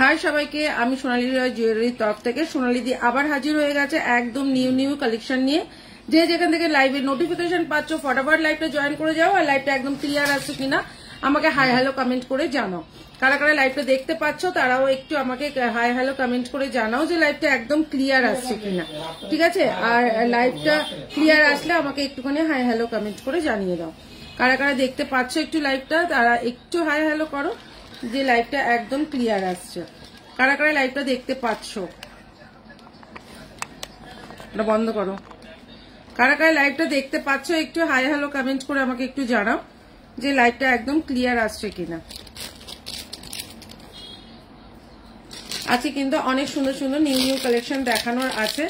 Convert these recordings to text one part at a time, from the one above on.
High সবাইকে, আমি সোনালী রয় জুয়েলারির তরফ থেকে সোনালী দি আবার হাজির হয়ে গেছে একদম নিউ কালেকশন নিয়ে। যে যেখান থেকে লাইভের নোটিফিকেশন পাচ্ছ ফটাফট লাইভটা জয়েন করে যাও, আর লাইভটা একদম ক্লিয়ার আছে কিনা আমাকে হাই হ্যালো কমেন্ট করে জানাও। কারা কারা লাইভটা দেখতে পাচ্ছ তারাও একটু আমাকে হাই হ্যালো কমেন্ট করে জানাও যে লাইভটা একদম ক্লিয়ার আসছে কিনা, ঠিক আছে? আর লাইভটা ক্লিয়ার আসলে আমাকে একটুখানি হাই হ্যালো কমেন্ট করে জানিয়ে দাও। কারা কারা দেখতে পাচ্ছ একটু লাইভটা তারা একটু হাই হ্যালো করো যে লাইভটা একদম ক্লিয়ার আসছে। কারা কারা লাইভটা দেখতে পাচ্ছ এটা বন্ধ করো। কারা কারা লাইভটা দেখতে পাচ্ছ একটু হাই হ্যালো কমেন্ট করে আমাকে একটু জানাও যে লাইভটা একদম ক্লিয়ার আসছে কিনা। আজকে কিন্তু অনেক সুন্দর সুন্দর নিউ কালেকশন দেখানোর আছে।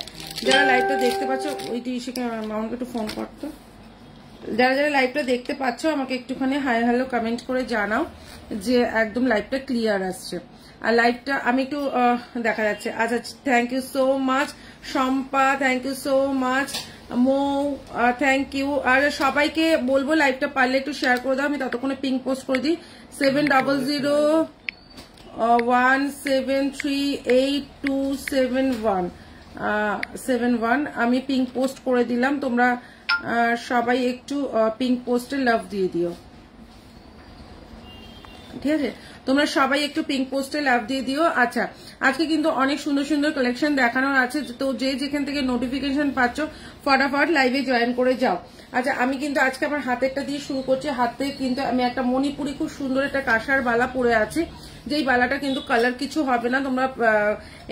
যারা লাইভটা দেখতে পাচ্ছ ওইটি ইসেকে আমাকে একটু ফোন করতো। যারা যারা লাইভটা দেখতে পাচ্ছ আমাকে একটুখানি হাই হ্যালো কমেন্ট করে জানাও যে একদম লাইভটা ক্লিয়ার আসছে। আর লাইভটা আমি একটু দেখা যাচ্ছে। আচ্ছা, thank you so much Shampa, thank you so much Mo, thank you. আর সবাইকে বলবো লাইভটা পারলে একটু শেয়ার করে দাও। আমি ততক্ষণে পিঙ্ক পোস্ট করে দিই 7001738271 আমি পিঙ্ক পোস্ট করে দিলাম। তোমরা সবাই একটু পিঙ্ক পোস্টে লাভ দিয়ে দিও, ঠিক আছে? তোমরা সবাই একটু পিঙ্ক পোস্টে লাভ দিয়ে দিও। আচ্ছা, আজকে কিন্তু অনেক সুন্দর সুন্দর কালেকশন দেখানোর আছে, তো যে যেখান থেকে নোটিফিকেশন পাচ্ছ ফটাফট লাইভে জয়েন করে যাও। আচ্ছা, আমি কিন্তু আজকে আমার হাতেরটা দিয়ে শুরু করছি। হাতে কিন্তু আমি একটা মণিপুরি খুব সুন্দর একটা কাঁসার বালা পরে আছি, যেই বালাটা কিন্তু কালার কিছু হবে না। তোমরা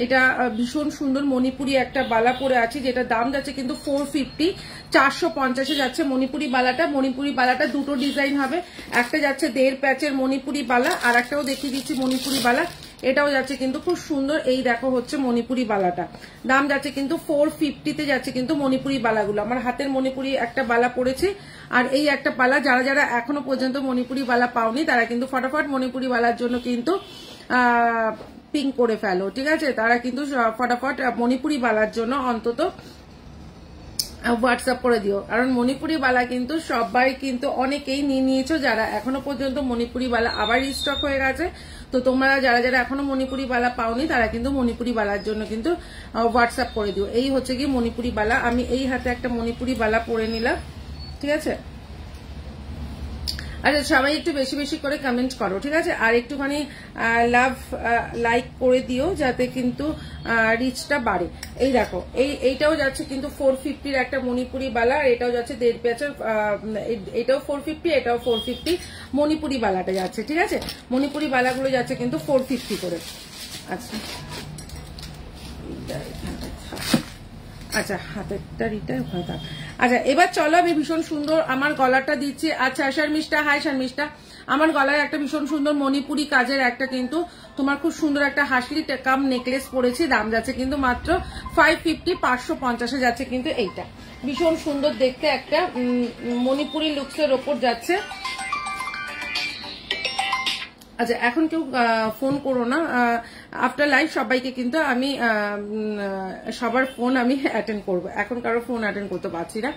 এটা ভীষণ সুন্দর মণিপুরি একটা বালা পরে আছি, যেটা দাম যাচ্ছে কিন্তু 450, 450 যাচ্ছে মণিপুরি বালাটা। মণিপুরি বালাটা দুটো ডিজাইন হবে, একটা যাচ্ছে 1.5 প্যাচের মণিপুরি বালা, আর একটাও দেখিয়ে দিচ্ছি মণিপুরি বালা। এটাও যাচ্ছে কিন্তু খুব সুন্দর। এই দেখো হচ্ছে মণিপুরি বালাটা, দাম যাচ্ছে কিন্তু 450-তে যাচ্ছে কিন্তু মণিপুরি বালাগুলো। আমার হাতের মণিপুরি একটা বালা পড়েছি, আর এই একটা বালা। যারা যারা এখনো পর্যন্ত মণিপুরি বালা পাওনি তারা কিন্তু ফটাফট মণিপুরি বালার জন্য কিন্তু পিং করে ফেলো, ঠিক আছে? তারা কিন্তু ফটাফট মণিপুরি বালার জন্য অন্তত হোয়াটসঅ্যাপ করে দিও, কারণ মণিপুরি বালা কিন্তু সবাই কিন্তু অনেকেই নিয়ে নিয়েছো। যারা এখনো পর্যন্ত মণিপুরি বালা আবার রিস্টক হয়ে গেছে, তো তোমরা যারা যারা এখনো মণিপুরি বালা পাওনি তারা কিন্তু মণিপুরি বালার জন্য কিন্তু হোয়াটসঅ্যাপ করে দিও। এই হচ্ছে কি মণিপুরি বালা। আমি এই হাতে একটা মণিপুরি বালা পরে নিলাম, ঠিক আছে? আচ্ছা, সবাই একটু বেশি বেশি করে কমেন্ট করো, ঠিক আছে? আর একটুখানি লাভ লাইক করে দিও যাতে কিন্তু রিচটা বাড়ে। এই দেখো এইটাও যাচ্ছে কিন্তু 450-র একটা মণিপুরি বালা, আর এটাও যাচ্ছে 1.5 প্যাচের। এটাও 450, এটাও 450 মণিপুরি বালাটা যাচ্ছে, ঠিক আছে? মণিপুরি বালাগুলো যাচ্ছে কিন্তু 450 করে। আচ্ছা আচ্ছা, হাতেরটা রিটার হয়ে থাক। আচ্ছা, এবার চলো আমি ভীষণ সুন্দর আমার গলাটা দিচ্ছি। আচ্ছা শর্মিষ্ঠা, হাই শর্মিষ্ঠা। আমার গলায় একটা ভীষণ সুন্দর মণিপুরি কাজের একটা কিন্তু তোমার খুব সুন্দর একটা হাসলি কাম নেকলেস পরেছি, দাম যাচ্ছে কিন্তু মাত্র 550, 550 যাচ্ছে কিন্তু। এইটা ভীষণ সুন্দর দেখতে একটা মণিপুরি লুকসের ওপর যাচ্ছে। আচ্ছা, এখন কেউ ফোন করো না, আফটার লাইভ সবাইকে কিন্তু আমি সবার ফোন আমি অ্যাটেন্ড করবো। এখন কারো ফোন অ্যাটেন্ড করতে পারছি না।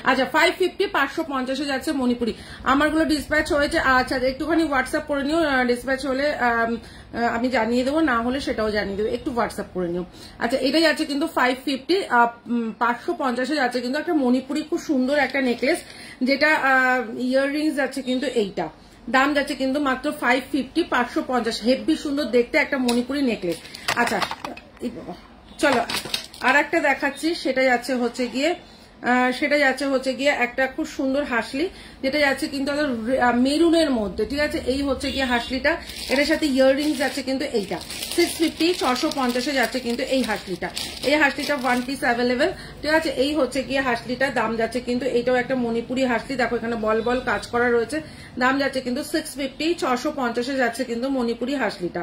আচ্ছা, 550, 550 যাচ্ছে মণিপুরি। আমারগুলো ডিসপ্যাচ হয়েছে। আচ্ছা, একটুখানি হোয়াটসঅ্যাপ করে নিও, ডিসপ্যাচ হলে আমি জানিয়ে দেবো, না হলে সেটাও জানিয়ে দেবো, একটু হোয়াটসঅ্যাপ করে নিও। আচ্ছা, এটাই যাচ্ছে কিন্তু 550, 550 যাচ্ছে কিন্তু একটা মণিপুরি খুব সুন্দর একটা নেকলেস, যেটা ইয়াররিংস যাচ্ছে কিন্তু এইটা দাম যাচ্ছে কিন্তু মাত্র 550, 550। হেভি সুন্দর দেখতে একটা মণিপুরি নেকলেস। আচ্ছা চলো আর একটা দেখাচ্ছি, সেটা যাচ্ছে হচ্ছে গিয়ে একটা খুব সুন্দর হাসলি, যেটা যাচ্ছে কিন্তু মেরুনের মধ্যে, ঠিক আছে? এই হচ্ছে গিয়ে হাসলিটা, এটার সাথে ইয়াররিংস যাচ্ছে কিন্তু এইটা 650, 650 যাচ্ছে কিন্তু এই হাসলিটা। এই হাসলিটা 1 পিস অ্যাভেলেবেল, ঠিক আছে? এই হচ্ছে গিয়ে হাসলিটা, দাম যাচ্ছে কিন্তু এইটাও একটা মণিপুরি হাসলি। দেখো এখানে বল বল কাজ করা রয়েছে, দাম যাচ্ছে কিন্তু 650, 650 যাচ্ছে কিন্তু মণিপুরি হাসলিটা।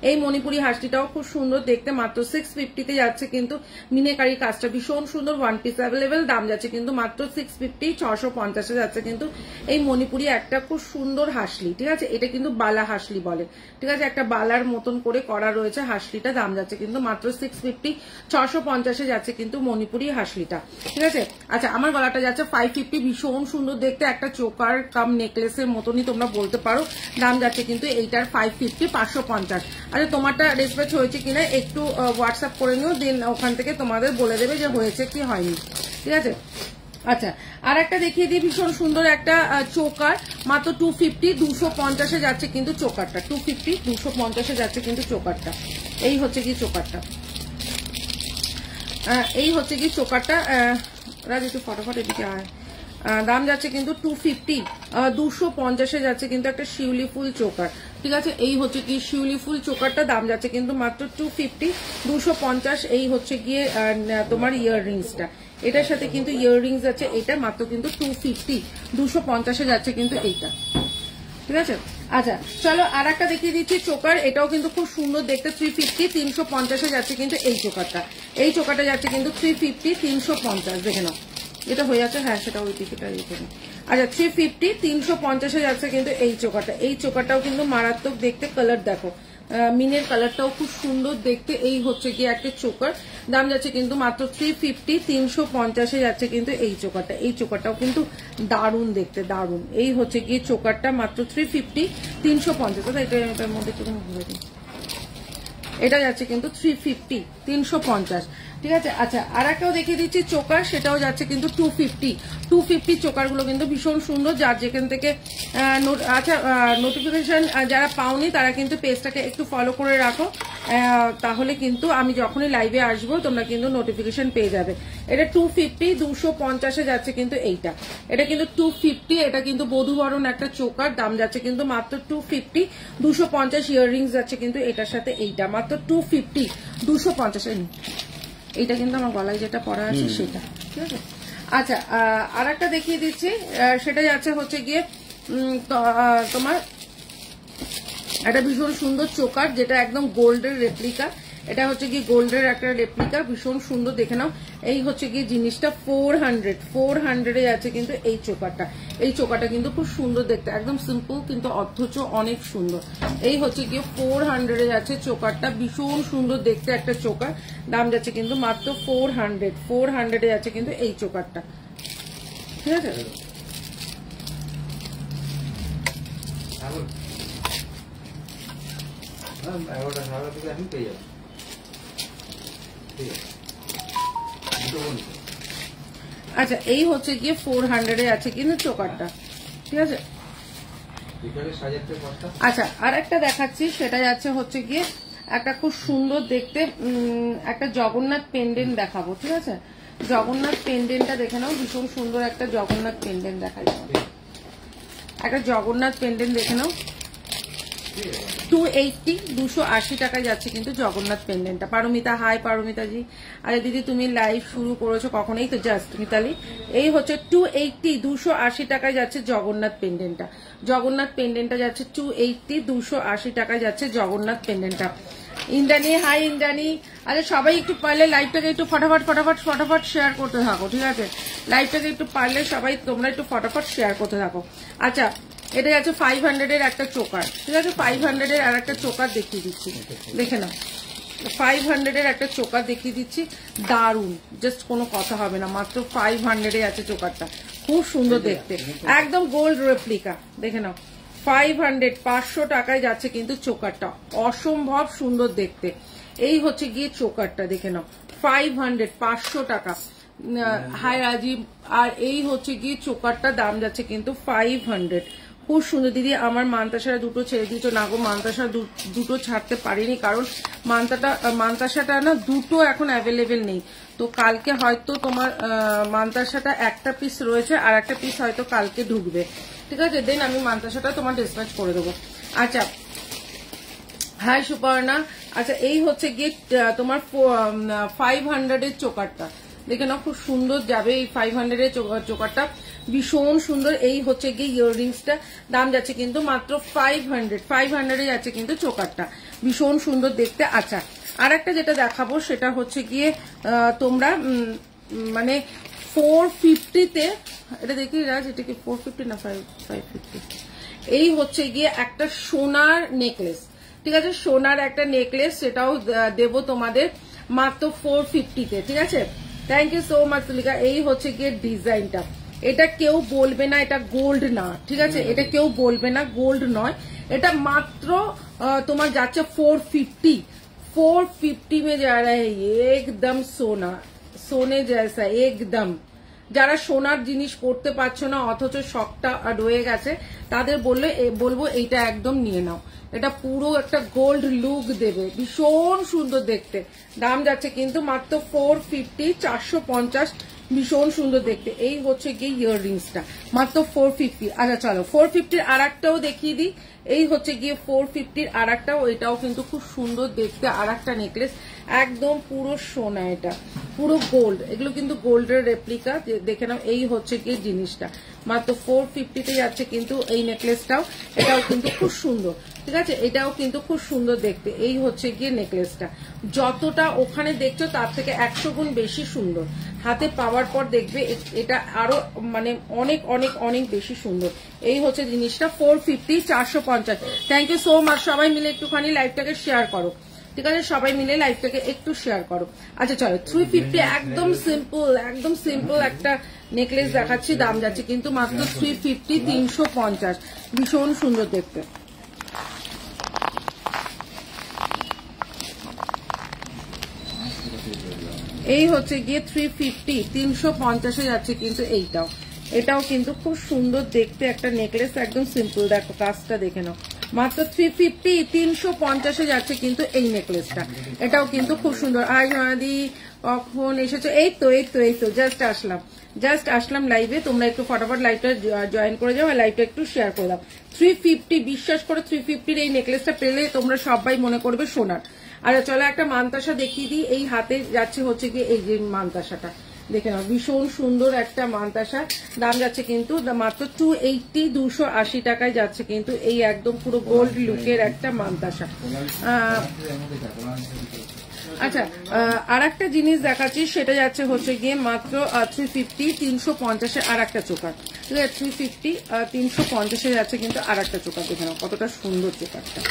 এই মণিপুরি হাসলিটাও খুব সুন্দর দেখতে, মাত্র 650-তে যাচ্ছে কিন্তু। মিনেকারি কাজটা ভীষণ সুন্দর, 1 পিস অ্যাভেলেবেল, দাম দাম যাচ্ছে কিন্তু মাত্র 650, 650 যাচ্ছে কিন্তু এই মণিপুরি একটা খুব সুন্দর হাসলি, ঠিক আছে? এটা কিন্তু বালা হাসলি বলে, ঠিক আছে? একটা বালার মতন করে করা রয়েছে হাসলিটা, দাম যাচ্ছে কিন্তু মাত্র 650, 650 যাচ্ছে কিন্তু মণিপুরি হাসলিটা, ঠিক আছে? আচ্ছা, আমার গলাটা যাচ্ছে 550, ভীষণ সুন্দর দেখতে, একটা চোকার কাম নেকলেসের মতনই তোমরা বলতে পারো, দাম যাচ্ছে কিন্তু এইটার 550, 550। আচ্ছা, তোমারটা ডিসপ্যাচ হয়েছে কিনা একটু হোয়াটসঅ্যাপ করে নিও, দেন ওখান থেকে তোমাদের বলে দেবে যে হয়েছে কি হয়নি, ঠিক আছে? আচ্ছা, আর একটা দেখিয়ে দিই, ভীষণ সুন্দর একটা চোকার, মাত্র 250, 250 যাচ্ছে কিন্তু চোকারটা, 250, 250 যাচ্ছে কিন্তু চোকারটা। এই হচ্ছে কি চোকারটা, এই হচ্ছে কি চোকারটা। রাজ একটু ফটাফট এদিকে আয়। দাম যাচ্ছে কিন্তু 250, 250 যাচ্ছে কিন্তু একটা শিউলি ফুল চোকার, ঠিক আছে? এই হচ্ছে কি শিউলি ফুল চোকারটা, দাম যাচ্ছে কিন্তু মাত্র 250, 250। এই হচ্ছে গিয়ে তোমার ইয়াররিংসটা, এটার সাথে কিন্তু ইয়াররিংস আছে, এটা মাত্র কিন্তু 250, 250 যাচ্ছে কিন্তু এইটা, ঠিক আছে? আচ্ছা, চলো আর একটা দেখিয়ে দিচ্ছি চোকার, এটাও কিন্তু খুব সুন্দর দেখতে, 350, 350 যাচ্ছে কিন্তু এই চোকারটা। এই চোকারটা যাচ্ছে কিন্তু 350, 350, দেখে নাও এটা হয়ে যাচ্ছে, হ্যাঁ সেটা ওই দিকেটা রেখে নিই। আচ্ছা, 350, 350 যাচ্ছে কিন্তু এই চোকারটা। এই চোকারটাও কিন্তু মারাত্মক দেখতে, কালার দেখো, মিনের কালারটাও খুব সুন্দর দেখতে। এই হচ্ছে গিয়ে একটা চোকার, দাম যাচ্ছে কিন্তু মাত্র 350, 350 যাচ্ছে কিন্তু এই চোকারটা। এই চোকারটাও কিন্তু দারুণ দেখতে, দারুণ। এই হচ্ছে গিয়ে চোকারটা মাত্র 350, 350। এটার মধ্যে একটু ঘুরে দিই, এটা যাচ্ছে কিন্তু 350, 350, ঠিক আছে? আচ্ছা, আর একটাও দেখিয়ে দিচ্ছি চোকার, সেটাও যাচ্ছে কিন্তু 250, 250 চোকারগুলো কিন্তু ভীষণ সুন্দর। যার যেখান থেকে আচ্ছা, নোটিফিকেশন যারা পাওনি তারা কিন্তু পেজটাকে একটু ফলো করে রাখো, তাহলে কিন্তু আমি যখনই লাইভে আসবো তোমরা কিন্তু নোটিফিকেশন পেয়ে যাবে। এটা 250, 250 যাচ্ছে কিন্তু এইটা, এটা কিন্তু 250, এটা কিন্তু বধূবরণ একটা চোকার, দাম যাচ্ছে কিন্তু মাত্র 250, 250 ইয়াররিংস যাচ্ছে কিন্তু এটার সাথে এইটা, মাত্র 250, 250। এইটা কিন্তু আমার গলায় যেটা পরা আছে সেটা, ঠিক আছে? আচ্ছা, আর একটা দেখিয়ে দিচ্ছি, সেটা যাচ্ছে হচ্ছে গিয়ে তোমার একটা ভীষণ সুন্দর চোকার, যেটা একদম গোল্ডের রেপ্লিকা, এটা হচ্ছে কি গোল্ডের একটা রেপ্লিকা, ভীষণ সুন্দর দেখে নাও। এই হচ্ছে কি জিনিসটা 400, 400 যাচ্ছে কিন্তু এই চোকারটা। এই চোকারটা কিন্তু খুব সুন্দর দেখতে, একদম সিম্পল কিন্তু অথচ অনেক সুন্দর। এই হচ্ছে কি 400 যাচ্ছে চোকারটা, ভীষণ সুন্দর দেখতে একটা চোকার, দাম যাচ্ছে কিন্তু মাত্র 400, 400 যাচ্ছে কিন্তু এই চোকারটা, ঠিক আছে? আচ্ছা, এই হচ্ছে গিয়ে 400 আছে কিন্তু চোকারটা, ঠিক আছে? আচ্ছা, আর একটা দেখাচ্ছি, সেটা যাচ্ছে হচ্ছে গিয়ে একটা খুব সুন্দর দেখতে একটা জগন্নাথ পেন্ডেন্ট দেখাবো, ঠিক আছে? জগন্নাথ পেন্ডেন্টটা দেখে নাও, ভীষণ সুন্দর একটা জগন্নাথ পেন্ডেন্ট দেখাই, একটা জগন্নাথ পেন্ডেন্ট দেখে নাও। 280, 280 টাকায় যাচ্ছে কিন্তু জগন্নাথ পেন্ডেন্টটা। পারমিতা, হাই পারমিতাজি। আরে দিদি তুমি লাইভ শুরু করেছো কখন? এই তো জাস্ট মিতালি। এই হচ্ছে 280, 280 টাকায় যাচ্ছে জগন্নাথ পেন্ডেন্টটা। জগন্নাথ পেন্ডেন্টটা যাচ্ছে 280, 280 টাকায় যাচ্ছে জগন্নাথ পেন্ডেন্টটা। ইন্দ্রাণী, হাই ইন্দ্রাণী। আরে সবাই একটু পারলে লাইভটাকে একটু ফটাফট ফটাফট ফটাফট শেয়ার করতে থাকো, ঠিক আছে? লাইভটাকে একটু পারলে সবাই তোমরা একটু ফটাফট শেয়ার করতে থাকো। আচ্ছা, এটা যাচ্ছে 500 একটা চোকার, ঠিক আছে? 500 আর একটা চোকার দেখিয়ে দিচ্ছি, দেখে নাও। 500 একটা চোকার দেখিয়ে দিচ্ছি, দারুন, জাস্ট কোনো কথা হবে না, মাত্র 500 আছে চোকারটা, খুব সুন্দর দেখতে, একদম গোল্ড রেপ্লিকা, দেখে নাও। 500, 500 টাকায় যাচ্ছে কিন্তু চোকারটা, অসম্ভব সুন্দর দেখতে। এই হচ্ছে গিয়ে চোকারটা, দেখে নাও, 500, 500 টাকা। হাই রাজীব। আর এই হচ্ছে গিয়ে চোকারটা, দাম যাচ্ছে কিন্তু 500, খুব সুন্দর। দিদি আমার মান্তাসারা দুটো ছেড়ে দিয়েছো না গো? মান্তাসা দুটো ছাড়তে পারিনি, কারণ মান্তাসাটা না দুটো এখন অ্যাভেলেবেল নেই, তো কালকে হয়তো তোমার মান্তাসাটা একটা পিস রয়েছে, আর একটা পিস হয়তো কালকে ঢুকবে, ঠিক আছে? দেন আমি মান্তাসাটা তোমার ডিসপ্যাচ করে দেবো। আচ্ছা, হাই সুপর্ণা। আচ্ছা, এই হচ্ছে গিয়ে তোমার 500 চোকারটা, দেখে নাও, খুব সুন্দর যাবে এই 500 চোকারটা, ভীষণ সুন্দর। এই হচ্ছে গিয়ে ইয়াররিংসটা, দাম যাচ্ছে কিন্তু মাত্র 500 যাচ্ছে কিন্তু চোকারটা, ভীষণ সুন্দর দেখতে। আচ্ছা, আর একটা যেটা দেখাবো সেটা হচ্ছে গিয়ে তোমরা মানে 450 তে, এটা দেখি রাজ, এটা কি 450 না 550? এই হচ্ছে গিয়ে একটা সোনার নেকলেস, ঠিক আছে, সোনার একটা নেকলেস, সেটাও দেব তোমাদের মাত্র 450 তে, ঠিক আছে। থ্যাংক ইউ সো মাচ তুলিকা। এই হচ্ছে গিয়ে ডিজাইনটা, এটা কেউ বলবে না এটা গোল্ড না, ঠিক আছে, এটা কেউ বলবে না গোল্ড নয়, এটা মাত্র তোমার যাচ্ছে 450। 450 में जा रहा है ये, एकदम सोना, सोने जैसा एकदम। যারা সোনার জিনিস পড়তে পারছো না অথচ শখটা রয়ে গেছে, তাদের বলবো এইটা একদম নিয়ে নাও। এটা পুরো একটা গোল্ড লুক দেবে, ভীষণ সুন্দর দেখতে। দাম যাচ্ছে কিন্তু মাত্র 450, 450, ভীষণ সুন্দর দেখতে। এই হচ্ছে গিয়ে ইয়াররিংসটা মাত্র 450। আচ্ছা চলো 450 আর একটাও দেখিয়ে দিই। এই হচ্ছে গিয়ে 450 আর একটাও, এটাও কিন্তু খুব সুন্দর দেখতে আর একটা নেকলেস, একদম পুরো সোনা, এটা পুরো গোল্ড, এগুলো কিন্তু গোল্ডের রেপ্লিকা, দেখে নাও। এই হচ্ছে গিয়ে জিনিসটা মাত্র 450 তে যাচ্ছে কিন্তু এই নেকলেসটাও, এটাও কিন্তু খুব সুন্দর, ঠিক আছে, এটাও কিন্তু খুব সুন্দর দেখতে। এই হচ্ছে গিয়ে নেকলেসটা, যতটা ওখানে দেখছো তার থেকে 100 গুণ বেশি সুন্দর, হাতে পাওয়ার পর দেখবে এটা আরো মানে অনেক অনেক অনেক বেশি সুন্দর। এই হচ্ছে জিনিসটা 450, 450। Thank you so much. সবাই মিলে একটুখানি লাইভটাকে শেয়ার করো, ঠিক আছে, সবাই মিলে লাইভটাকে একটু শেয়ার করো। আচ্ছা চলো 350, একদম সিম্পল, একদম সিম্পল একটা নেকলেস দেখাচ্ছি, দাম যাচ্ছে কিন্তু মাত্র 350, 350, ভীষণ সুন্দর দেখতে। এই হচ্ছে গিয়ে 350, 350 যাচ্ছে কিন্তু এইটাও, এটাও কিন্তু খুব সুন্দর দেখতে একটা নেকলেস, একদম সিম্পল। দেখো কাজটা দেখে নাও, মাত্র 350, 350 যাচ্ছে কিন্তু এই নেকলেসটা, এটাও কিন্তু খুব সুন্দর। আর দি কখন এসেছো? এই তো জাস্ট আসলাম লাইভে। তোমরা একটু ফটাফট লাইভটা জয়েন করে যাও আর লাইভটা একটু শেয়ার করে দাও। 350, বিশ্বাস করে 350 এই নেকলেসটা পেলে তোমরা সবাই মনে করবে সোনার। আর চলো একটা মানতাসা দেখিয়ে দিই। এই হাতে যাচ্ছে হচ্ছে কি এই যে মানতাসাটা, দেখে নাও, ভীষণ সুন্দর একটা মানতাসা, দাম যাচ্ছে কিন্তু মাত্র 280, 280 টাকায় যাচ্ছে কিন্তু এই একদম পুরো গোল্ড লুকের একটা মানতাসা। আচ্ছা আর একটা জিনিস দেখাচ্ছি, সেটা যাচ্ছে হচ্ছে গিয়ে মাত্র 350, 350 আর একটা চোকার, ঠিক আছে, 350, 350 যাচ্ছে কিন্তু আর একটা চোকার, দেখে নাও কতটা সুন্দর চোকারটা।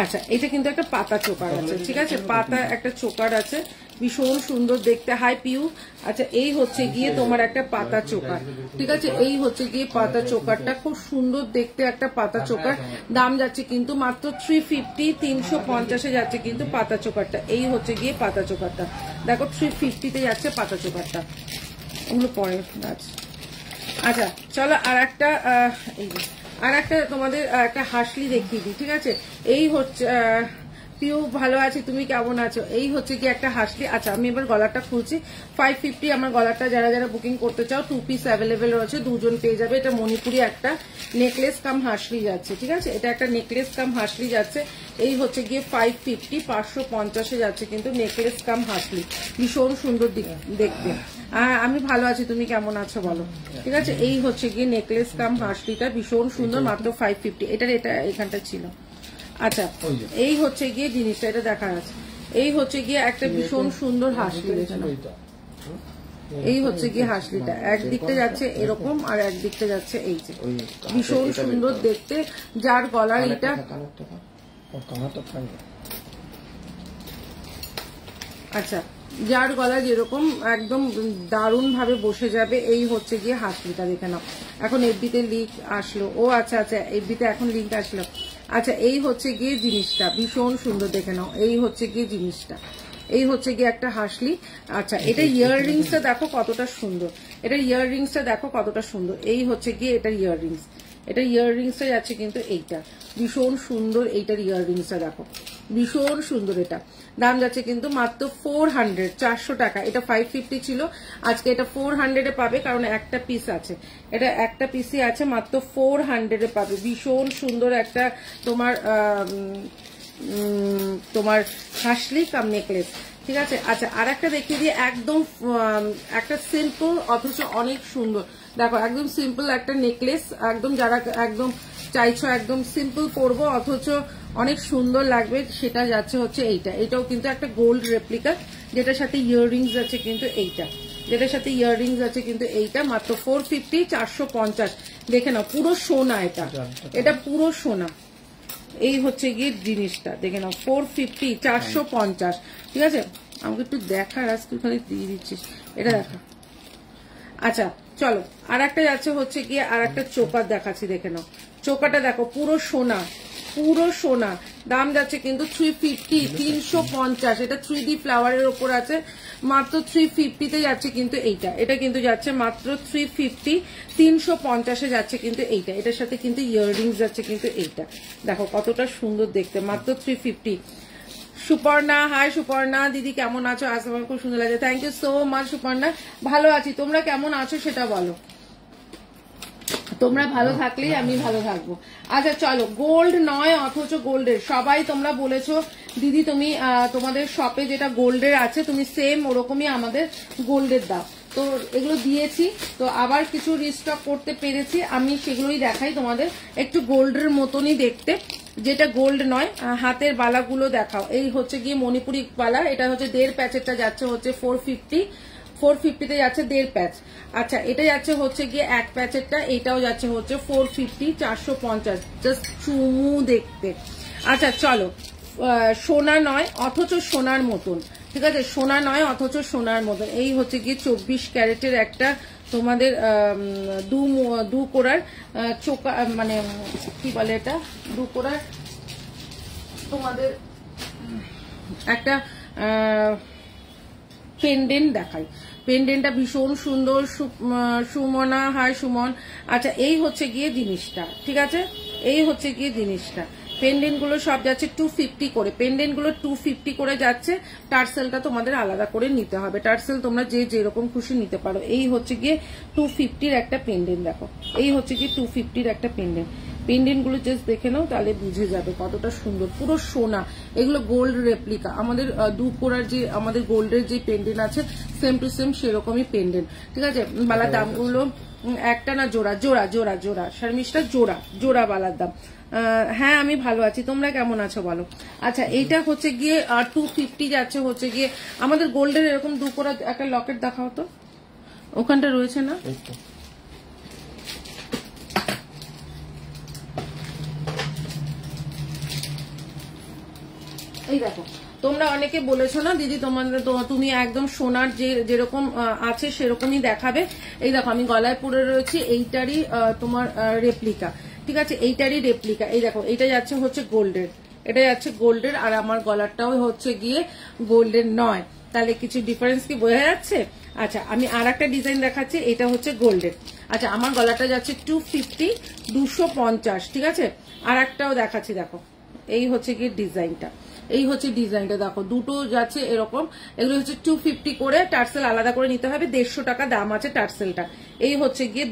আচ্ছা এটা কিন্তু একটা পাতা চোকার আছে, ঠিক আছে, পাতা একটা চোকার আছে, ভীষণ সুন্দর দেখতে, হাই পিউ। আচ্ছা এই হচ্ছে গিয়ে তোমার একটা পাতা চোকার, ঠিক আছে, এই হচ্ছে গিয়ে পাতা চোকারটা, খুব সুন্দর দেখতে একটা পাতা চোকার, দাম যাচ্ছে কিন্তু মাত্র 350, 350 যাচ্ছে কিন্তু পাতা চোকারটা। এই হচ্ছে গিয়ে পাতা চোকারটা, দেখো 350 তে যাচ্ছে পাতা চোকারটা, ওগুলো পরে আছে। আচ্ছা চলো আর একটা তোমাদের একটা হাসলি দেখিয়ে দিই, ঠিক আছে। এই হচ্ছে পিউ, ভালো আছি, তুমি কেমন আছো? এই হচ্ছে কি একটা হাসলি। আচ্ছা আমি এবার গলাটা খুলছি। 550 আমার গলাটা, যারা যারা বুকিং করতে চাও 2 পিস অ্যাভেলেবেল রয়েছে, দুজন পেয়ে যাবে। এটা মণিপুরি একটা নেকলেস কাম হাসলি যাচ্ছে, ঠিক আছে, এটা একটা নেকলেস কাম হাসলি যাচ্ছে। এই হচ্ছে গিয়ে 550, 550 যাচ্ছে কিন্তু নেকলেস কাম হাসলি, ভীষণ সুন্দর দেখতে। আমি ভালো আছি, তুমি কেমন আছো বলো, ঠিক আছে। এই হচ্ছে গিয়ে নেকলেস কাম হাসলিটা, ভীষণ সুন্দর, মাত্র 550। এটা এখানটা ছিল। আচ্ছা এই হচ্ছে গিয়ে জিনিসটা, এটা দেখা যাচ্ছে। এই হচ্ছে গিয়ে একটা ভীষণ সুন্দর হাসলি, এই হচ্ছে গিয়ে হাসলিটা, একদিকটা যাচ্ছে এরকম আর একদিকটা যাচ্ছে এই যে, ভীষণ সুন্দর দেখতে। যার গলার এটা আচ্ছা, যার গলা যেরকম একদম দারুণ ভাবে বসে যাবে। এই হচ্ছে গিয়ে হাসলিটা, দেখে নাও। এখন এফবিতে লিঙ্ক আসলো, ও আচ্ছা এফবিতে এখন লিঙ্ক আসলো। আচ্ছা এই হচ্ছে গিয়ে জিনিসটা, ভীষণ সুন্দর দেখে নাও। এই হচ্ছে গিয়ে জিনিসটা, এই হচ্ছে গিয়ে একটা হাসলি। আচ্ছা এটা ইয়াররিংসটা দেখো কতটা সুন্দর, এটা ইয়াররিংসটা দেখো কতটা সুন্দর। এই হচ্ছে গিয়ে এটার ইয়াররিংস, এটা ইয়াররিংসটা যাচ্ছে কিন্তু এইটা, ভীষণ সুন্দর। এইটার ইয়াররিংসটা দেখো, ভীষণ সুন্দর। এটা দাম যাচ্ছে কিন্তু মাত্র 400, 400 টাকা। এটা 550 ছিল, আজকে এটা 400 পাবে, কারণ একটা পিস আছে, এটা একটা পিসই আছে, মাত্র 400 পাবে। ভীষণ সুন্দর একটা তোমার হাসলি কাম নেকলেস, ঠিক আছে। আচ্ছা আর একটা দেখিয়ে দিয়ে, একদম একটা সিম্পল অথচ অনেক সুন্দর, দেখো একদম সিম্পল একটা নেকলেস, একদম যারা একদম চাইছো একদম সিম্পল পরবো অথচ অনেক সুন্দর লাগবে সেটা যাচ্ছে হচ্ছে এইটা। এটাও কিন্তু একটা গোল্ড রেপ্লিকা, যেটার সাথে ইয়াররিংস আছে কিন্তু এইটা, যেটার সাথে ইয়াররিংস আছে কিন্তু এইটা মাত্র 450, 450। দেখে নাও পুরো সোনা, এটা পুরো সোনা। এই হচ্ছে গিয়ে জিনিসটা দেখে নাও 450, 450। ঠিক আছে, আমাকে একটু দেখার আজকে খালি দিয়ে দিচ্ছিস, এটা দেখা। আচ্ছা চলো আর একটা যাচ্ছে হচ্ছে গিয়ে আর একটা চোকার দেখাচ্ছি, দেখে নাও চোকাটা দেখো পুরো সোনা, পুরো সোনা। দাম যাচ্ছে কিন্তু 350, 350। এটা 3D ফ্লাওয়ারের ওপর আছে, মাত্র 350-তে যাচ্ছে কিন্তু এইটা। এটা কিন্তু যাচ্ছে মাত্র 350, 350-এ যাচ্ছে কিন্তু এইটা। এটার সাথে কিন্তু ইয়াররিংস যাচ্ছে কিন্তু এইটা। দেখো কতটা সুন্দর দেখতে, মাত্র 350। সুপর্ণা, হাই সুপর্ণা দিদি, কেমন আছো? আজ আমার খুব সুন্দর লাগে, thank you so much Suparna. ভালো আছি, তোমরা কেমন আছো সেটা বলো। তোমরা ভালো থাকলেই আমি ভালো থাকবো। আচ্ছা চলো, গোল্ড নয় অথচ গোল্ডের, সবাই তোমরা বলেছো দিদি তুমি তোমাদের শপে যেটা গোল্ডের আছে তুমি সেম ওরকমই আমাদের গোল্ডের দাও। তো এগুলো দিয়েছি, তো আবার কিছু রিস্টক করতে পেরেছি, আমি সেগুলোই দেখাই তোমাদের। একটু গোল্ডের মতনই দেখতে, যেটা গোল্ড নয়। হাতের বালাগুলো দেখাও। এই হচ্ছে গিয়ে মণিপুরি বালা, এটা হচ্ছে 1.5 প্যাচেরটা যাচ্ছে হচ্ছে 450, 450-তে যাচ্ছে 1.5 প্যাচ। আচ্ছা এটা যাচ্ছে হচ্ছে গিয়ে 1 প্যাচেরটা, এটাও যাচ্ছে হচ্ছে 450, 450, জাস্ট চুমু দেখতে। আচ্ছা চলো, সোনা নয় অথচ সোনার মতন, ঠিক আছে, সোনা নয় অথচ সোনার মতন। এই হচ্ছে গিয়ে 24 ক্যারেটের একটা তোমাদের দু কোড়ার চোকা, মানে কি বলে এটা, দু কোড়ার তোমাদের একটা পেন্ডেন্ট দেখাই। পেন্ডেন্টটা ভীষণ সুন্দর। সুমনা, হাই সুমন। আচ্ছা এই হচ্ছে গিয়ে জিনিসটা, ঠিক আছে, এই হচ্ছে গিয়ে জিনিসটা। পেন্ডেন্ট গুলো সব যাচ্ছে 250 করে, পেন্ডেন্ট গুলো 250 করে যাচ্ছে। টার্সেলটা তোমাদের আলাদা করে নিতে হবে, টার্সেল তোমরা যে যেরকম খুশি নিতে পারো। এই হচ্ছে গিয়ে 250-র একটা পেন্ডেন্ট, দেখো এই হচ্ছে গিয়ে 250-র একটা পেন্ডেন্ট। পেন্ডেন্ট গুলো জাস্ট দেখে নাও, তাহলে বুঝে যাবে কতটা সুন্দর, পুরো সোনা। এগুলো গোল্ড রেপ্লিকা, আমাদের দু কোড়ার যে আমাদের গোল্ডের যে পেন্ডেন্ট আছে সেম টু সেম সেরকমই পেন্ডেন্ট, ঠিক আছে। বালার দামগুলো একটা না জোড়া, জোড়া জোড়া জোড়া, শারমিশটা জোড়া, জোড়া বালার দাম। হ্যাঁ আমি ভালো আছি, তোমরা কেমন আছো বলো। আচ্ছা এইটা হচ্ছে গিয়ে 250 যাচ্ছে হচ্ছে গিয়ে আমাদের গোল্ডের এরকম দু কোড়া একটা লকেট দেখাও তো, ওখানটা রয়েছে না? এই দেখো, তোমরা অনেকে বলেছো না দিদি তোমাদের তুমি একদম সোনার যেরকম আছে সেরকমই দেখাবে। এই দেখো আমি গলায় পরে রয়েছি এইটারই তোমার রেপ্লিকা, ঠিক আছে, এইটারই রেপ্লিকা। এই দেখো এটা যাচ্ছে হচ্ছে গোল্ডের, এটা যাচ্ছে গোল্ডের, আর আমার গলারটাও হচ্ছে গিয়ে গোল্ডের নয়। তাহলে কিছু ডিফারেন্স কি বোঝা যাচ্ছে? আচ্ছা আমি আর একটা ডিজাইন দেখাচ্ছি, এটা হচ্ছে গোল্ডের। আচ্ছা আমার গলাটা যাচ্ছে 250, 250, ঠিক আছে। আর একটাও দেখাচ্ছি, দেখো এই হচ্ছে গিয়ে ডিজাইনটা, এই হচ্ছে ডিজাইনটা দেখো, দুটো যাচ্ছে এরকম। এগুলো হচ্ছে 250 করে, টার্সেল আলাদা করে নিতে হবে, 150 টাকা দাম আছে টার্সেলটা। এই হচ্ছে গিয়ে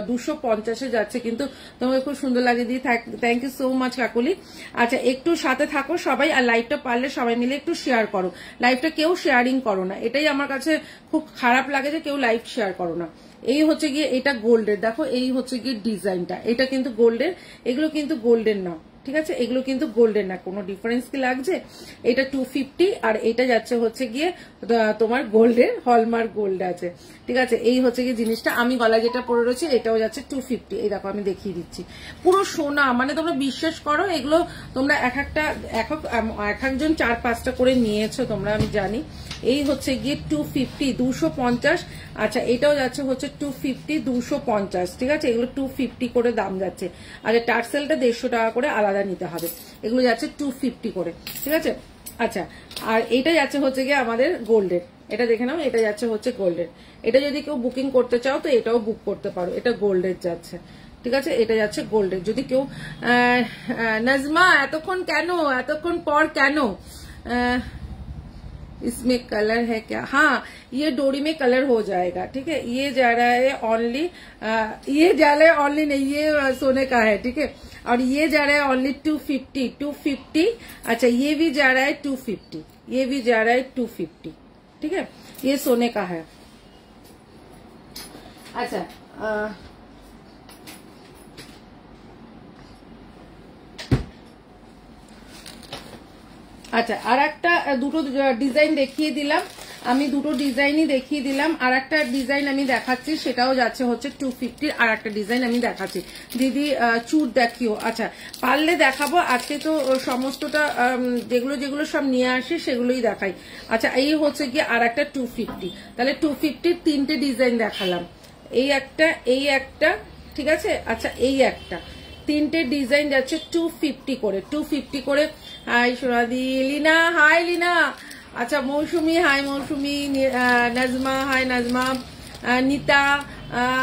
250-এ যাচ্ছে, কিন্তু তোমাকে খুব সুন্দর লাগে দিদি, thank you so much Kakuli. আচ্ছা একটু সাথে থাকো সবাই, আর লাইভটা পারলে সবাই মিলে একটু শেয়ার করো। লাইভটা কেউ শেয়ারিং করো না, এটাই আমার কাছে খুব খারাপ লাগে যে কেউ লাইভ শেয়ার করো না। এই হচ্ছে গিয়ে এটা গোল্ডের, দেখো এই হচ্ছে গিয়ে ডিজাইনটা, এটা কিন্তু গোল্ডের, এগুলো কিন্তু গোল্ডের না, ঠিক আছে, এগুলো কিন্তু গোল্ডের না। কোনো ডিফারেন্স কি লাগছে? এটা 250 আর এটা যাচ্ছে হচ্ছে গিয়ে তোমার গোল্ডের, হলমার্ক গোল্ড আছে, ঠিক আছে। এই হচ্ছে গিয়ে জিনিসটা, আমি গলায় যেটা পরে রয়েছে এটাও যাচ্ছে 250। এই দেখো আমি দেখিয়ে দিচ্ছি, পুরো সোনা, মানে তোমরা বিশ্বাস করো এগুলো তোমরা এক একজন 4-5টা করে নিয়েছো তোমরা, আমি জানি। এই হচ্ছে গিয়ে 250, 250। আচ্ছা এটাও যাচ্ছে হচ্ছে 250, 250, ঠিক আছে, এগুলো 250 করে দাম যাচ্ছে। আচ্ছা টার্সেলটা 150 টাকা করে আলাদা নিতে হবে, এগুলো যাচ্ছে 250 করে, ঠিক আছে। আচ্ছা আর এটা যাচ্ছে হচ্ছে গিয়ে আমাদের গোল্ডের, এটা দেখে নাও, এটা যাচ্ছে হচ্ছে গোল্ডের। এটা যদি কেউ বুকিং করতে চাও তো এটাও বুক করতে পারো, এটা গোল্ডের যাচ্ছে, ঠিক আছে, এটা যাচ্ছে গোল্ডের। যদি কেউ নাজমা এতক্ষণ কেন, এতক্ষণ পর কেন, इसमें कलर है क्या? हाँ ये डोरी में कलर हो जाएगा, ठीक है। ये जा रहा है ऑनली, ये जा रहा है ऑनली नहीं, ये सोने का है, ठीक है। और ये जा रहा है ऑनली 250, 250। अच्छा ये भी जा रहा है 250, ये भी जा रहा है 250, ठीक है, ये सोने का है। अच्छा আচ্ছা, আর একটা দুটো ডিজাইন দেখিয়ে দিলাম আমি, দুটো ডিজাইনই দেখিয়ে দিলাম। আর একটা ডিজাইন আমি দেখাচ্ছি, সেটাও যাচ্ছে হচ্ছে 250। আর একটা ডিজাইন আমি দেখাচ্ছি। দিদি চুট দেখিও। আচ্ছা, পারলে দেখাবো। আজকে তো সমস্তটা যেগুলো যেগুলো সব নিয়ে আসি সেগুলোই দেখাই। আচ্ছা, এই হচ্ছে কি আর একটা 250। তাহলে 250 তিনটে ডিজাইন দেখালাম, এই একটা, ঠিক আছে। আচ্ছা, এই একটা, তিনটে ডিজাইন যাচ্ছে 250 করে। হাই সোনাদি, লিনা হাই লিনা। আচ্ছা, Mousumi hi Mousumi, Najma hi Najma, Nita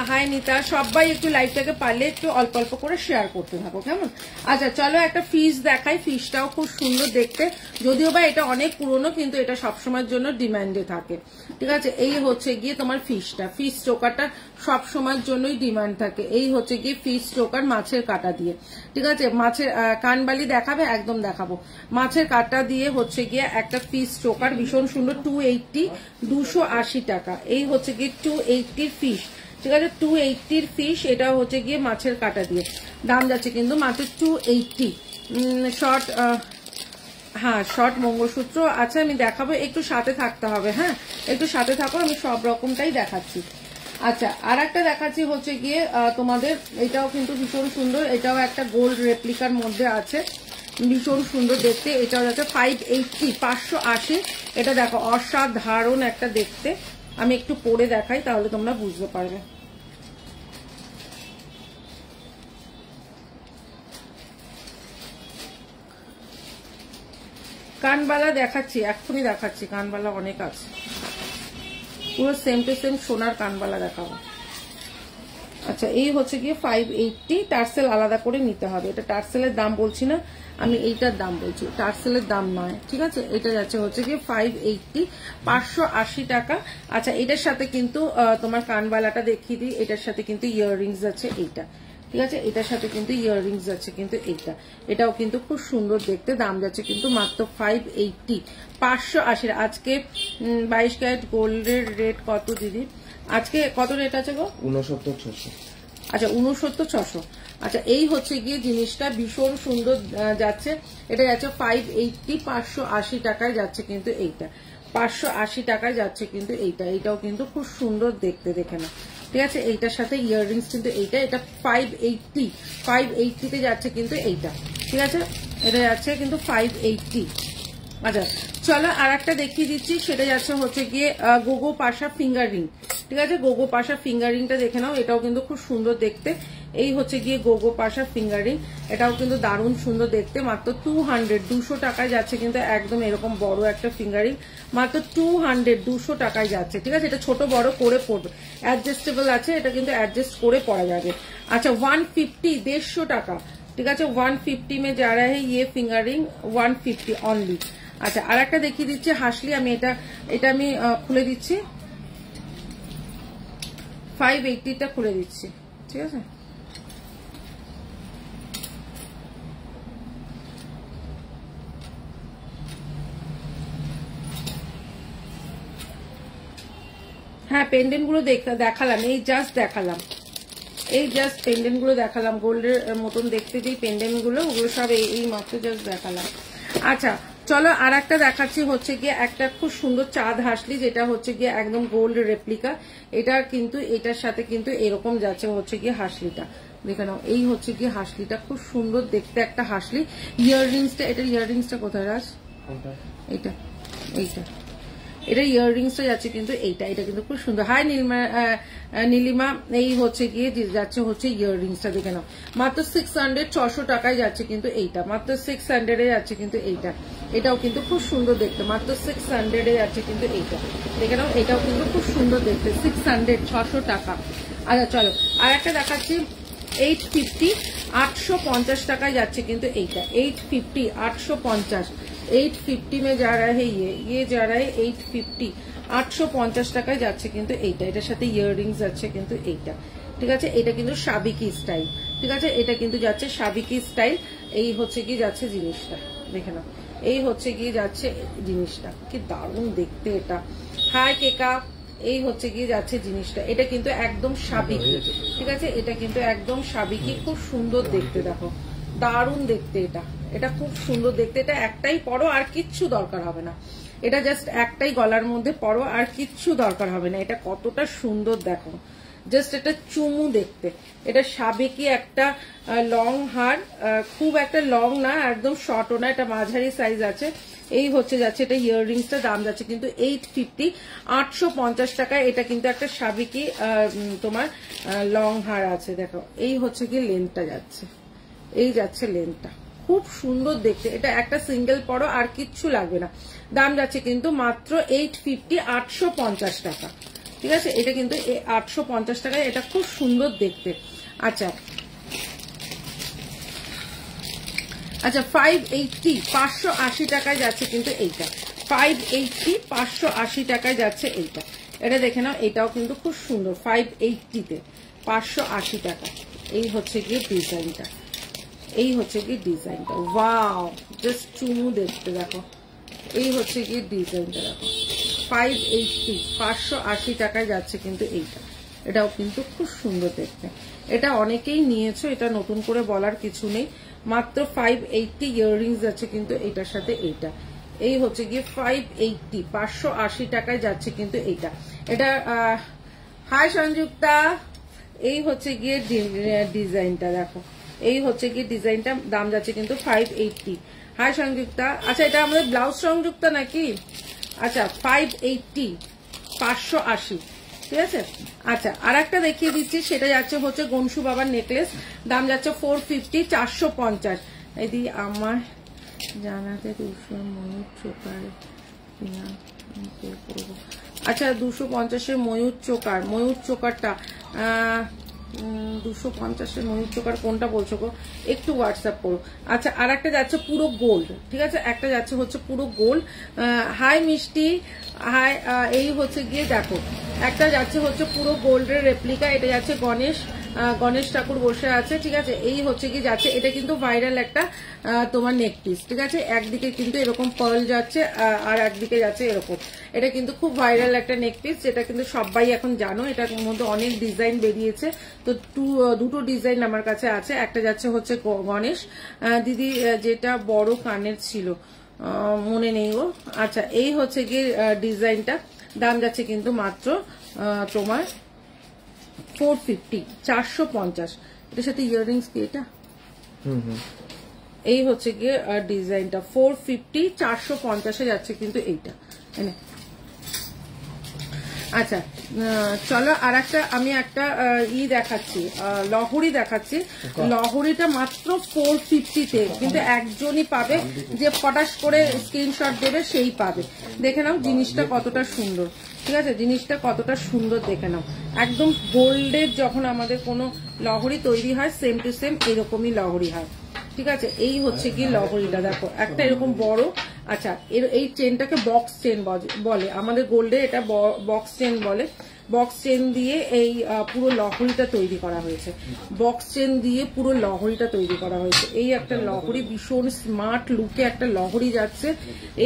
hi Nita. সবাই একটু লাইভটাকে পারলে একটু অল্প অল্প করে শেয়ার করতে থাকো, কেমন? আচ্ছা, চলো একটা ফিশ দেখাই। ফিশটাও খুব সুন্দর দেখতে, যদিও বা এটা অনেক পুরনো, কিন্তু এটা সবসময়ের জন্য ডিমান্ডে থাকে, ঠিক আছে। এই হচ্ছে গিয়ে তোমার ফিশটা, ফিশ চোকারটা সবসময়ের জন্যই ডিমান্ড থাকে। এই হচ্ছে গিয়ে ফিশ চোকার মাছের কাটা দিয়ে, ঠিক আছে। মাছের কানবালি দেখাবে, একদম দেখাবো। মাছের কাটা দিয়ে হচ্ছে গিয়ে একটা ফিশ চোকার, ভীষণ সুন্দর। 280, 280 টাকা। এই হচ্ছে গিয়ে 280 ফিশ, ঠিক আছে। 280 ফিশ, এটা হচ্ছে গিয়ে মাছের কাটা দিয়ে দাম যাচ্ছে কিন্তু মাত্র 280। শর্ট, হ্যাঁ শর্ট মঙ্গলসূত্র। আচ্ছা, আমি দেখাবো, একটু সাথে থাকতে হবে, হ্যাঁ একটু সাথে থাকো, আমি সব রকমটাই দেখাচ্ছি। আচ্ছা, আর একটা দেখাচ্ছি হচ্ছে গিয়ে তোমাদের, এটাও কিন্তু ভীষণ সুন্দর। এটাও একটা গোল্ড রেপ্লিকার মধ্যে আছে, ভীষণ সুন্দর দেখতে। এটাও যাচ্ছে 580, 580। এটা দেখো, অসাধারণ একটা দেখতে। আমি একটু পরে দেখাই, তাহলে তোমরা বুঝতে পারবে। কানবালা দেখাচ্ছি, এক্ষুনি দেখাচ্ছি। কানবালা অনেক আছে, পুরো সেম টু সেম সোনার কানবালা দেখাবো। আচ্ছা, এই হচ্ছে গিয়ে 580। টার্সেল আলাদা করে নিতে হবে। এটা টার্সেলের দাম বলছি না, আমি এইটার দাম বলছি, টার্সেলের দাম নয়, ঠিক আছে। এটা যাচ্ছে হচ্ছে গিয়ে 580, 580 টাকা। আচ্ছা, এটার সাথে কিন্তু তোমার কানবালাটা দেখিয়ে দিই। এটার সাথে কিন্তু ইয়াররিংস আছে, এইটা, ঠিক আছে। এটার সাথে কিন্তু ইয়াররিংস আছে কিন্তু এইটা, এটাও কিন্তু খুব সুন্দর দেখতে। দাম যাচ্ছে কিন্তু মাত্র 580, 580। আজকে 22 ক্যারেট গোল্ডের রেট কত দিদি? আজকে কত রেট আছে গো? 69,600। আচ্ছা, 69,600। আচ্ছা, এই হচ্ছে গিয়ে জিনিসটা ভীষণ সুন্দর যাচ্ছে। এটা যাচ্ছে 580, 580 টাকায় যাচ্ছে কিন্তু এইটা, 580 টাকায় যাচ্ছে কিন্তু এইটা। এইটাও কিন্তু খুব সুন্দর দেখতে, দেখে না, ঠিক আছে। এইটার সাথে ইয়াররিংস কিন্তু এইটা, এটা 580, 580 তে যাচ্ছে কিন্তু এইটা, ঠিক আছে। এটা যাচ্ছে কিন্তু 580। আচ্ছা, চলো আর একটা দেখিয়ে দিচ্ছি। সেটা যাচ্ছে হচ্ছে গিয়ে গোগো পাশা ফিঙ্গার রিং, ঠিক আছে। গোগো পাশা ফিঙ্গার রিংটা দেখে নাও, এটাও কিন্তু খুব সুন্দর দেখতে। এই হচ্ছে গিয়ে গোগো পাশা ফিঙ্গার রিং, এটাও কিন্তু দারুণ সুন্দর দেখতে। মাত্র 200, 200 টাকায় যাচ্ছে কিন্তু একদম এরকম বড় একটা ফিঙ্গার রিং, মাত্র 200, 200 টাকায় যাচ্ছে, ঠিক আছে। এটা ছোট বড় করে পড়বে, অ্যাডজাস্টেবল আছে, এটা কিন্তু অ্যাডজাস্ট করে পরা যাবে। আচ্ছা, 150, 150 টাকা, ঠিক আছে। 150 में जा रहा है ये फिंगर रिंग, 150 অনলি। আচ্ছা, আর একটা দেখিয়ে দিচ্ছি হাসলি। আমি এটা আমি খুলে দিচ্ছি, 580টা খুলে দিচ্ছি, ঠিক আছে। হ্যাঁ, পেন্ডেন্ট গুলো দেখালাম, এই জাস্ট দেখালাম, এই জাস্ট পেন্ডেন্ট গুলো দেখালাম। গোল্ডের মতন দেখতে যেই পেন্ডেন্ট গুলো, ওগুলো সব এই মাত্র জাস্ট দেখালাম। আচ্ছা, চলো আর একটা দেখাচ্ছি হচ্ছে গিয়ে একটা খুব সুন্দর চাঁদ হাসলি, যেটা হচ্ছে গিয়ে একদম গোল্ড রেপ্লিকা। এটা কিন্তু এটার সাথে কিন্তু এরকম যাচ্ছে হচ্ছে গিয়ে হাসলিটা, দেখে নাও। এই হচ্ছে গিয়ে হাসলিটা, খুব সুন্দর দেখতে একটা হাসলি। ইয়াররিংসটা, এটার ইয়াররিংসটা কোথায় রাজ? এইটা, এইটা, এটা ইয়াররিংসটা যাচ্ছে কিন্তু এইটা, এটা কিন্তু খুব সুন্দর। হাই নীলিমা। এই হচ্ছে গিয়ে যাচ্ছে হচ্ছে ইয়াররিংসটা, দেখে নাও। মাত্র 600, 600 টাকায় যাচ্ছে কিন্তু এইটা, মাত্র 600 এ যাচ্ছে কিন্তু এইটা। এটাও কিন্তু খুব সুন্দর দেখতে, মাত্র 600 এ যাচ্ছে কিন্তু এইটা, দেখে নাও। এটাও কিন্তু খুব সুন্দর দেখতে, 600, 600 টাকা। আচ্ছা, চলো আর একটা দেখাচ্ছি। 850, 850 টাকায় যাচ্ছে কিন্তু এইটা, 850, 850। 850 में जा रहा है ये जा रहा है 850, 850 টাকায় যাচ্ছে কিন্তু এইটা। এটার সাথে ইয়াররিংস আছে কিন্তু এইটা, ঠিক আছে। এটা কিন্তু সাবিকি স্টাইল, ঠিক আছে। এটা কিন্তু যাচ্ছে সাবিকি স্টাইল। এই হচ্ছে কি যাচ্ছে জিনিসটা, দেখে নাও। এই হচ্ছে গিয়ে যাচ্ছে জিনিসটা, কি দারুণ দেখতে এটা। হাই কেকা। এই হচ্ছে গিয়ে যাচ্ছে জিনিসটা, এটা কিন্তু একদম সাবিকি, ঠিক আছে। এটা কিন্তু একদম সাবিকি, খুব সুন্দর দেখতে, দেখো দারুণ দেখতে এটা। এটা খুব সুন্দর দেখতে, এটা একটাই পরো আর কিচ্ছু দরকার হবে না, এটা জাস্ট একটাই গলার মধ্যে পরো আর কিচ্ছু দরকার হবে না। এটা কতটা সুন্দর দেখো, জাস্ট এটা চুমু দেখতে। এটা সাবেকি একটা লং হার, খুব একটা লং না একদম শর্টও না, এটা মাঝারি সাইজ আছে। এই হচ্ছে যাচ্ছে এটা ইয়াররিংসটা, দাম যাচ্ছে কিন্তু 850, 850 টাকায়। এটা কিন্তু একটা সাবেকি তোমার লং হার আছে। দেখো এই হচ্ছে কি লেন্থটা যাচ্ছে, এই যাচ্ছে লেন্থটা, খুব সুন্দর দেখতে। এটা একটা সিঙ্গেল পরো আর কিচ্ছু লাগবে না। দাম যাচ্ছে কিন্তু মাত্র 850, 850 টাকা। ঠিক আছে, এটা কিন্তু 850 টাকায়, এটা খুব সুন্দর দেখতে। আচ্ছা আচ্ছা 580, 580 টাকায় যাচ্ছে কিন্তু এইটা, 580, 580 টাকায় যাচ্ছে এইটা। এটা দেখে নাও, এটাও কিন্তু খুব সুন্দর, 580-তে 580 টাকা। এই হচ্ছে গিয়ে ডিজাইনটা, এই হচ্ছে গিয়ে ডিজাইনটা, ওয়াও জাস্ট চুমু দেখতে দেখো। এই হচ্ছে গিয়ে ডিজাইনটা দেখো, 580, 580 টাকায় যাচ্ছে কিন্তু এইটা। এটাও কিন্তু খুব সুন্দর দেখতে। এটা অনেকেই নিয়েছো, এটা নতুন করে বলার কিছু নেই। মাত্র 580 ইয়াররিংস যাচ্ছে কিন্তু এটার সাথে এইটা। এই হচ্ছে গিয়ে 580, 580 টাকায় যাচ্ছে কিন্তু এইটা। এটা হাই সংযুক্তা, এই হচ্ছে গিয়ে ডিজাইনটা দেখো, এই হচ্ছে গিয়ে ডিজাইনটা, দাম যাচ্ছে কিন্তু 580। হাই সংযুক্তা, আচ্ছা এটা আমাদের ব্লাউজ সংযুক্তা নাকি? আচ্ছা 580, 580, ঠিক আছে। আচ্ছা আর একটা দেখিয়ে দিচ্ছি, সেটা যাচ্ছে হচ্ছে গনসু বাবার নেকলেস, দাম যাচ্ছে 450, 450। এদি আমার জানাতে 200 ময়ূর চোকার, আচ্ছা 250-এর ময়ূর চোকার, ময়ূর চোকারটা 250-এর ময়ূর চোকার কোনটা বলছো গো, একটু হোয়াটসঅ্যাপ করো। আচ্ছা আর একটা যাচ্ছে পুরো গোল্ড, ঠিক আছে, একটা যাচ্ছে হচ্ছে পুরো গোল্ড। হাই মিষ্টি, হাই। এই হচ্ছে গিয়ে দেখো, একটা যাচ্ছে হচ্ছে পুরো গোল্ডের রেপ্লিকা, এটা যাচ্ছে গণেশ ঠাকুর বসে আছে, ঠিক আছে। এই হচ্ছে কি যাচ্ছে, এটা কিন্তু ভাইরাল একটা তোমার নেক পিস, ঠিক আছে। একদিকে কিন্তু এরকম পার্ল যাচ্ছে আর একদিকে যাচ্ছে এরকম, এটা কিন্তু খুব ভাইরাল একটা নেক পিস, যেটা কিন্তু সবাই এখন জানো। এটার মধ্যে অনেক ডিজাইন বেরিয়েছে, তো দুটো ডিজাইন আমার কাছে আছে। একটা যাচ্ছে হচ্ছে গণেশ দিদি, যেটা বড় কানের ছিল, মনে নেই গো। আচ্ছা এই হচ্ছে গিয়ে ডিজাইনটা, দাম যাচ্ছে কিন্তু মাত্র তোমার 450, 450। এটার সাথে ইয়াররিংস কি এটা? এই হচ্ছে গিয়ে ডিজাইনটা 450, 450-এ যাচ্ছে কিন্তু এইটা। আচ্ছা চলো আর একটা আমি একটা দেখাচ্ছি, লহরি দেখাচ্ছি। লহরিটা মাত্র 450-তে, কিন্তু একজনই পাবে, যে পটাশ করে স্ক্রিনশট দেবে সেই পাবে। দেখে নাও জিনিসটা কতটা সুন্দর, ঠিক আছে, জিনিসটা কতটা সুন্দর দেখে নাও। একদম গোল্ডের যখন আমাদের কোনো লহরি তৈরি হয়, সেম টু সেম এরকমই লহরি হয়, ঠিক আছে। এই হচ্ছে কি লহরিটা দেখো, একটা এরকম বড়। আচ্ছা এই চেনটাকে বক্স চেন বলে আমাদের গোল্ডে, এটা বক্স চেন বলে। বক্স চেন দিয়ে এই পুরো লহরিটা তৈরি করা হয়েছে, বক্স চেন দিয়ে পুরো লহরিটা তৈরি করা হয়েছে। এই একটা লহরি, ভীষণ স্মার্ট লুকে একটা লহরি যাচ্ছে।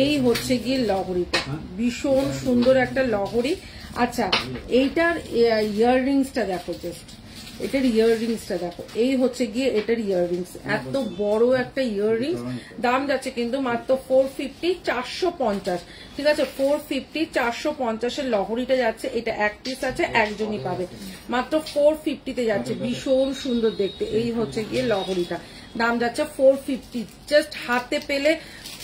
এই হচ্ছে গিয়ে লহরিটা, ভীষণ সুন্দর একটা লহরি। আচ্ছা এইটার ইয়াররিংসটা দেখো, জাস্ট এটার ইয়াররিংসটা দেখো, এই হচ্ছে গিয়ে এটার ইয়াররিংস, এত বড় একটা ইয়াররিংস। দাম যাচ্ছে কিন্তু মাত্র 450, 450, ঠিক আছে। 450, 450-এর লহরিটা যাচ্ছে, এটা এক পিস আছে, একজনই পাবে, মাত্র 450-তে যাচ্ছে, ভীষণ সুন্দর দেখতে। এই হচ্ছে গিয়ে লহরিটা, দাম যাচ্ছে 450। জাস্ট হাতে পেলে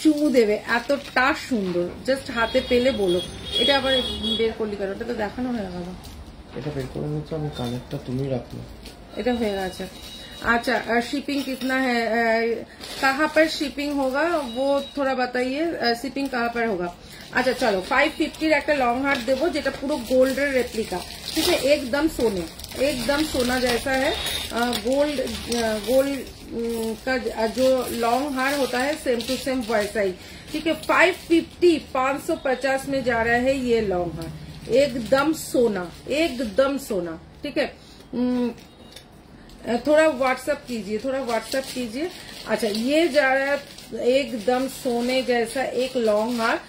চুমু দেবে, এতটা সুন্দর, জাস্ট হাতে পেলে বলো। এটা আবার বের করলি কেন? ওটা তো দেখানো হয়ে গেল, এটা বের করে নিচ্ছি আমি, কানেরটা তুমি রাখলো, এটা হয়ে গেছে। अच्छा शिपिंग कितना है, कहाँ पर शिपिंग होगा वो थोड़ा बताइए, शिपिंग कहाँ पर होगा। अच्छा चलो 550 একটা লং হার্ট দেবো, যেটা পুরো গোল্ডের রেপ্লিকা, ठीक है, एकदम सोने, एकदम सोना जैसा है। गोल्ड का जो लॉन्ग हार होता है सेम टू सेम वैसा ही, ठीक है। 550, 550 में जा रहा है ये लॉन्ग हार, एकदम सोना, एकदम सोना, ठीक है। थोड़ा व्हाट्सएप कीजिए, थोड़ा व्हाट्सएप कीजिए। अच्छा ये जा रहा है एकदम सोने जैसा एक लॉन्ग हार,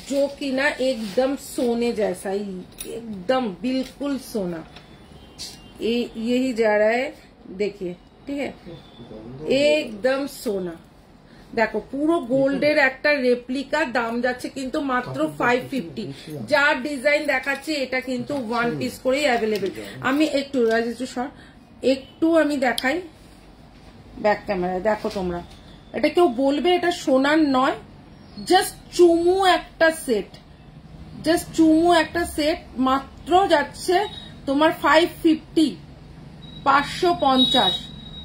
जो कि ना एकदम सोने जैसा ही, एकदम बिल्कुल सोना, यही जा रहा है, देखिए, ठीक है, एकदम सोना, দেখো পুরো গোল্ডের একটা রেপ্লিকা, দাম যাচ্ছে কিন্তু মাত্র 550। যার ডিজাইন দেখাচ্ছে এটা কিন্তু ওয়ান পিস করেই অ্যাভেলেবেল। আমি একটু আমি দেখাই ব্যাক ক্যামেরায়, দেখো তোমরা এটা কেউ বলবে এটা সোনার নয়, জাস্ট চুমু একটা সেট, জাস্ট চুমু একটা সেট মাত্র যাচ্ছে তোমার 550, 550,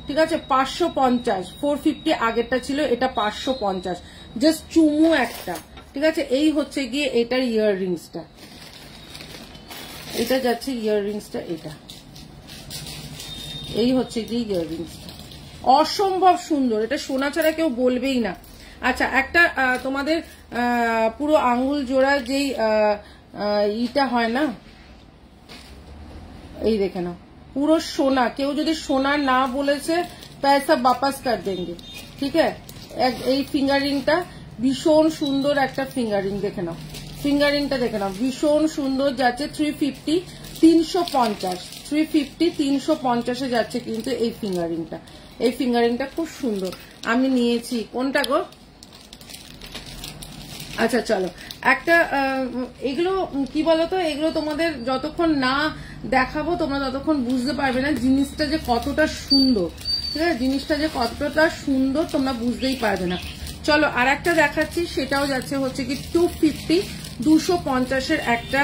ঠিক আছে 550, 450 আগেরটা ছিল, এটা 550, জাস্ট চুমু একটা, ঠিক আছে। এই হচ্ছে গিয়ে এটার ইয়াররিংসটা, এটা যাচ্ছে ইয়াররিংসটা, এটা এই হচ্ছে গিয়ে ইয়াররিংসটা, অসম্ভব সুন্দর, এটা সোনা ছাড়া কেউ বলবেই না। আচ্ছা একটা তোমাদের পুরো আঙ্গুল জোড়া যেই ইটা হয় না, এই দেখে নাও পুরো সোনা, কেউ যদি সোনা না বলেছে পয়সা বাপাস কর দেंगे, ঠিক আছে। এই ফিঙ্গারিংটা ভীষণ সুন্দর একটা ফিঙ্গারিং, দেখে নাও ফিঙ্গারিংটা, দেখে নাও ভীষণ সুন্দর যাচ্ছে 350, 350, 350, 350 যাচ্ছে কিন্তু এই ফিঙ্গারিংটা। এই ফিঙ্গারিংটা খুব সুন্দর, আমি নিয়েছি। কোনটা গো? আচ্ছা চলো একটা এগুলো কি বলতো, এগুলো তোমাদের যতক্ষণ না দেখাবো তোমরা ততক্ষণ বুঝতে পারবে না জিনিসটা যে কতটা সুন্দর, ঠিক আছে, জিনিসটা যে কতটা সুন্দর তোমরা বুঝতেই পারবে না। চলো আর একটা দেখাচ্ছি, সেটাও যাচ্ছে হচ্ছে কি 250, 250 একটা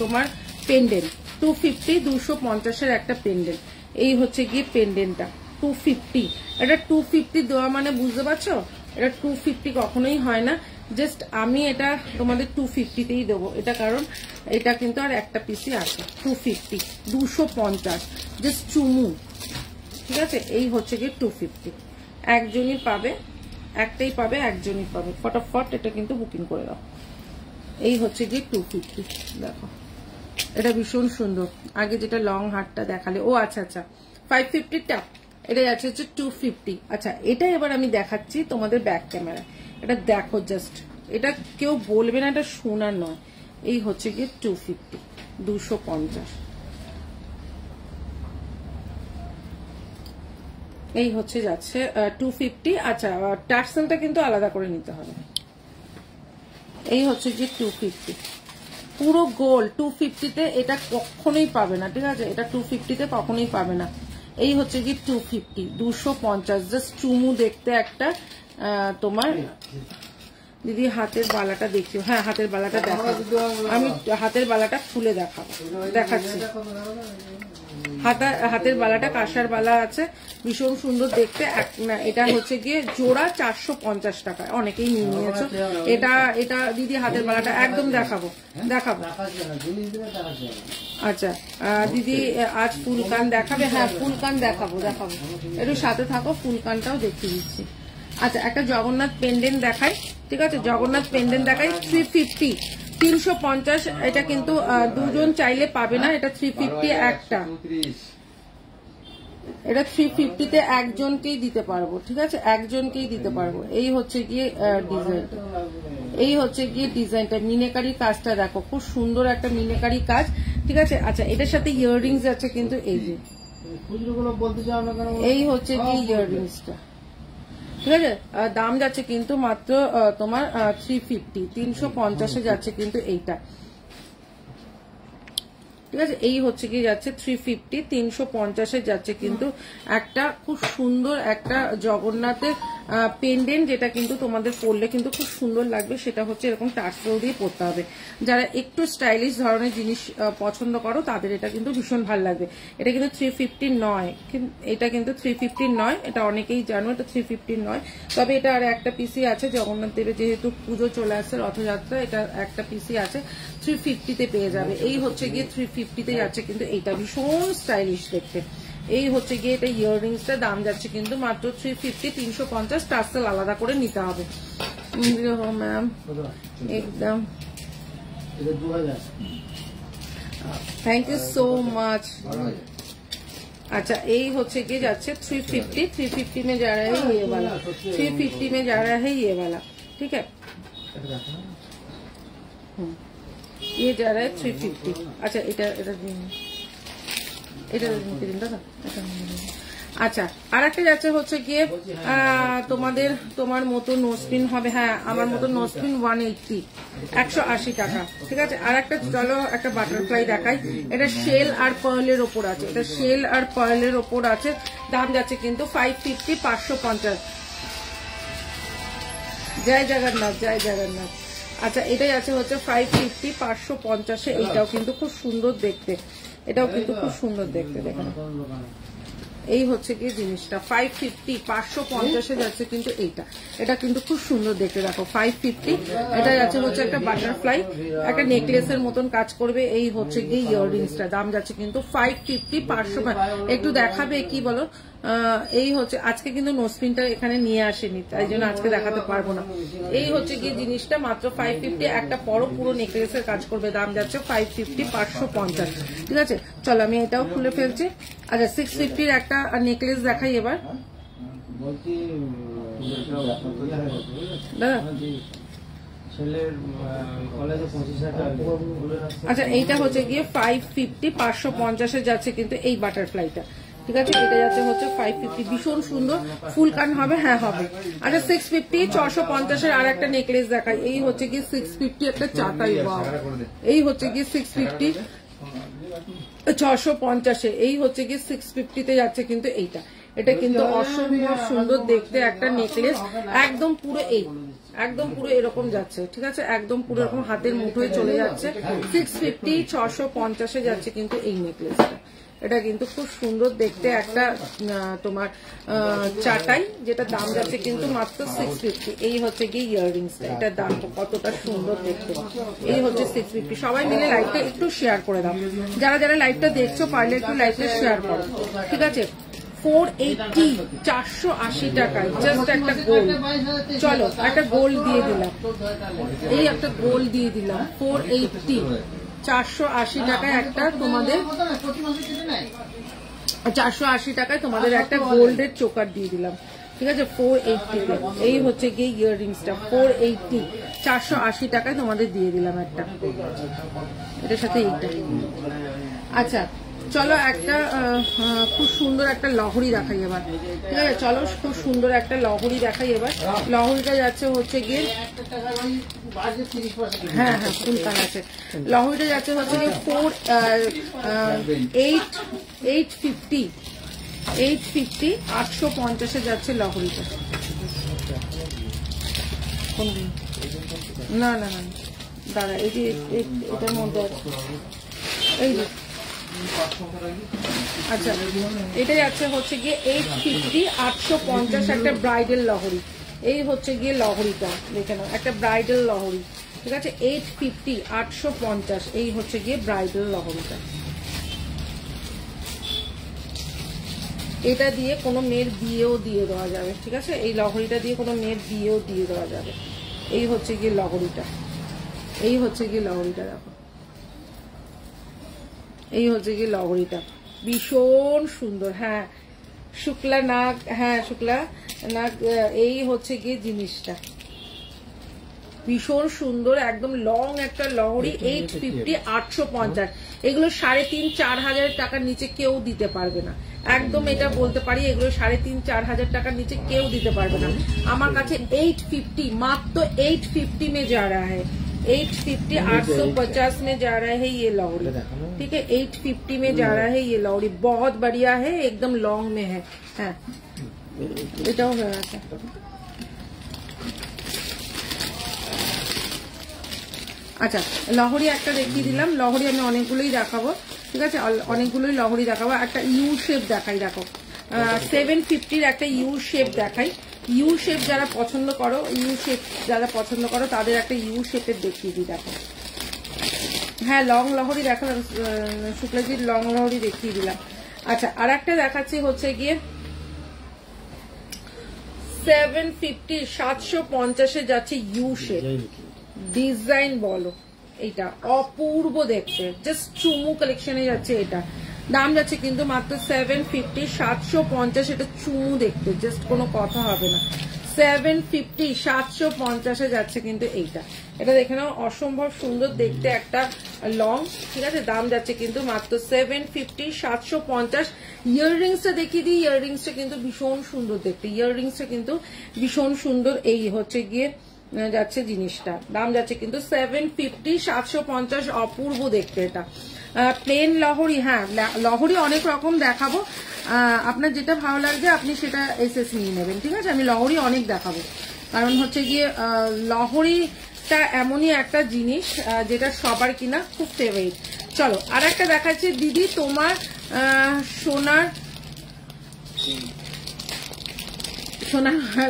তোমার পেন্ডেন্ট, 250, 250 একটা পেন্ডেন্ট। এই হচ্ছে গিয়ে পেন্ডেন্টটা 250, এটা 250 দেওয়া মানে বুঝতে পারছো, এটা 250 কখনোই হয় না, জাস্ট আমি এটা তোমাদের 250তেই দেবো এটা, কারণ এটা কিন্তু আর একটা পিসি আছে। 250, 250 জাস্ট চুমু, ঠিক আছে। এই হচ্ছে গিয়ে 250, একজনই পাবে, একটাই পাবে, একজনই পাবে, ফটাফট এটা কিন্তু বুকিং করে দাও। এই হচ্ছে গিয়ে 250, দেখো এটা ভীষণ সুন্দর। আগে যেটা লং হারটা দেখালে, ও আচ্ছা আচ্ছা 550টা, এটা যাচ্ছে হচ্ছে 250। আচ্ছা এটা এবার আমি দেখাচ্ছি তোমাদের ব্যাক ক্যামেরা, এটা দেখো জাস্ট, এটা কেউ বলবে না এটা সোনার নয়। এই হচ্ছে গিয়ে 250, 250, এই হচ্ছে যাচ্ছে 250। আচ্ছা টার্সেলটা কিন্তু আলাদা করে নিতে হবে। এই হচ্ছে গিয়ে 250 পুরো গোল্ড, 250তে এটা কখনোই পাবে না, ঠিক আছে, এটা 250তে কখনোই পাবে না। এই হচ্ছে কি 250, 250 জাস্ট চুমু দেখতে একটা। তোমার দিদি হাতের বালাটা দেখিও, হ্যাঁ হাতের বালাটা দেখাবো, আমি হাতের বালাটা খুলে দেখাচ্ছি। হাতের বালাটা কাঁসার বালা আছে, ভীষণ সুন্দর দেখতে। এটা হচ্ছে গিয়ে জোড়া 450 টাকা, অনেকেই নিয়ে নিয়েছো এটা। এটা দিদি হাতের বালাটা একদম দেখাবো। আচ্ছা দিদি আজ ফুল কান দেখাবে? হ্যাঁ ফুল কান দেখাবো, একটু সাথে থাকো, ফুল কানটাও দেখিয়ে দিচ্ছি। আচ্ছা একটা জগন্নাথ পেন্ডেন্ট দেখাই, ঠিক আছে, জগন্নাথ পেন্ডেন্ট দেখাই 350, 350। এটা কিন্তু দুজন চাইলে পাবে না, এটা 350 একটা, এটা 350তে একজনকেই দিতে পারবো, ঠিক আছে, একজনকেই দিতে পারবো। এই হচ্ছে গিয়ে ডিজাইনটা, এই হচ্ছে গিয়ে ডিজাইনটা, মিনেকারি কাজটা দেখো, খুব সুন্দর একটা মিনেকারি কাজ, ঠিক আছে। আচ্ছা এটার সাথে ইয়াররিংস আছে কিন্তু, এই যে এই হচ্ছে গিয়ে ইয়াররিংসটা, ঠিক আছে। দাম যাচ্ছে কিন্তু মাত্র তোমার 350, 350 যাচ্ছে কিন্তু এইটা, ঠিক আছে। এই হচ্ছে কি যাচ্ছে 350, 350 যাচ্ছে কিন্তু একটা খুব সুন্দর একটা জগন্নাথের পেন্ডেন্ট, যেটা কিন্তু তোমাদের পরলে কিন্তু খুব সুন্দর লাগবে। সেটা হচ্ছে এরকম টার্সেল দিয়ে পরতে হবে। যারা একটু স্টাইলিশ ধরনের জিনিস পছন্দ করো তাদের এটা কিন্তু ভীষণ ভালো লাগবে। এটা কিন্তু 350 নয়, এটা কিন্তু 350 নয়, এটা অনেকেই জানো, এটা 350 নয়। তবে এটা আর একটা পিসি আছে, জগন্নাথ দেবের যেহেতু পুজো চলে আসছে, রথযাত্রা, এটা একটা পিসি আছে, 350তে পেয়ে যাবে। এই হচ্ছে গিয়ে 350তে যাচ্ছে কিন্তু এইটা ভীষণ স্টাইলিশ দেখতে। এই হচ্ছে গিয়ে এটা ইয়াররিংসটা, দাম যাচ্ছে কিন্তু মাত্র 350, 350 টার্সেল আলাদা করে নিতে হবে। ম্যাম একদম থ্যাংক ইউ সো মাচ। अच्छा यही होचे कि जाच्छे 350 में जा रहा है ये वाला, 350 में जा रहा है ये वाला, ठीक है, ये जा रहा है 350। अच्छा এটা আচ্ছা আর একটা যাচ্ছে হচ্ছে গিয়ে তোমার মতো নোসপিন হবে, হ্যাঁ আমার মতো নোসপিন 180, 180 টাকা, ঠিক আছে। আর একটা চলো একটা বাটারফ্লাই দেখাই, এটা শেল আর পার্লের ওপর আছে, এটা শেল আর পার্লের ওপর আছে, দাম যাচ্ছে কিন্তু 550, 550। জয় জগন্নাথ, জয় জগন্নাথ। আচ্ছা এটাই আছে হচ্ছে 550, 550। এইটাও কিন্তু খুব সুন্দর দেখতে, এটাও কিন্তু খুব সুন্দর দেখতে, দেখেন এই হচ্ছে কি জিনিসটা 550, 550 যাচ্ছে কিন্তু এটা কিন্তু খুব সুন্দর দেখতে, দেখো 550। এটা যাচ্ছে হচ্ছে একটা বাটারফ্লাই, একটা নেকলেসের মতন কাজ করবে, এই হচ্ছে কি ইয়াররিংসটা, দাম যাচ্ছে কিন্তু 550, 500। একটু দেখাবে কি বলো, এই হচ্ছে আজকে কিন্তু নোসপিনটা এখানে নিয়ে আসেনি, তাই জন্য আজকে দেখাতে পারবো না। এই হচ্ছে গিয়ে জিনিসটা মাত্র 550, একটা পুরো নেকলেসের কাজ করবে, দাম যাচ্ছে 550, 550, ঠিক আছে। চলো আমি এটাও খুলে ফেলছি। আচ্ছা 650 একটা নেকলেস দেখাই এবার দাদা। আচ্ছা এইটা হচ্ছে গিয়ে 550, 550 যাচ্ছে কিন্তু এই বাটারফ্লাইটা, ঠিক আছে। এটা যাচ্ছে হচ্ছে 550, ভীষণ সুন্দর, ফুল কান হবে, হ্যাঁ হবে। আচ্ছা 650, 650 আর একটা নেকলেস দেখাই, এই হচ্ছে গিয়ে 650 একটা চাটাই, এই হচ্ছে গিয়ে 650, 650, এই হচ্ছে গিয়ে 650 যাচ্ছে কিন্তু এইটা, এটা কিন্তু অসম্ভব সুন্দর দেখতে একটা নেকলেস, একদম পুরো এরকম যাচ্ছে, ঠিক আছে, একদম পুরো এরকম হাতের মুঠোয় চলে যাচ্ছে। 650, 650 যাচ্ছে কিন্তু এই নেকলেসটা, এটা কিন্তু খুব সুন্দর দেখতে একটা তোমার চাটাই, যেটা দাম যাচ্ছে কিন্তু মাত্র 650। এই হচ্ছে গিয়ে ইয়াররিংসটা, এটার দাম কতটা সুন্দর দেখতে, এই হচ্ছে 650। সবাই মিলে লাইভটা একটু শেয়ার করে দাও, যারা যারা লাইভটা দেখছো পারলে একটু লাইভটা শেয়ার করো, ঠিক আছে। 480, 480 টাকায় জাস্ট একটা গোল্ড। চলো একটা গোল্ড দিয়ে দিলাম, এই একটা গোল্ড দিয়ে দিলাম 480, 480 টাকায় একটা তোমাদের, 480 টাকায় তোমাদের একটা গোল্ডের চোকার দিয়ে দিলাম, ঠিক আছে 480 তে। এই হচ্ছে গিয়ে ইয়াররিংসটা 480, 480 টাকায় তোমাদের দিয়ে দিলাম একটা, এটার সাথে এইটা। আচ্ছা চলো একটা খুব সুন্দর একটা লহরি দেখাই এবার, ঠিক আছে। চলো খুব সুন্দর একটা লহরি দেখাই এবার। লহরিটা যাচ্ছে হচ্ছে গিয়ে, হ্যাঁ ফুল কান আছে। লহরিটা যাচ্ছে হচ্ছে গিয়ে 850, 850 যাচ্ছে লহরিটা। না দাদা এই যে এটার মধ্যে আছে, এই যে আচ্ছা এটা যাচ্ছে হচ্ছে গিয়ে 850, 850 একটা ব্রাইডাল লহরি, এই হচ্ছে গিয়ে লহরিটা দেখে নাও, একটা ব্রাইডাল লহরি, ঠিক আছে 850, 850, এই হচ্ছে গিয়ে ব্রাইডাল লহরিটা। এটা দিয়ে কোনো মেয়ের বিয়েও দিয়ে দেওয়া যাবে, ঠিক আছে, এই লহরিটা দিয়ে কোনো মেয়ের বিয়েও দিয়ে দেওয়া যাবে। এই হচ্ছে গিয়ে লহরিটা, এই হচ্ছে গিয়ে লহরিটা, দেখো এই হচ্ছে গিয়ে লহরিটা, ভীষণ সুন্দর। হ্যাঁ শুক্লা নাগ, হ্যাঁ শুক্লা নাগ, এই হচ্ছে গিয়ে জিনিসটা ভীষণ সুন্দর, একদম লং একটা লহরি 850, 850। এগুলো 3,500-4,000 টাকার নিচে কেউ দিতে পারবে না, একদম এটা বলতে পারি, এগুলো 3,500-4,000 টাকার নিচে কেউ দিতে পারবে না। আমার কাছে 850, মাত্র 850 में जा रहा है, 850, 850 में जा रहा है ये लौड़ी, ठीक है 850 में जा रहा है ये लौड़ी, बहुत बढ़िया है, एकदम लॉन्ग में है। हाँ এটাও হয়ে গেছে। আচ্ছা লহরি একটা দেখিয়ে দিলাম, লহরি আমি অনেকগুলোই দেখাবো, ঠিক আছে অনেকগুলোই লহরি দেখাবো। একটা ইউ শেপ দেখাই, দেখো 750 একটা ইউ শেপ দেখাই। ইউ শেপ যারা পছন্দ করো, ইউ শেপ যারা পছন্দ করো তাদের একটা ইউ শেপের দেখিয়ে দিই, দেখো হ্যাঁ লং লহরি দেখালাম, শুক্লাজির লং লহরি দেখিয়ে দিলাম। আচ্ছা আর একটা দেখাচ্ছি হচ্ছে গিয়ে 750, 750 যাচ্ছে ইউ শেপ, ডিজাইন বলো, এটা অপূর্ব দেখতে, জাস্ট চুমু কালেকশনে যাচ্ছে, এটা দাম যাচ্ছে কিন্তু মাত্র 750, 750, এটা চুমু দেখতে, জাস্ট কোনো কথা হবে না, 750 750 যাচ্ছে কিন্তু এইটা। এটা দেখে নাও, অসম্ভব সুন্দর দেখতে একটা লং, ঠিক আছে। দাম যাচ্ছে কিন্তু মাত্র 750 750। ইয়াররিংসটা দেখিয়ে দিই, ইয়াররিংসটা কিন্তু ভীষণ সুন্দর দেখতে, ইয়াররিংসটা কিন্তু ভীষণ সুন্দর। এই হচ্ছে গিয়ে যাচ্ছে জিনিসটা, দাম যাচ্ছে কিন্তু 750 750, অপূর্ব দেখতে এটা। প্লেন লহরি, হ্যাঁ লহরি অনেক রকম দেখাবো, আপনার যেটা ভালো লাগবে আপনি সেটা এসএস নিয়ে নেবেন, ঠিক আছে। আমি লহরি অনেক দেখাবো, কারণ হচ্ছে গিয়ে লহরিটা এমনই একটা জিনিস যেটা সবার কিনা খুব ফেভারিট। চলো আর একটা দেখাচ্ছি দিদি, তোমার সোনার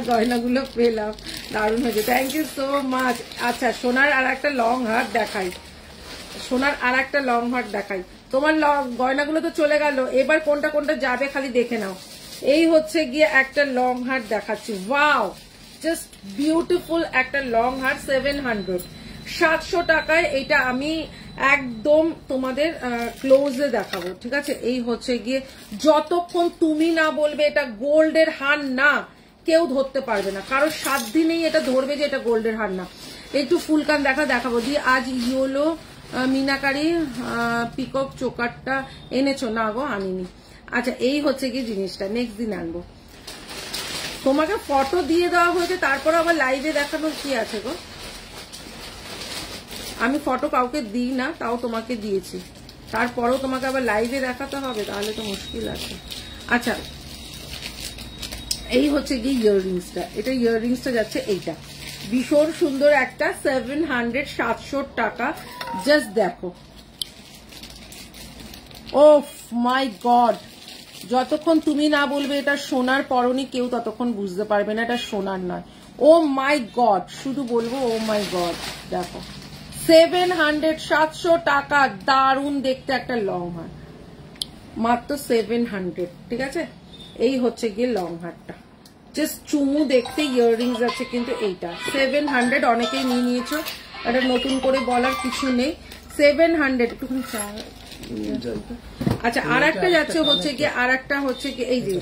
গয়নাগুলো পেলাম, দারুণ হয়েছে, থ্যাংক ইউ সো মাচ। আচ্ছা সোনার আর একটা লং হার দেখাই, সোনার আর একটা লং হার দেখাই। তোমার গয়নাগুলো তো চলে গেল, এবার কোনটা কোনটা যাবে খালি দেখে নাও। এই হচ্ছে গিয়ে একটা লং হার দেখাচ্ছি, ওয়াও জাস্ট বিউটিফুল একটা লং হার, 700 700 টাকায়। এটা আমি একদম তোমাদের ক্লোজে দেখাবো, ঠিক আছে। এই হচ্ছে গিয়ে, যতক্ষণ তুমি না বলবে এটা গোল্ডের হার না, কেউ ধরতে পারবে না, কারোর সাধ্যি নেই এটা ধরবে যে এটা গোল্ডের হার না। একটু ফুলকান দেখাবো দিয়ে। আজ ইয়েলো মিনাকারি পিকক চোকারটা এনেছো? না গো আনিনি। আচ্ছা এই হচ্ছে কি জিনিসটা, নেক্সট দিন আনবো। তোমাকে ফটো দিয়ে দেওয়া হয়েছে, তারপর আবার লাইভে দেখানোর কি আছে গো? আমি ফটো কাউকে দিই না, তাও তোমাকে দিয়েছি, তারপরেও তোমাকে আবার লাইভে দেখাতে হবে, তাহলে তো মুশকিল আছে। আচ্ছা এই হচ্ছে কি ইয়াররিংসটা, এটা ইয়াররিংসটা যাচ্ছে এইটা, ভীষণ সুন্দর একটা 700 700 টাকা। জাস্ট দেখো, ওফ মাই গড, যতক্ষণ তুমি না বলবে এটা সোনার পরনি, কেউ ততক্ষণ বুঝতে পারবে না এটা সোনার নয়। ও মাই গড, শুধু বলবো ও মাই গড। দেখো 700 700 টাকা, দারুণ দেখতে একটা লং হার, মাত্র 700, ঠিক আছে। এই হচ্ছে গিয়ে লং হারটা, জাস্ট চুমু দেখতে। ইয়াররিংস আছে কিন্তু এইটা 700, অনেকেই নিয়ে নিয়েছো, এটা নতুন করে বলার কিছু নেই। 700 একটুখানি। আচ্ছা আর একটা যাচ্ছে হচ্ছে কি, আর একটা হচ্ছে কি এই যে,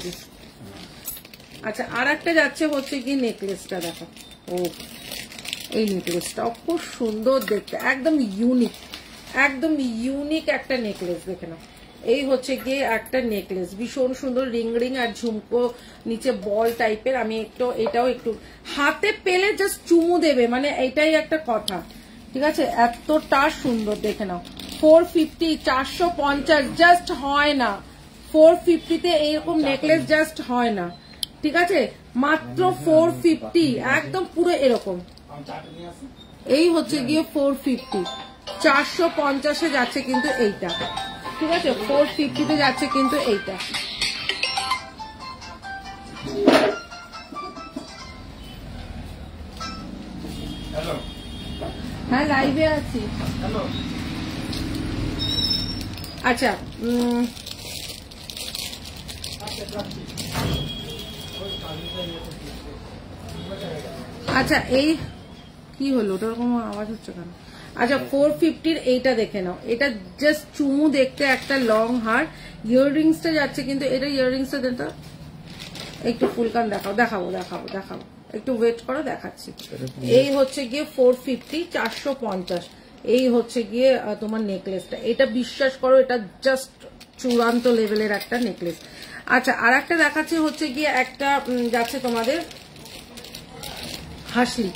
আচ্ছা আর একটা যাচ্ছে হচ্ছে কি নেকলেসটা দেখো, ও এই নেকলেসটাও খুব সুন্দর দেখতে, একদম ইউনিক, একদম ইউনিক একটা নেকলেস, দেখে নাও। এই হচ্ছে গিয়ে একটা নেকলেস, ভীষণ সুন্দর, রিং রিং আর ঝুমকো নিচে বল টাইপের। আমি একটু এটাও একটু হাতে পেলে জাস্ট চুমু দেবে, মানে এটাই একটা কথা, ঠিক আছে। এতটা সুন্দর, দেখে নাও। 450 450 জাস্ট হয় না, 450-তে এইরকম নেকলেস জাস্ট হয় না, ঠিক আছে। মাত্র 450, একদম পুরো এরকম। এই হচ্ছে গিয়ে 450, 450-এ যাচ্ছে কিন্তু এইটা, ঠিক আছে। 450-তে যাচ্ছে কিন্তু এইটা। হ্যাঁ লাইভে আছি। আচ্ছা আচ্ছা এই কি হলো, ওটার কোনো আওয়াজ হচ্ছে কেন? আচ্ছা 450-র এইটা দেখে নাও, এটা জাস্ট চুমু দেখতে একটা লং হার। ইয়াররিংসটা যাচ্ছে কিন্তু, এটা ইয়াররিংসটা দেন তো একটু, ফুলকান দেখাবো, একটু ওয়েট করো, দেখাচ্ছি। এই হচ্ছে গিয়ে 450 450, এই হচ্ছে গিয়ে তোমার নেকলেসটা। এটা বিশ্বাস করো, এটা জাস্ট চূড়ান্ত লেভেলের একটা নেকলেস। আচ্ছা আর একটা দেখাচ্ছি হচ্ছে গিয়ে একটা যাচ্ছে তোমাদের হাসি।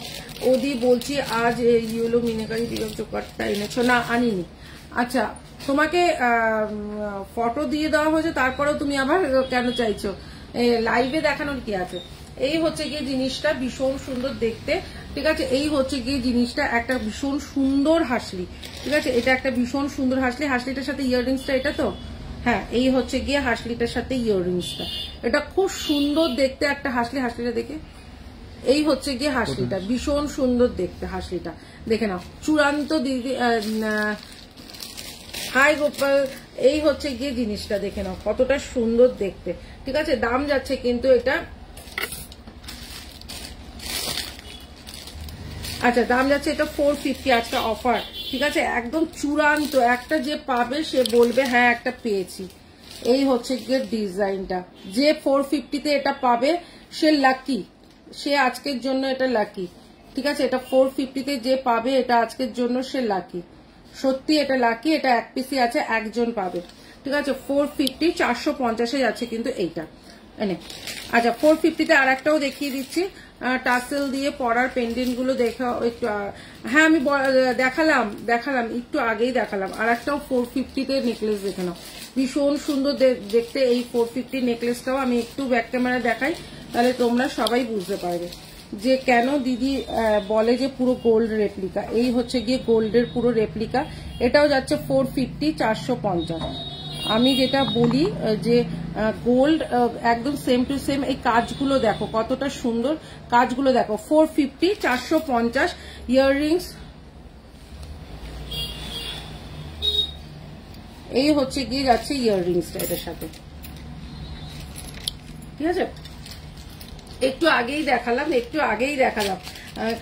ওদি বলছি আজ ইয়েলো মিনাকারি পিকক চোকারটা এনেছো? না আনিনি। আচ্ছা তোমাকে ফটো দিয়ে দেওয়া হয়েছে, তারপরেও তুমি আবার কেন চাইছো? লাইভে দেখানোর কি আছে? এই হচ্ছে গিয়ে জিনিসটা, ভীষণ সুন্দর দেখতে, ঠিক আছে। এই হচ্ছে গিয়ে জিনিসটা, একটা ভীষণ সুন্দর হাসলি, ঠিক আছে। এটা একটা ভীষণ সুন্দর হাসলি, হাসলিটার সাথে ইয়াররিংসটা, এটা তো হ্যাঁ, এই হচ্ছে গিয়ে হাসলিটার সাথে ইয়াররিংসটা, এটা খুব সুন্দর দেখতে একটা হাসলি। হাসলিটা দেখে, এই হচ্ছে গিয়ে হাসলিটা, ভীষণ সুন্দর দেখতে হাসলিটা, দেখে নাও। চূড়ান্ত দিদি, হাই গোপাল, এই হচ্ছে গিয়ে জিনিসটা, দেখে নাও কতটা সুন্দর দেখতে, ঠিক আছে। দাম যাচ্ছে কিন্তু এটা, আচ্ছা দাম যাচ্ছে এটা 450, একটা অফার, ঠিক আছে। একদম চূড়ান্ত একটা, যে পাবে সে বলবে হ্যাঁ একটা পেয়েছি। এই হচ্ছে গিয়ে ডিজাইনটা, যে 450-তে এটা পাবে সে লাকি, সে আজকের জন্য এটা লাকি, ঠিক আছে। এটা 450-তে যে পাবে এটা আজকের জন্য সে লাকি, সত্যি এটা লাকি। এটা এক পিসই আছে, একজন পাবে, ঠিক আছে। 450, 450-এ যাচ্ছে কিন্তু এইটা এনে। আচ্ছা 450-তে আর একটাও দেখিয়ে দিচ্ছি, টাসেল দিয়ে পরার পেন্ডেন্ট গুলো দেখা একটু। হ্যাঁ আমি দেখালাম একটু আগেই দেখালাম। আর একটাও 450-তে নেকলেস দেখে নাও, ভীষণ সুন্দর দেখতে। এই 450 নেকলেসটাও আমি একটু ব্যাক ক্যামেরা দেখাই, তাহলে তোমরা সবাই বুঝতে পারবে যে কেন দিদি বলে যে পুরো গোল্ড রেপ্লিকা। এই হচ্ছে গিয়ে গোল্ডের পুরো রেপ্লিকা, এটাও যাচ্ছে 450, 450। আমি যেটা বলি যে গোল্ড একদম সেম টু সেম। এই কাজগুলো দেখো কতটা সুন্দর, কাজগুলো দেখো। 450, 450 ইয়াররিংস। এই হচ্ছে গিয়ে যাচ্ছে ইয়াররিংসটা এটার সাথে, ঠিক আছে। একটু আগেই দেখালাম,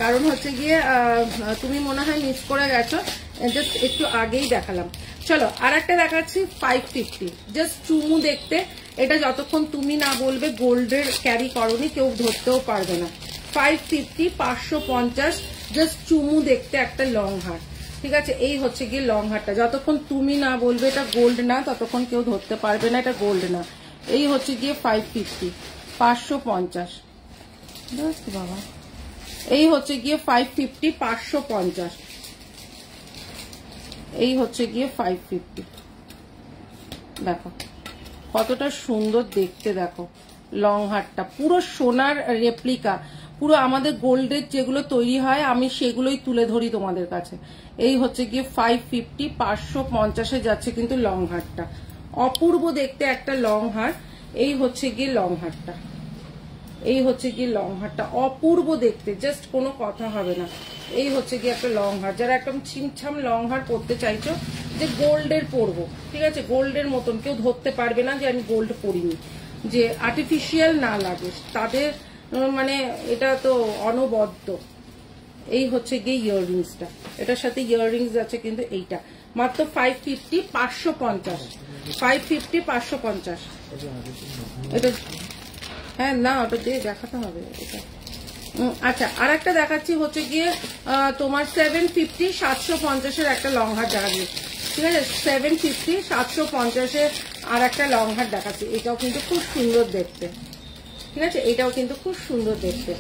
কারণ হচ্ছে গিয়ে তুমি মনে হয় মিস করে গেছো, জাস্ট একটু আগেই দেখালাম। চলো আর একটা দেখাচ্ছি 550, জাস্ট চুমু দেখতে। এটা যতক্ষণ তুমি না বলবে গোল্ডের ক্যারি করনি কেউ ধরতেও পারবে না। 550, 550 জাস্ট চুমু দেখতে একটা লং হার, ঠিক আছে। এই হচ্ছে গিয়ে লং হারটা, যতক্ষণ তুমি না বলবে এটা গোল্ড না ততক্ষণ কেউ ধরতে পারবে না এটা গোল্ড না। এই হচ্ছে গিয়ে 550, 550 বাবা। এই হচ্ছে গিয়ে 550, 550। এই হচ্ছে গিয়ে 550। দেখো কতটা সুন্দর দেখতে, দেখো লং হারটা পুরো সোনার রেপ্লিকা, পুরো আমাদের গোল্ডের যেগুলো তৈরি হয় আমি সেগুলোই তুলে ধরি তোমাদের কাছে। এই হচ্ছে গিয়ে 550, 550-এ যাচ্ছে কিন্তু লং হারটা, অপূর্ব দেখতে একটা লং হার। এই হচ্ছে গিয়ে লং হারটা, এই হচ্ছে গিয়ে লং হারটা, অপূর্ব দেখতে, জাস্ট কোনো কথা হবে না। এই হচ্ছে গিয়ে একটা লং হার, যারা একদম ছিমছাম লং হার পরতে চাইছো যে গোল্ডের পরবো, ঠিক আছে, গোল্ডের মতন কেউ ধরতে পারবে না যে আমি গোল্ড পরিনি, যে আর্টিফিশিয়াল না লাগে তাদের, মানে এটা তো অনবদ্য। এই হচ্ছে গিয়ে ইয়াররিংসটা, এটার সাথে ইয়াররিংস আছে কিন্তু এইটা মাত্র 550, 550, 550, 550। এটা হ্যাঁ না ওটা দিয়ে দেখাতে হবে এটা। আচ্ছা আর একটা দেখাচ্ছি হচ্ছে গিয়ে তোমার 750, 750-এর একটা লং হার দেখাচ্ছি, ঠিক আছে। 750, 750-এর আর একটা লং হার দেখাচ্ছি, এটাও কিন্তু খুব সুন্দর দেখতে, ঠিক আছে, এটাও কিন্তু খুব সুন্দর দেখতে।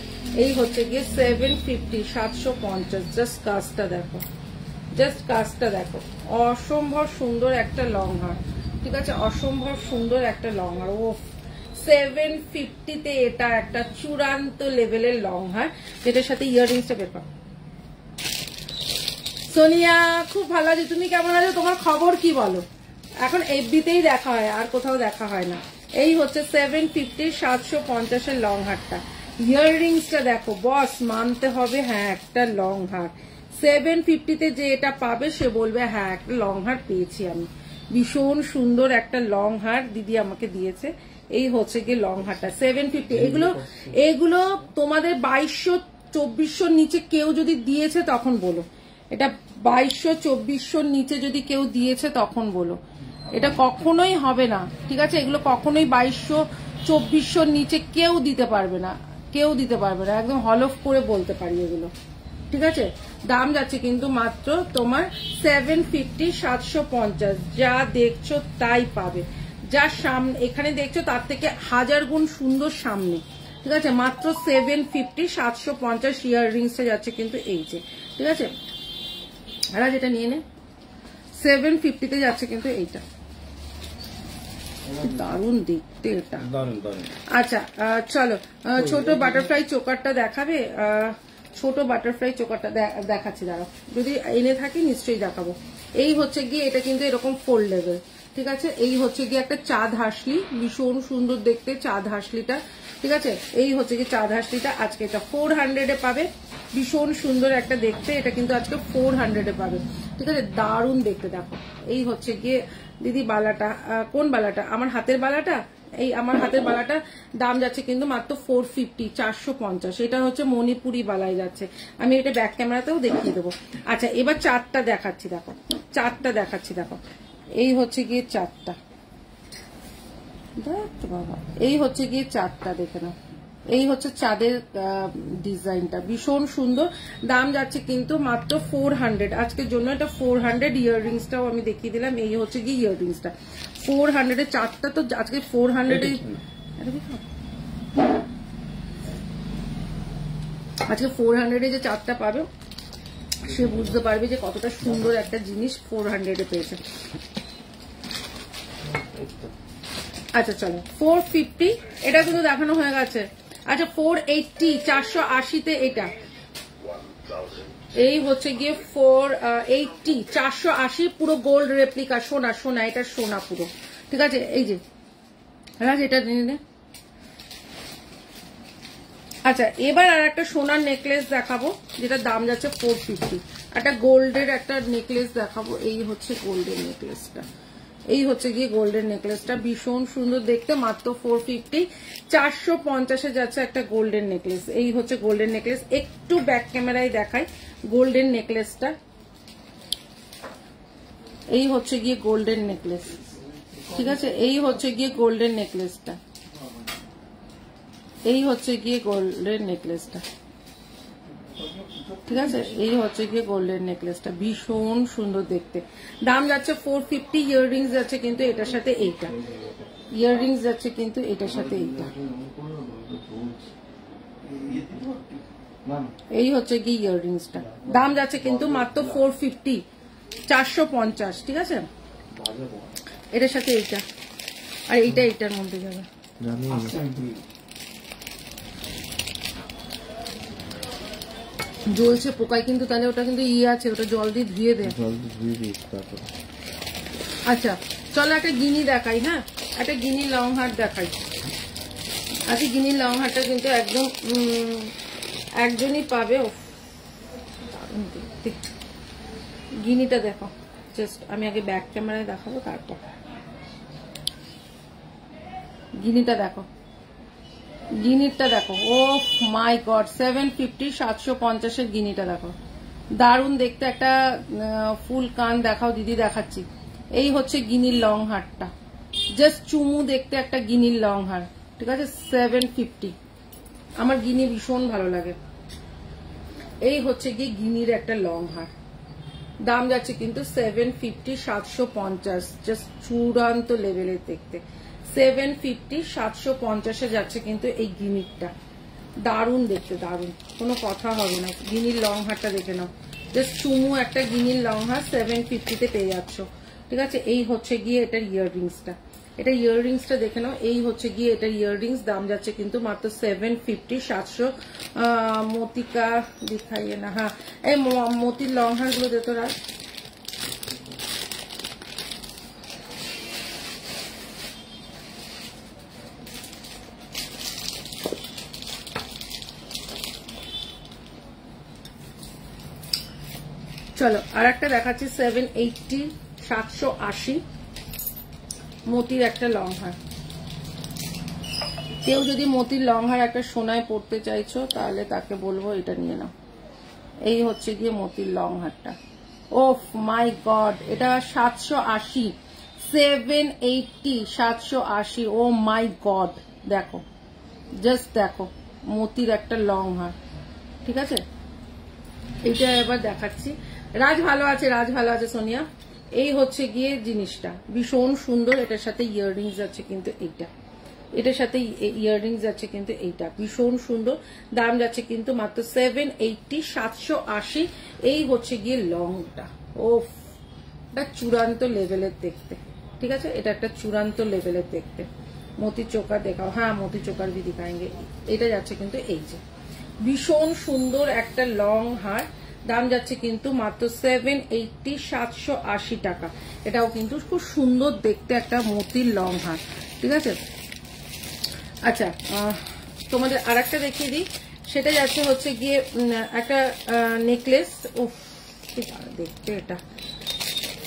এই হচ্ছে গিয়ে 750, 750। জাস্ট কাজটা দেখো, জাস্ট কাজটা দেখো, অসম্ভব সুন্দর একটা লং হার, ঠিক আছে, অসম্ভব সুন্দর একটা লং হার। ও 750-তে এটা একটা চূড়ান্ত লেভেলের লং হার, যেটার সাথে ইয়াররিংসটা বের করো। সোনিয়া খুব ভালো আছে, তুমি কেমন আছো, তোমার খবর কি বলো? এখন এফবিতেই দেখা হয়, আর কোথাও দেখা হয় না। এই হচ্ছে 750, 750-এর লং হারটা। ইয়াররিংসটা দেখো বস, মানতে হবে হ্যাঁ একটা লং হার। 750-তে যে এটা পাবে সে বলবে হ্যাঁ একটা লং হার পেয়েছি আমি, ভীষণ সুন্দর একটা লং হার দিদি আমাকে দিয়েছে। এই হচ্ছে গিয়ে লং হারটা 750। এগুলো তোমাদের 2200, 2400-র নিচে কেউ যদি দিয়েছে তখন বলো, এটা 2200, 2400-র নিচে যদি কেউ দিয়েছে তখন বলো, এটা কখনোই হবে না, ঠিক আছে। এগুলো কখনোই 2200, 2400-র নিচে কেউ দিতে পারবে না, কেউ দিতে পারবে না, একদম হলফ করে বলতে পারি এগুলো, ঠিক আছে। দাম যাচ্ছে কিন্তু মাত্র তোমার 750, 750। যা দেখছো তাই পাবে, যা সামনে এখানে দেখছো তার থেকে 1000 গুণ সুন্দর সামনে, ঠিক আছে। মাত্র 750, 750 ইয়াররিংসে যাচ্ছে কিন্তু এই যে, ঠিক আছে। আর যেটা নিয়ে নে 750-তে যাচ্ছে কিন্তু এইটা, দারুণ দেখতে এটা। আচ্ছা চলো ছোট বাটারফ্লাই চোকারটা দেখাবে, ছোট বাটারফ্লাই চোকারটা দেখাচ্ছি, দাঁড়াও যদি এনে থাকি নিশ্চয়ই দেখাবো। এই হচ্ছে গিয়ে এটা কিন্তু এরকম ফোল্ডেবল, ঠিক আছে। এই হচ্ছে গিয়ে একটা চাঁদ হাসলি, ভীষণ সুন্দর দেখতে চাঁদ হাসলিটা, ঠিক আছে। এই হচ্ছে গিয়ে চাঁদ হাসলিটা, আজকে এটা 400-এ পাবে, ভীষণ সুন্দর একটা দেখতে, এটা কিন্তু আজকে 400-এ পাবে, ঠিক আছে, দারুণ দেখতে। দেখো এই হচ্ছে গিয়ে দিদি বালাটা, কোন বালাটা, আমার হাতের বালাটা, এই আমার হাতের বালাটা দাম যাচ্ছে কিন্তু মাত্র 450, 450। এটা হচ্ছে মণিপুরি বালায় যাচ্ছে, আমি এটা ব্যাক ক্যামেরাতেও দেখিয়ে দেবো। আচ্ছা এবার চারটা দেখাচ্ছি, দেখো চারটা দেখাচ্ছি, দেখো এই হচ্ছে গিয়ে চারটা, বাবা এই হচ্ছে গিয়ে চারটা, দেখে নাও এই হচ্ছে চাঁদের ডিজাইনটা, ভীষণ সুন্দর। দাম যাচ্ছে কিন্তু মাত্র 400 আজকের জন্য। এটা 400। ইয়াররিংসটাও আমি দেখিয়ে দিলাম। এই হচ্ছে কি ইয়াররিংসটা 400 এর চারটা, তো আজকে 400 আজকে 400 এ যে চারটা পাবে সে বুঝতে পারবে যে কতটা সুন্দর একটা জিনিস 400 এ পেয়েছে। আচ্ছা চলো 450 এটা কিন্তু দেখানো হয়ে গেছে। আচ্ছা 480 480 এটা, এই হচ্ছে গিয়ে 480 480 পুরো গোল্ড রেপ্লিকা, সোনা সোনা, এটা সোনা পুরো, ঠিক আছে। এই যে এটা নিয়ে। আচ্ছা এবার আর একটা সোনার নেকলেস দেখাবো যেটা দাম যাচ্ছে 450। একটা গোল্ডের একটা নেকলেস দেখাবো। এই হচ্ছে গোল্ডের নেকলেসটা, এই হচ্ছে গিয়ে গোল্ডেন নেকলেসটা, ভীষণ সুন্দর দেখতে, মাত্র 450। 450 যাচ্ছে একটা গোল্ডেন নেকলেস। এই হচ্ছে গোল্ডেন নেকলেস। একটু ব্যাক ক্যামেরায় দেখাই গোল্ডেন নেকলেসটা। এই হচ্ছে গিয়ে গোল্ডেন নেকলেস, ঠিক আছে। এই হচ্ছে গিয়ে গোল্ডেন নেকলেসটা, এই হচ্ছে গিয়ে গোল্ডেন নেকলেসটা, ঠিক আছে। এই হচ্ছে গিয়ে গোল্ডেন নেকলেসটা, ভীষণ সুন্দর দেখতে। দাম যাচ্ছে 450। ইয়াররিংস যাচ্ছে কিন্তু এটার সাথে এইটা, ইয়াররিংস যাচ্ছে কিন্তু এটার সাথে এইটা। এই হচ্ছে গিয়ে ইয়াররিংসটা, দাম যাচ্ছে কিন্তু মাত্র 450 450, ঠিক আছে। এটার সাথে এইটা, আর এইটা এইটার মধ্যে যাবে। জ্বলছে পোকায় কিন্তু, তাহলে ওটা কিন্তু আছে, ওটা জল দিয়ে ধুয়ে দে। আচ্ছা চলো একটা গিনি দেখাই। হ্যাঁ একটা গিনি লং হার দেখাই। আচ্ছা গিনি লং হারটা কিন্তু একদম একজনই পাবে। গিনিটা দেখো, জাস্ট আমি আগে ব্যাক ক্যামেরায় দেখাবো, তারপর গিনিটা দেখো, গিনিটা দেখো। ও মাই গড 750 750 এর গিনিটা দেখো, দারুণ দেখতে। একটা ফুল কান দেখাও দিদি, দেখাচ্ছি। এই হচ্ছে গিনির লং হারটা, জাস্ট চুমু দেখতে একটা গিনির লং হার, ঠিক আছে। 750, আমার গিনি ভীষণ ভালো লাগে। এই হচ্ছে গিয়ে গিনির একটা লং হার, দাম যাচ্ছে কিন্তু 750 750, জাস্ট চূড়ান্ত লেভেলের দেখতে। 750 750 যাচ্ছে কিন্তু এই গিনিরটা, দারুণ দেখতে, দারুণ, কোনো কথা হবে না। গিনির লং হারটা দেখে নাও, জাস্ট চুমু একটা গিনির লং হার 750 পেয়ে যাচ্ছ, ঠিক আছে। এই হচ্ছে গিয়ে এটার ইয়াররিংসটা, এটা ইয়াররিংসটা দেখে নাও। এই হচ্ছে গিয়ে এটার ইয়াররিংস, দাম যাচ্ছে কিন্তু মাত্র 750 700। মতিকা দেখাইয়ে না, হ্যাঁ এই মতির লং হার গুলো দেখো রাজ। চলো আর একটা দেখাচ্ছি 780 780 মতির একটা লং হার। কেউ যদি মতির লং হার একটা সোনায় পড়তে চাইছো তাহলে তাকে বলবো এটা নিয়ে নাও। এই হচ্ছে গিয়ে মতির লং হারটা, ওফ মাই গড, এটা 780 780 780। ও মাই গড, দেখো জাস্ট দেখো মতির একটা লং হার, ঠিক আছে। এইটা এবার দেখাচ্ছি। রাজ ভালো আছে, রাজ ভালো আছে সোনিয়া। এই হচ্ছে গিয়ে জিনিসটা, ভীষণ সুন্দর। এটার সাথে ইয়াররিংস আছে কিন্তু এইটা, এটার সাথে ইয়াররিংস আছে কিন্তু এইটা, ভীষণ সুন্দর। দাম যাচ্ছে কিন্তু মাত্র 780 780। এই হচ্ছে গিয়ে লংটা, ওফ এটা চূড়ান্ত লেভেলের দেখতে, ঠিক আছে। এটা একটা চূড়ান্ত লেভেলের দেখতে। मोती चोकर देखाओ, हाँ मोती चोकर भी दिखाएंगे। এটা যাচ্ছে কিন্তু এই যে ভীষণ সুন্দর একটা লং হার, দাম যাচ্ছে কিন্তু মাত্র 780 780 টাকা। এটাও কিন্তু খুব সুন্দর দেখতে একটা মোতির লং হার, ঠিক আছে। আচ্ছা তোমাদের আরেকটা দেখিয়ে দিই, সেটা যাচ্ছে হচ্ছে গিয়ে একটা নেকলেস। উফ দেখতে এটা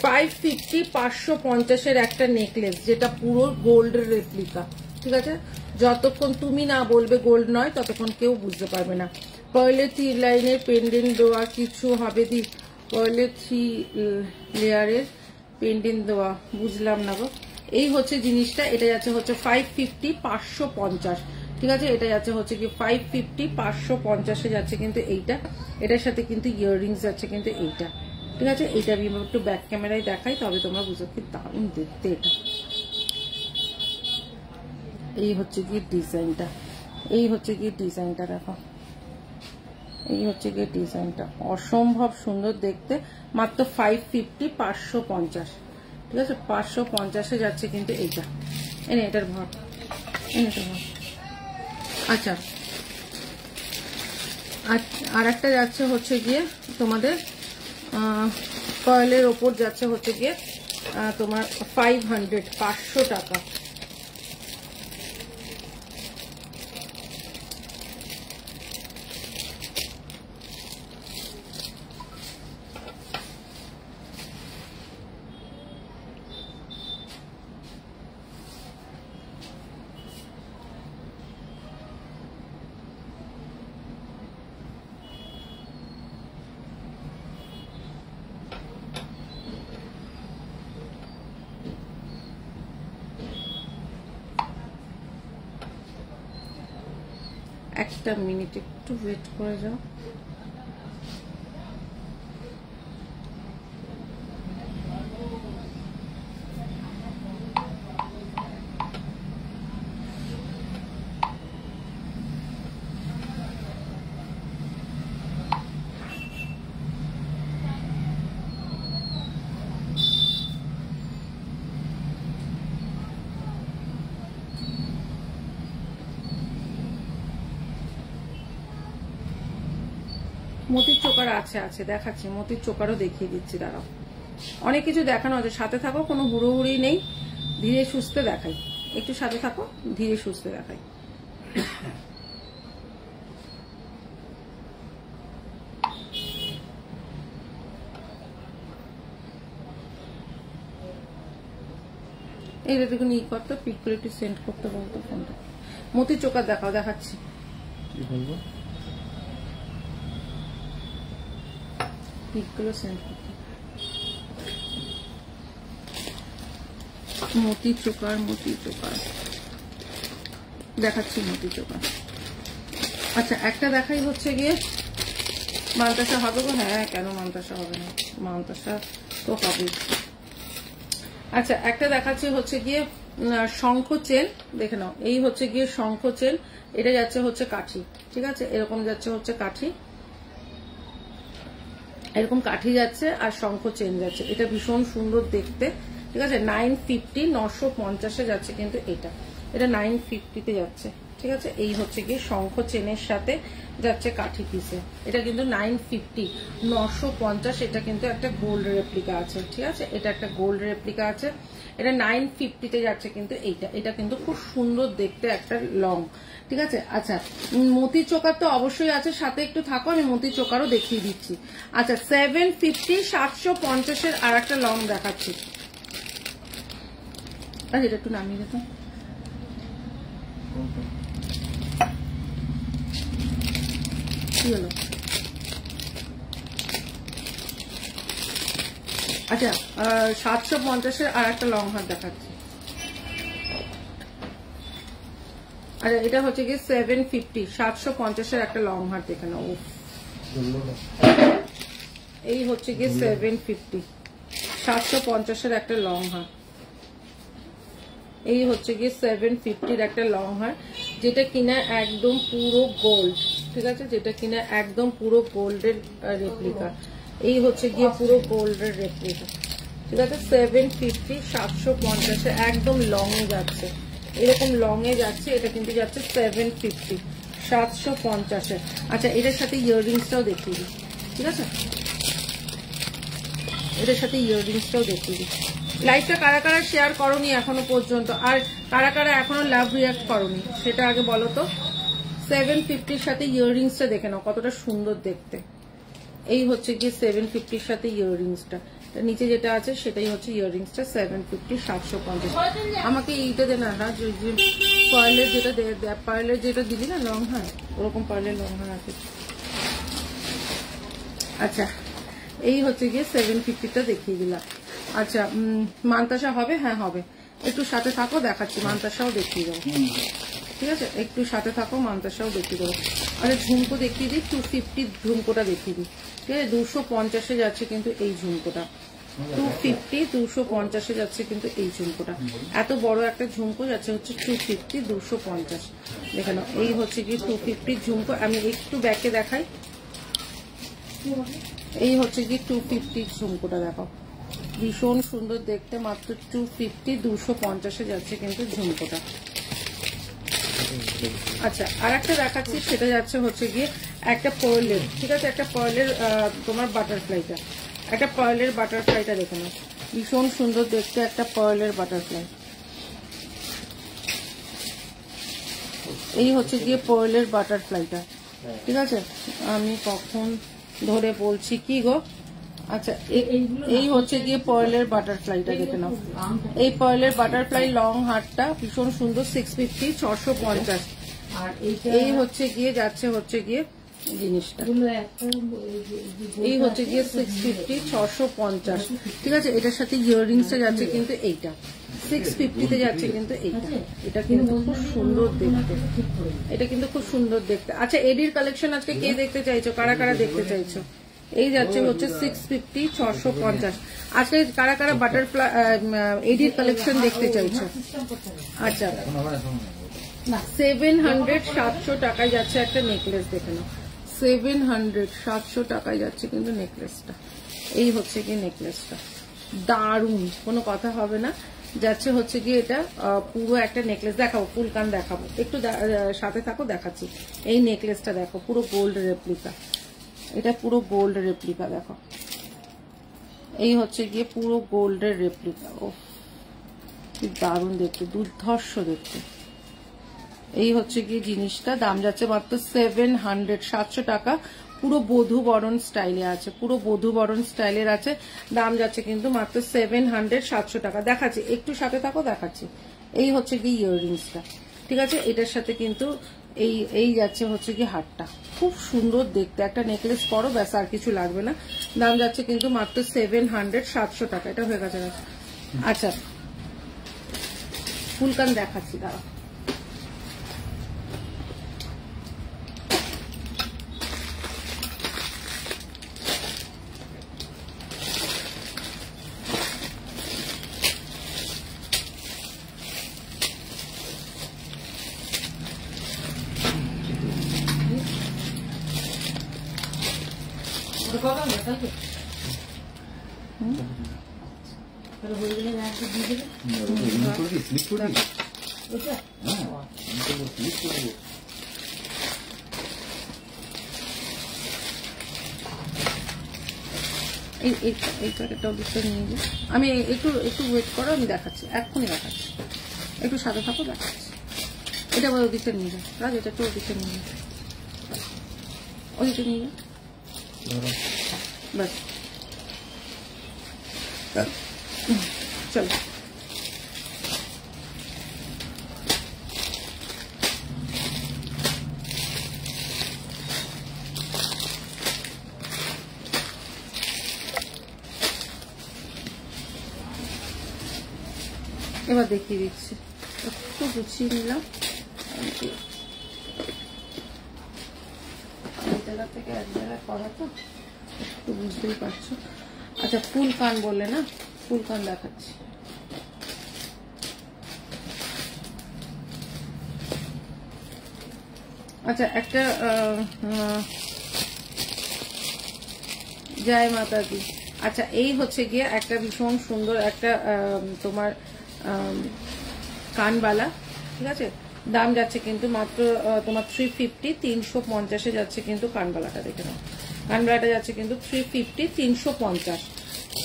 550 550 এর একটা নেকলেস, যেটা পুরো গোল্ড রেপ্লিকা, ঠিক আছে। যতক্ষণ তুমি না বলবে গোল্ড নয় ততক্ষণ কেউ বুঝতে পারবে না। পার্লে 3 লাইনের পেন্ডেন্ট দেওয়া কিছু হবে দি, পার্লে 3 লেয়ারের পেন্ডেন্ট দেওয়া, বুঝলাম না গো। এই হচ্ছে জিনিসটা, এটা যাচ্ছে হচ্ছে 550 550, ঠিক আছে। এটা যাচ্ছে হচ্ছে কি 550, 550 যাচ্ছে কিন্তু এইটা। এটার সাথে কিন্তু ইয়াররিংস যাচ্ছে কিন্তু এইটা, ঠিক আছে। এইটা আমি একটু ব্যাক ক্যামেরায় দেখাই, তবে তোমরা বুঝো কি দারুণ দেখতে এটা। এই হচ্ছে কি ডিজাইনটা, এই হচ্ছে কি ডিজাইনটা, দেখো এই হচ্ছে কি ডিজাইনটা, অসম্ভব সুন্দর দেখতে। মাত্র 550, 550, ঠিক আছে। 550 যাচ্ছে কিন্তু এইটা। এনে এটার ভর, এনে এটার ভর। আচ্ছা, আর একটা যাচ্ছে হচ্ছে গিয়ে তোমাদের কয়েলের ওপর যাচ্ছে হচ্ছে গিয়ে তোমার 500, 500 টাকা। একটা মিনিট একটু ওয়েট করে যাও। মতির চোকার আছে দেখাচ্ছি, মতির চোকারও দেখিয়ে দিচ্ছি, দাঁড়াও। অনেক কিছু দেখানো আছে, সাথে থাকো, কোনো হুড়োহুড়ি নেই, ধীরে সুস্থে দেখাই। একটু সাথে থাকো, ধীরে সুস্থে দেখাই। এইটা দেখুন, ই করতে পিক করে একটু সেন্ড করতে বলতো ফোনটা। মতির চোকার দেখাও, দেখাচ্ছি। পিকগুলো সেন্ড করতে, মতির চোকার দেখাচ্ছি, মতির চোকার। আচ্ছা, একটা দেখাই হচ্ছে গিয়ে মানতাসা হবে গো। হ্যাঁ, কেন মানতাসা হবে না, মানতাসা তো হবে। আচ্ছা, একটা দেখাচ্ছি হচ্ছে গিয়ে শঙ্খ চেন, দেখে নাও। এই হচ্ছে গিয়ে শঙ্খ চেন, এটা যাচ্ছে হচ্ছে কাঠি, ঠিক আছে। এরকম যাচ্ছে হচ্ছে কাঠি, এরকম কাঠি যাচ্ছে, আর শঙ্খ চেন যাচ্ছে। এটা ভীষণ সুন্দর দেখতে, ঠিক আছে। 950, 950 যাচ্ছে কিন্তু এটা 950 যাচ্ছে, ঠিক আছে। এই হচ্ছে গিয়ে শঙ্খ চেনের সাথে যাচ্ছে কাঠি পিসে। এটা কিন্তু 950, 950। এটা কিন্তু একটা গোল্ড রেপ্লিকা আছে, ঠিক আছে। এটা একটা গোল্ড রেপ্লিকা আছে, এটা 950 যাচ্ছে কিন্তু এটা কিন্তু খুব সুন্দর দেখতে একটা লং, ঠিক আছে। আচ্ছা, মতি চোকার তো অবশ্যই আছে, সাথে একটু থাকো, আমি মতি চোকারও দেখিয়ে দিচ্ছি। আচ্ছা, 750, 750 আর একটা লং দেখাচ্ছি। আচ্ছা, এটা একটু নামিয়ে দিত, কি হলো? আচ্ছা, 750 আর একটা লং হাত দেখাচ্ছি। আচ্ছা, এটা হচ্ছে গিয়ে 750, 750 একটা লং হাত দেখে নাও। এই হচ্ছে গিয়ে 750, 750 একটা লং হাত। এই হচ্ছে গিয়ে 750 একটা লং হার, যেটা কিনা একদম পুরো গোল্ড, ঠিক আছে। যেটা কিনা একদম পুরো গোল্ডের রেপ্লিকা। এই হচ্ছে গিয়ে পুরো গোল্ডের রেপ্লিকা, ঠিক আছে। 750, 750 একদম লং এ যাচ্ছে, এরকম লং এ যাচ্ছে। এটা কিন্তু যাচ্ছে 750, 750। আচ্ছা, এটার সাথে ইয়াররিংসটাও দেখিয়ে দিই, ঠিক আছে। এটার সাথে ইয়াররিংসটাও দেখিয়ে দিই। লাইভটা কারা কারা শেয়ার করনি এখনো পর্যন্ত, আর কারা কারা এখনো লাভ রিয়াক্ট করনি সেটা আগে বলো তো। 750 সাথে ইয়াররিংসটা দেখে নাও, কতটা সুন্দর দেখতে। এই হচ্ছে গিয়ে 750 সাথে ইয়াররিংসটা, নিচে যেটা আছে সেটাই হচ্ছে ইয়াররিংসটা। 750, 750। আমাকে এইটা দে না, হ্যাঁ, পার্লের যেটা পার্লের যেটা দিলি না লং হার, ওরকম পার্লের লং হার আছে। আচ্ছা, এই হচ্ছে গিয়ে 750টা দেখিয়ে দিলাম। আচ্ছা, মানতাসা হবে? হ্যাঁ হবে, একটু সাথে থাকো, দেখাচ্ছি। মানতাসাও দেখিয়ে যাও। ঠিক আছে, একটু সাথে থাকো, মান্তাসাও দেখিয়ে দেবো। আচ্ছা ঝুমকো দেখিয়ে দিই, 250 ঝুমকোটা দেখিয়ে দিই। ঠিক আছে, 250-এ যাচ্ছে কিন্তু এই ঝুমকোটা, 250-250-এ যাচ্ছে কিন্তু এই ঝুমকোটা। এত বড় একটা ঝুমকো যাচ্ছে হচ্ছে 250-250। দেখে নাও, এই হচ্ছে কি 250 ঝুমকো। আমি একটু ব্যাকে দেখাই, এই হচ্ছে কি 250 ঝুমকোটা, দেখো ভীষণ সুন্দর দেখতে, মাত্র 250-250-এ যাচ্ছে কিন্তু ঝুমকোটা। আচ্ছা আর একটা দেখাচ্ছি, সেটা যাচ্ছে হচ্ছে গিয়ে একটা পার্লের, ঠিক আছে, একটা পার্লের তোমার বাটারফ্লাইটা, একটা পার্লের বাটারফ্লাইটা দেখে নাও, ভীষণ সুন্দর দেখতে একটা পার্লের বাটারফ্লাই। এই হচ্ছে গিয়ে পার্লের বাটারফ্লাইটা, ঠিক আছে, আমি কখন ধরে বলছি কি গো। আচ্ছা এই হচ্ছে গিয়ে পার্লের বাটারফ্লাইটা দেখে নাও, এই পার্লের বাটারফ্লাই লং হারটা ভীষণ সুন্দর, 650 650। আর এই হচ্ছে গিয়ে যাচ্ছে হচ্ছে গিয়ে জিনিসটা, এই হচ্ছে গিয়ে 650 650। ঠিক আছে, এটার সাথে ইয়াররিংসটা যাচ্ছে কিন্তু এইটা 650-তে যাচ্ছে কিন্তু এইটা, এটা কিন্তু খুব সুন্দর দেখতে, এটা কিন্তু খুব সুন্দর দেখতে। আচ্ছা এডির কালেকশন আজকে কে দেখতে চাইছো, কারা কারা দেখতে চাইছো? এই যাচ্ছে হচ্ছে 650 650। আজকে কারা কারা বাটারফ্লাই এডির কালেকশন দেখতে চাইছো? আচ্ছা 700 700 টাকায় যাচ্ছে একটা নেকলেস, দেখে নাও 700 700 টাকায় যাচ্ছে কিন্তু নেকলেসটা। এই হচ্ছে কি নেকলেসটা, দারুণ, কোনো কথা হবে না। যাচ্ছে হচ্ছে কি এটা পুরো একটা নেকলেস, দেখাবো ফুল কান দেখাবো, একটু সাথে থাকো দেখাচ্ছি। এই নেকলেসটা দেখো, পুরো গোল্ড রেপ্লিকা, এটা পুরো গোল্ড রেপ্লিকা, দেখো এই হচ্ছে গিয়ে পুরো গোল্ডের রেপ্লিকা। ও কি দারুণ দেখতে, দুর্ধর্ষ দেখতে। এই হচ্ছে গিয়ে জিনিসটা, দাম যাচ্ছে মাত্র 700 700 টাকা। পুরো বধূ বরণ স্টাইলে আছে, পুরো বধূ বরণ স্টাইলের আছে, দাম যাচ্ছে কিন্তু মাত্র 700 700 টাকা। দেখাচ্ছি, একটু সাথে থাকো দেখাচ্ছি। এই হচ্ছে গিয়ে ইয়াররিংসটা, ঠিক আছে, এটার সাথে কিন্তু এই যাচ্ছে হচ্ছে কি হারটা, খুব সুন্দর দেখতে, একটা নেকলেস পরো ব্যাস, আর কিছু লাগবে না। দাম যাচ্ছে কিন্তু মাত্র 700 700 টাকা। এটা হয়ে গেছে। আচ্ছা ফুলকান দেখাচ্ছি, দাঁড়া। এই প্যাকেটটা দিতে নিয়ে যাই আমি, একটু ওয়েট করো, আমি দেখাচ্ছি, এক্ষুনি দেখাচ্ছি, একটু সাথে থাকো দেখাচ্ছি। এটা আবার ওদিকটা নিয়ে যাও, রাজ এটা একটু ওদিকটা নিয়ে যাও, ওদিকটা নিয়ে যাও ব্যাস, চলো। এবার দেখিয়ে দিচ্ছি, একটু গুছিয়ে নিলাম, এই জায়গা থেকে এক জায়গায় করা তো একটু বুঝতেই পারছো। আচ্ছা ফুল কান বললে না, ফুল কান দেখাচ্ছি। আচ্ছা একটা জয় মাতা দি। আচ্ছা এই হচ্ছে গিয়ে একটা ভীষণ সুন্দর একটা তোমার কানবালা, ঠিক আছে, দাম যাচ্ছে কিন্তু মাত্র তোমার 350 350-এ যাচ্ছে কিন্তু কানবালাটা, দেখে নাও কানবালাটা যাচ্ছে কিন্তু 350 350।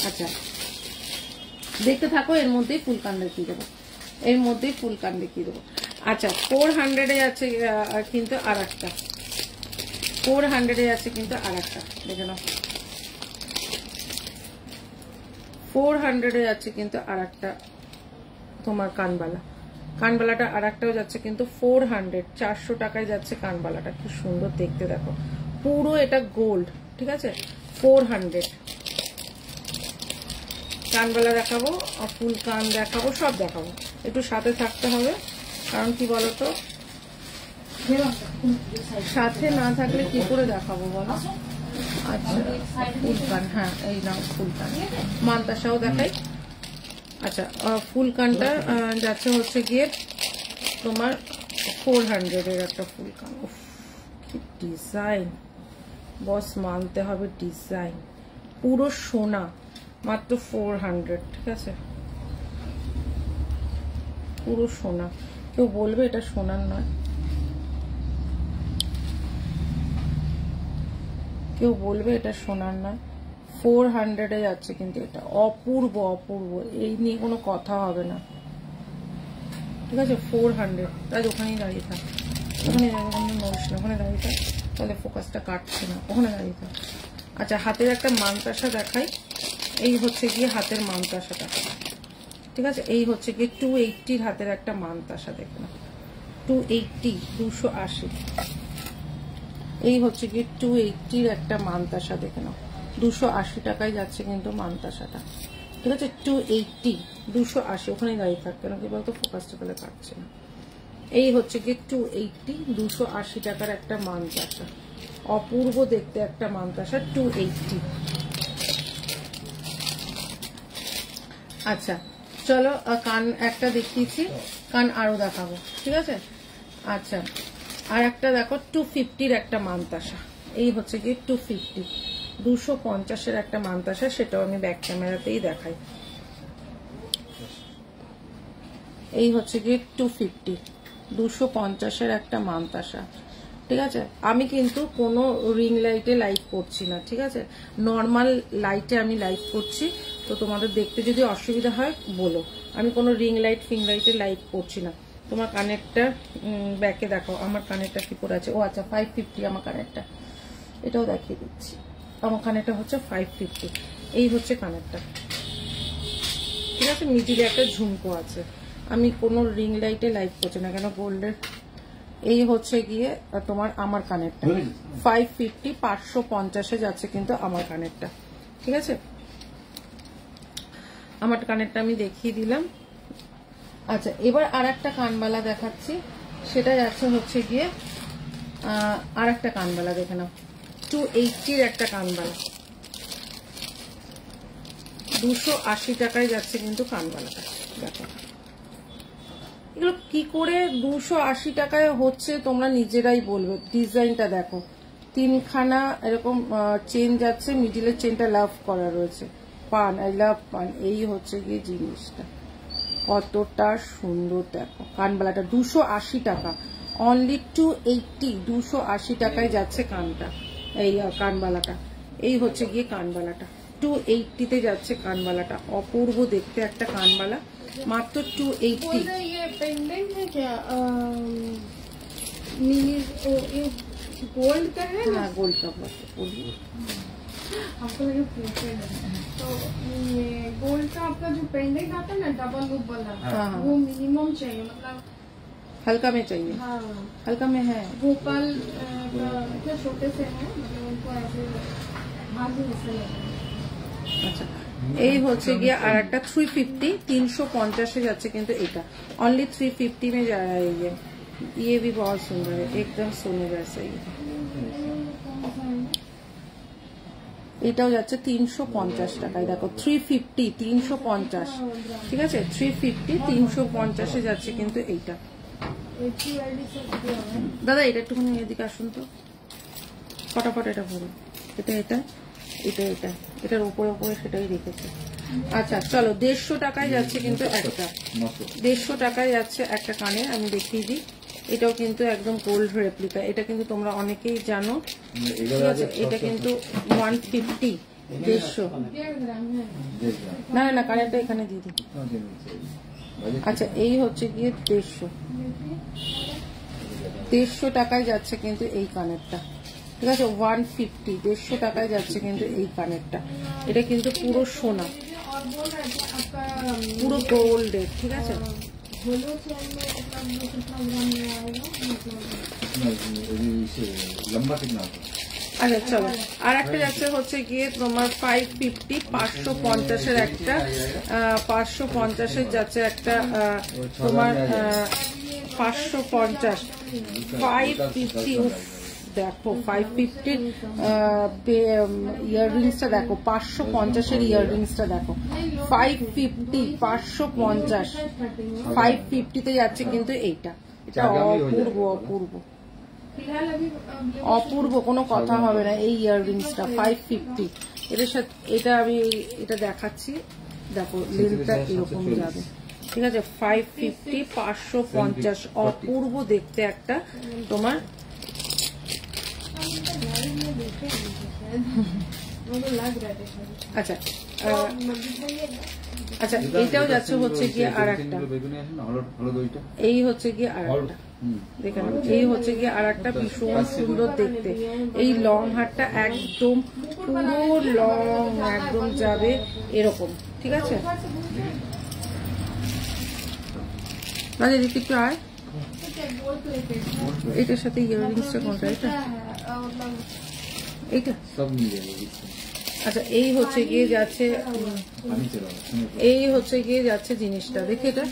আচ্ছা দেখতে থাকো, এর মধ্যেই ফুল কান দেখিয়ে দেবো, এর মধ্যেই ফুল কান দেখিয়ে দেবো। আচ্ছা 400-এ যাচ্ছে কিন্তু আর একটা, 400-এ যাচ্ছে কিন্তু আর একটা, দেখে নাও 400-এ যাচ্ছে কিন্তু আর একটা তোমার কানবালা, কানবালাটা আর একটাও যাচ্ছে কিন্তু 400 400 টাকায় যাচ্ছে কানবালাটা, কি সুন্দর দেখতে দেখো, পুরো এটা গোল্ড, ঠিক আছে, 400। কানবালা দেখাবো, ফুল কান দেখাবো, সব দেখাবো, একটু সাথে থাকতে হবে, কারণ কি বলতো সাথে না থাকলে কি করে দেখাবো বলো? আচ্ছা ফুলকান, হ্যাঁ এই নাও ফুলকান, মানতাসাও দেখাই। আচ্ছা ফুলকানটা যাচ্ছে হচ্ছে গিয়ে তোমার 400-এর একটা ফুলকান। কি ডিজাইন বস, মানতে হবে ডিজাইন, পুরো সোনা, মাত্র 400, ঠিক আছে? পুরো সোনা, কেউ বলবে এটা সোনার নয়, কেউ বলবে এটা সোনার নয়। 400-এ যাচ্ছে কিন্তু এটা, অপূর্ব অপূর্ব, এই নিয়ে কোনো কথা হবে না, ঠিক আছে? 400, তাই ওখানেই দাঁড়িয়ে থাক, ওখানে নড়িস না, ওখানে দাঁড়িয়ে থাক, তাহলে ফোকাসটা কাটছে না, ওখানে দাঁড়িয়ে থাক। আচ্ছা হাতের একটা মানতাসা দেখাই, এই হচ্ছে গিয়ে হাতের মানতাসাটা, ঠিক আছে? এই হচ্ছে গিয়ে 280 হাতের একটা মানতাসা, দেখো না 280, 280। এই হচ্ছে গিয়ে 280-র একটা মানতাসা, দেখে নাও 280 টাকায় যাচ্ছে কিন্তু মানতাসাটা, ঠিক আছে? 280, 280, ওখানেই দাঁড়িয়ে থাক, কেন কি বলতো ফোকাসটা তাহলে কাটছে না। এই হচ্ছে গিয়ে 280, 280 টাকার একটা মানতাসা, অপূর্ব দেখতে একটা মানতাসা, 280। আচ্ছা চলো কান একটা দেখিয়েছি, কান আরো দেখাবো, ঠিক আছে? আচ্ছা আর একটা দেখো 250-র একটা মানতাসা, এই হচ্ছে গিয়ে 250, 250-এর একটা মানতাসা, সেটাও আমি ব্যাক ক্যামেরাতেই দেখাই। এই হচ্ছে গিয়ে 250, 250-এর একটা মানতাসা, ঠিক আছে? আমি কিন্তু কোনো রিং লাইটে লাইভ করছি না, ঠিক আছে? নর্মাল লাইটে আমি লাইভ করছি, তো তোমাদের দেখতে যদি অসুবিধা হয় বলো, আমি কোনো রিং লাইট ফিং লাইটে লাইভ করছি না। তোমার কানেরটা ব্যাকে দেখো, আমার কানেরটা কি পরে আছে, ও আচ্ছা 550 আমার কানেরটা, এটাও দেখিয়ে দিচ্ছি, আমার কানেরটা হচ্ছে 550, এই হচ্ছে কানেরটা, ঠিক আছে? মিডিলে একটা ঝুমকো আছে, আমি কোনো রিং লাইটে লাইভ করছি না, কেন গোল্ডের। এই হচ্ছে গিয়ে তোমার আমার কানেরটা 550, 550-এ যাচ্ছে কিন্তু আমার কানেরটা, ঠিক আছে? আমার কানেরটা আমি দেখিয়ে দিলাম। আচ্ছা এবার আর একটা কানবালা দেখাচ্ছি, সেটা যাচ্ছে হচ্ছে গিয়ে আর একটা কানবালা, দেখে নাও 280-র একটা কানবালা, 280 টাকায় যাচ্ছে কিন্তু কানবালাটা, দেখো এগুলো কি করে 280 টাকায় হচ্ছে তোমরা নিজেরাই বলবে। ডিজাইনটা দেখো, 3খানা এরকম চেন যাচ্ছে, মিডিলের চেনটা লাভ করা রয়েছে, পান, আই লাভ পান, এই হচ্ছে গিয়ে জিনিসটা, কতটা সুন্দর দেখো। কানবালাটা 280 টাকা, অনলি 280, 280 টাকায় যাচ্ছে কানটা, এই কানবালাটা, এই হচ্ছে গিয়ে কানবালাটা 280-তে যাচ্ছে কানবালাটা, অপূর্ব দেখতে একটা কানবালা, মাত্র 280। ये पेंडेंट है क्या? मिनी गोल्ड का है ना? हाँ गोल्ड का आपको लगे प्लेटेड है, तो ये गोल्ड का आपका जो पेंडेंट आता है ना डबल लूप वाला, हाँ। वो मिनिमम चाहिए, मतलब हल्का में चाहिए, हाँ हल्का में है। भोपाल का इतने छोटे से है, मतलब उनको ऐसे हाथ से ऐसे लगता है। আচ্ছা এই হচ্ছে গিয়ে আর একটা 350, 350-এ যাচ্ছে কিন্তু এটা, অনলি 350 में जा रहा है ये भी बहुत सुंदर है, एकदम सोने जैसा ही। এটাও যাচ্ছে 350 টাকায়, দেখো 350, 350, ঠিক আছে? 350, 350-এ যাচ্ছে কিন্তু এইটা। দাদা এটা একটুখানি এদিকে আসুন তো, ফটাফট এটা ভরুন, এটা এটা এটা এটা এটার উপরে উপরে সেটাই রেখেছে। আচ্ছা চলো 150 টাকায় যাচ্ছে কিন্তু একটা, 150 টাকায় যাচ্ছে একটা কানে, আমি দেখিয়ে দিই, এটাও কিন্তু একদম গোল্ড রেপ্লিকা, এটা কিন্তু তোমরা অনেকেই জানো, ঠিক আছে? এটা কিন্তু 150, 150, না না কানেরটা এখানে দিয়ে দিই। আচ্ছা এই হচ্ছে গিয়ে 150 টাকায় যাচ্ছে কিন্তু এই কানেরটা, ঠিক আছে? 150, 150 টাকায় যাচ্ছে কিন্তু এই কানেরটা, এটা কিন্তু পুরো সোনা, পুরো গোল্ডের, ঠিক আছে? আচ্ছা চলো আর একটা যাচ্ছে হচ্ছে গিয়ে তোমার 550, 550-এর একটা, 550-এর যাচ্ছে একটা তোমার 550, 550 দেখো 550 ইয়াররিংসটা দেখো, 550-এর ইয়াররিংসটা দেখো, 550 550 550-তে যাচ্ছে কিন্তু এইটা। এটা অপূর্ব অপূর্ব অপূর্ব, কোনো কথা হবে না। এই ইয়াররিংসটা 550, এটার সাথে এটা আমি এটা দেখাচ্ছি, দেখো লেন্থটা এরকম যাবে, ঠিক আছে। 550 550 অপূর্ব দেখতে একটা তোমার। আচ্ছা আচ্ছা, এইটাও যাচ্ছে হচ্ছে গিয়ে আর একটা, এই হচ্ছে গিয়ে আর একটা, দেখেন এই হচ্ছে গিয়ে আর একটা ভীষণ সুন্দর দেখতে। এই লং হারটা একদম পুরো লং একদম যাবে এরকম, ঠিক আছে। রাজা দিদি একটু আয়, এটার সাথে ইয়াররিংসটা কোনটা? এটা এইটা সব মিলে। আচ্ছা এই হচ্ছে গিয়ে যাচ্ছে, এই হচ্ছে গিয়ে যাচ্ছে জিনিসটা, দেখে এটা।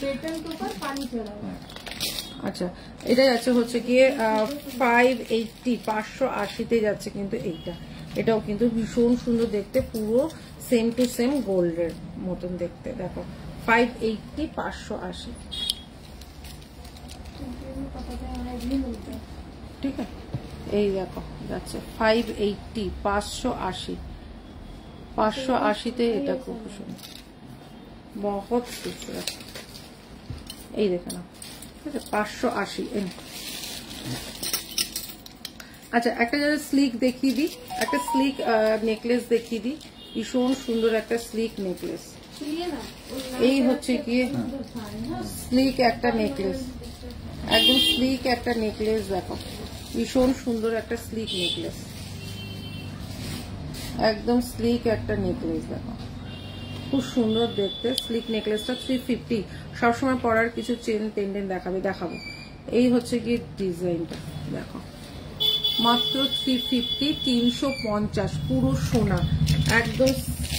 আচ্ছা এটা যাচ্ছে হচ্ছে গিয়ে 580 580-তে যাচ্ছে কিন্তু এইটা। এটাও কিন্তু ভীষণ সুন্দর দেখতে, পুরো সেম টু সেম গোল্ডের মতন দেখতে, দেখো 580 580, ঠিক আছে। এই দেখো যাচ্ছে 580 580 580-তে এটা খুব সুন্দর, বহুত সুন্দর। এই দেখে না, ঠিক আছে 580। আচ্ছা একটা যারা স্লিক দেখিয়ে দিই, একটা স্লিক নেকলেস দেখিয়ে দিই, ভীষণ সুন্দর একটা স্লিক নেকলেস। এই হচ্ছে গিয়ে স্লিক একটা নেকলেস, একদম স্লিক একটা নেকলেস, দেখো ভীষণ সুন্দর একটা স্লিক নেকলেস, একদম স্লিক একটা নেকলেস, দেখো খুব সুন্দর দেখতে। স্লিক নেকলেসটা 350, সবসময় পরার কিছু চেন পেন্ডেন্ট দেখাবো। এই হচ্ছে গিয়ে ডিজাইনটা, দেখো মাত্র 350 350, পুরো সোনা, একদম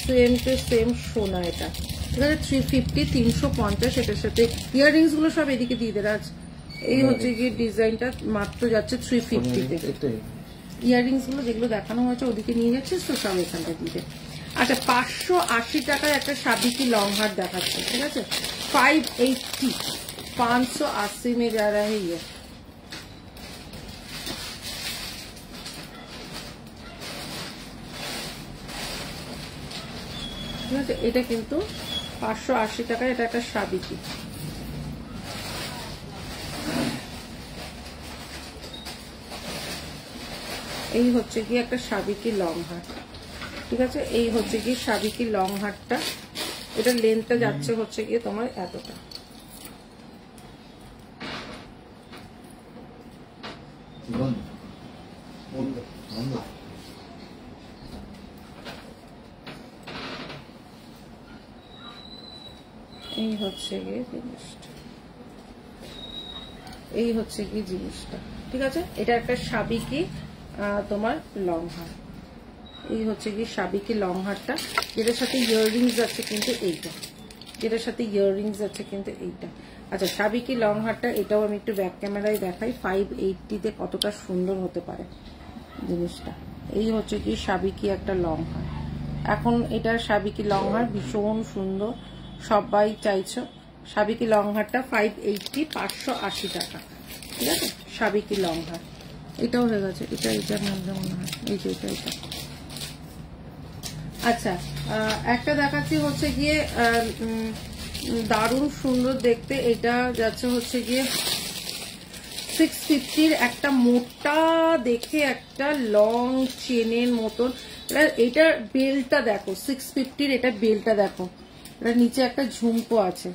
সেম টু সেম সোনা এটা, ঠিক আছে। 350 350, এটার সাথে ইয়াররিংস গুলো সব এদিকে দিয়ে দেয় রাজ। এই হচ্ছে গিয়ে ডিজাইনটা মাত্র যাচ্ছে 350-তে। ইয়াররিংস গুলো যেগুলো দেখানো হয়েছে ওদিকে নিয়ে যাচ্ছে, তো সব এখানটা দিয়ে দেয়। আচ্ছা 580 টাকার একটা সাবিকি লং হার দেখাচ্ছে, ঠিক আছে। 580 580 में जा रहा है ये। ঠিক আছে, এটা কিন্তু 580 টাকার, এটা একটা সাবিকি। এই হচ্ছে কি একটা সাবিকি লং হার, ঠিক আছে। এই হচ্ছে কি সাবিকি লং হারটা, এটা লেন্থটা যাচ্ছে হচ্ছে গিয়ে তোমার এতটা। এই হচ্ছে গিয়ে জিনিসটা, এই হচ্ছে গিয়ে জিনিসটা, ঠিক আছে। এটা একটা সাবিকি তোমার লং হার, এই হচ্ছে গিয়ে সাবিকি লং হারটা, যেটার সাথে ইয়াররিংস আছে কিন্তু এইটা, যেটার সাথে ইয়াররিংস আছে কিন্তু এইটা। আচ্ছা সাবিকি লং হারটা, এটাও আমি একটু ব্যাক ক্যামেরায় দেখাই 580-তে কতটা সুন্দর হতে পারে জিনিসটা। এই হচ্ছে কি সাবিকি একটা লং হার, এখন এটা সাবিকি লং হার ভীষণ সুন্দর, সবাই চাইছো। সাবিকি লং হারটা 580 580 টাকা, ঠিক আছে। সাবিকি লং হার এটাও হয়ে গেছে, এটা মনে হয় এই যে এটা। আচ্ছা একটা দেখাচ্ছি হচ্ছে গিয়ে দারুণ সুন্দর দেখতে, এটা যাচ্ছে হচ্ছে গিয়ে 650-র একটা মোটা দেখে একটা লং চেনের মতন। এটার বেলটা দেখো, 650-র এটা বেলটা দেখো, এটা নিচে একটা ঝুমকো আছে,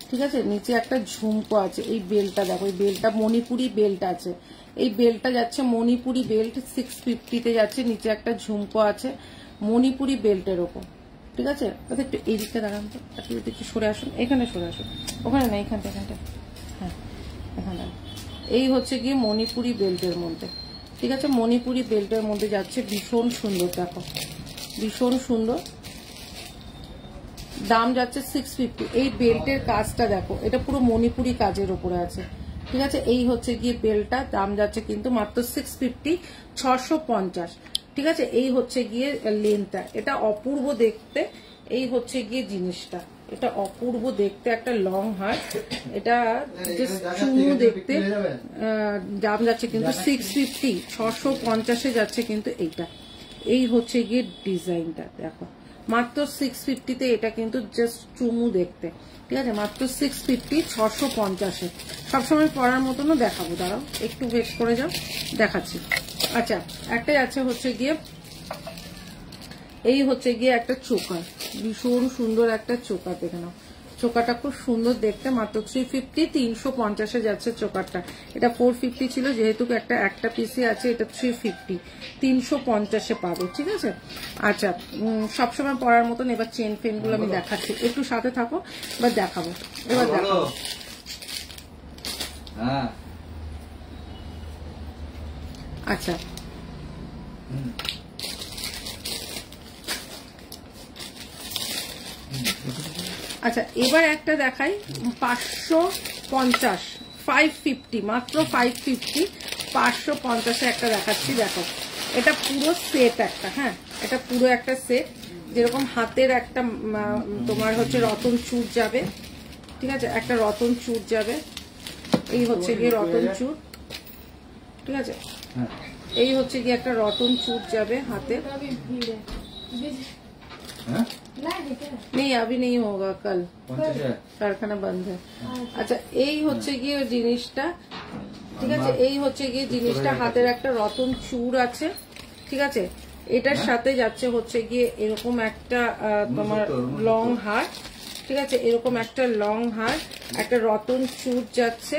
ঠিক আছে, নিচে একটা ঝুমকো আছে। এই বেলটা দেখো, এই বেলটা মণিপুরি বেল্ট আছে, এই বেলটা যাচ্ছে মণিপুরি বেল্ট, 650-তে যাচ্ছে, নিচে একটা ঝুমকো আছে মণিপুরি বেল্টের ওপর, ঠিক আছে। তাহলে একটু এই দিকটা দেখান তো, একটু সরে আসুন, এখানে সরে আসুন, ওখানে না এখানটা, হ্যাঁ এখানে। এই হচ্ছে গিয়ে মণিপুরি বেল্টের মধ্যে, ঠিক আছে। মণিপুরি বেল্টের মধ্যে যাচ্ছে, ভীষণ সুন্দর দেখো, ভীষণ সুন্দর। দাম যাচ্ছে 650। এই বেল্টের কাজটা দেখো, এটা পুরো মণিপুরি কাজের ওপরে আছে, ঠিক আছে, এই হচ্ছে গিয়ে বেলটা, দাম যাচ্ছে কিন্তু মাত্র 650, 650। ঠিক আছে, এই হচ্ছে গিয়ে লেন্থটা, এটা অপূর্ব দেখতে। এই হচ্ছে গিয়ে জিনিসটা, এটা অপূর্ব দেখতে, একটা লং হার, এটা জাস্ট চুমু দেখতে। দাম যাচ্ছে কিন্তু 650, 650 যাচ্ছে কিন্তু এইটা। এই হচ্ছে গিয়ে ডিজাইনটা দেখো, মাত্র 650-তে এটা কিন্তু জাস্ট চুমু দেখতে। ঠিক আছে, মাত্র 650, 650-এ। সবসময় পরার মতনও দেখাবো, দাঁড়াও একটু ওয়েট করে যাও, দেখাচ্ছি। আচ্ছা, একটাই আছে হচ্ছে গিয়ে, এই হচ্ছে গিয়ে একটা চোকার, ভীষণ সুন্দর একটা চোকার, দেখে নাও চোকাটা খুব সুন্দর দেখতে, মাত্র 350, 350-এ যাচ্ছে চোকারটা। এটা 450 ছিল, যেহেতু একটা পিসে আছে, এটা 350, 350-এ পাবে। ঠিক আছে, আচ্ছা সবসময় পরার মতন। এবার চেন ফেন গুলো আমি দেখাচ্ছি, একটু সাথে থাকো, এবার দেখাবো, এবার দেখাবো। আচ্ছা, আচ্ছা এবার একটা দেখাই, 550, 550, মাত্র 550, 550-এ একটা দেখাচ্ছি। দেখো, এটা পুরো সেট একটা, হ্যাঁ এটা পুরো একটা সেট, যেরকম হাতের একটা তোমার হচ্ছে রতন চূড় যাবে। ঠিক আছে, একটা রতন চূড় যাবে, এই হচ্ছে গিয়ে রতন চূড়। ঠিক আছে, এই হচ্ছে গিয়ে একটা রতন চূড় যাবে হাতে। नहीं अभी नहीं होगा, कल कारखाना बंद है। আচ্ছা, এই হচ্ছে গিয়ে জিনিসটা। ঠিক আছে, এই হচ্ছে গিয়ে জিনিসটা, হাতের একটা রতন চূড় আছে। ঠিক আছে, এটার সাথে যাচ্ছে হচ্ছে গিয়ে এরকম একটা তোমার লং হার। ঠিক আছে, এরকম একটা লং হার, একটা রতন চূড় যাচ্ছে,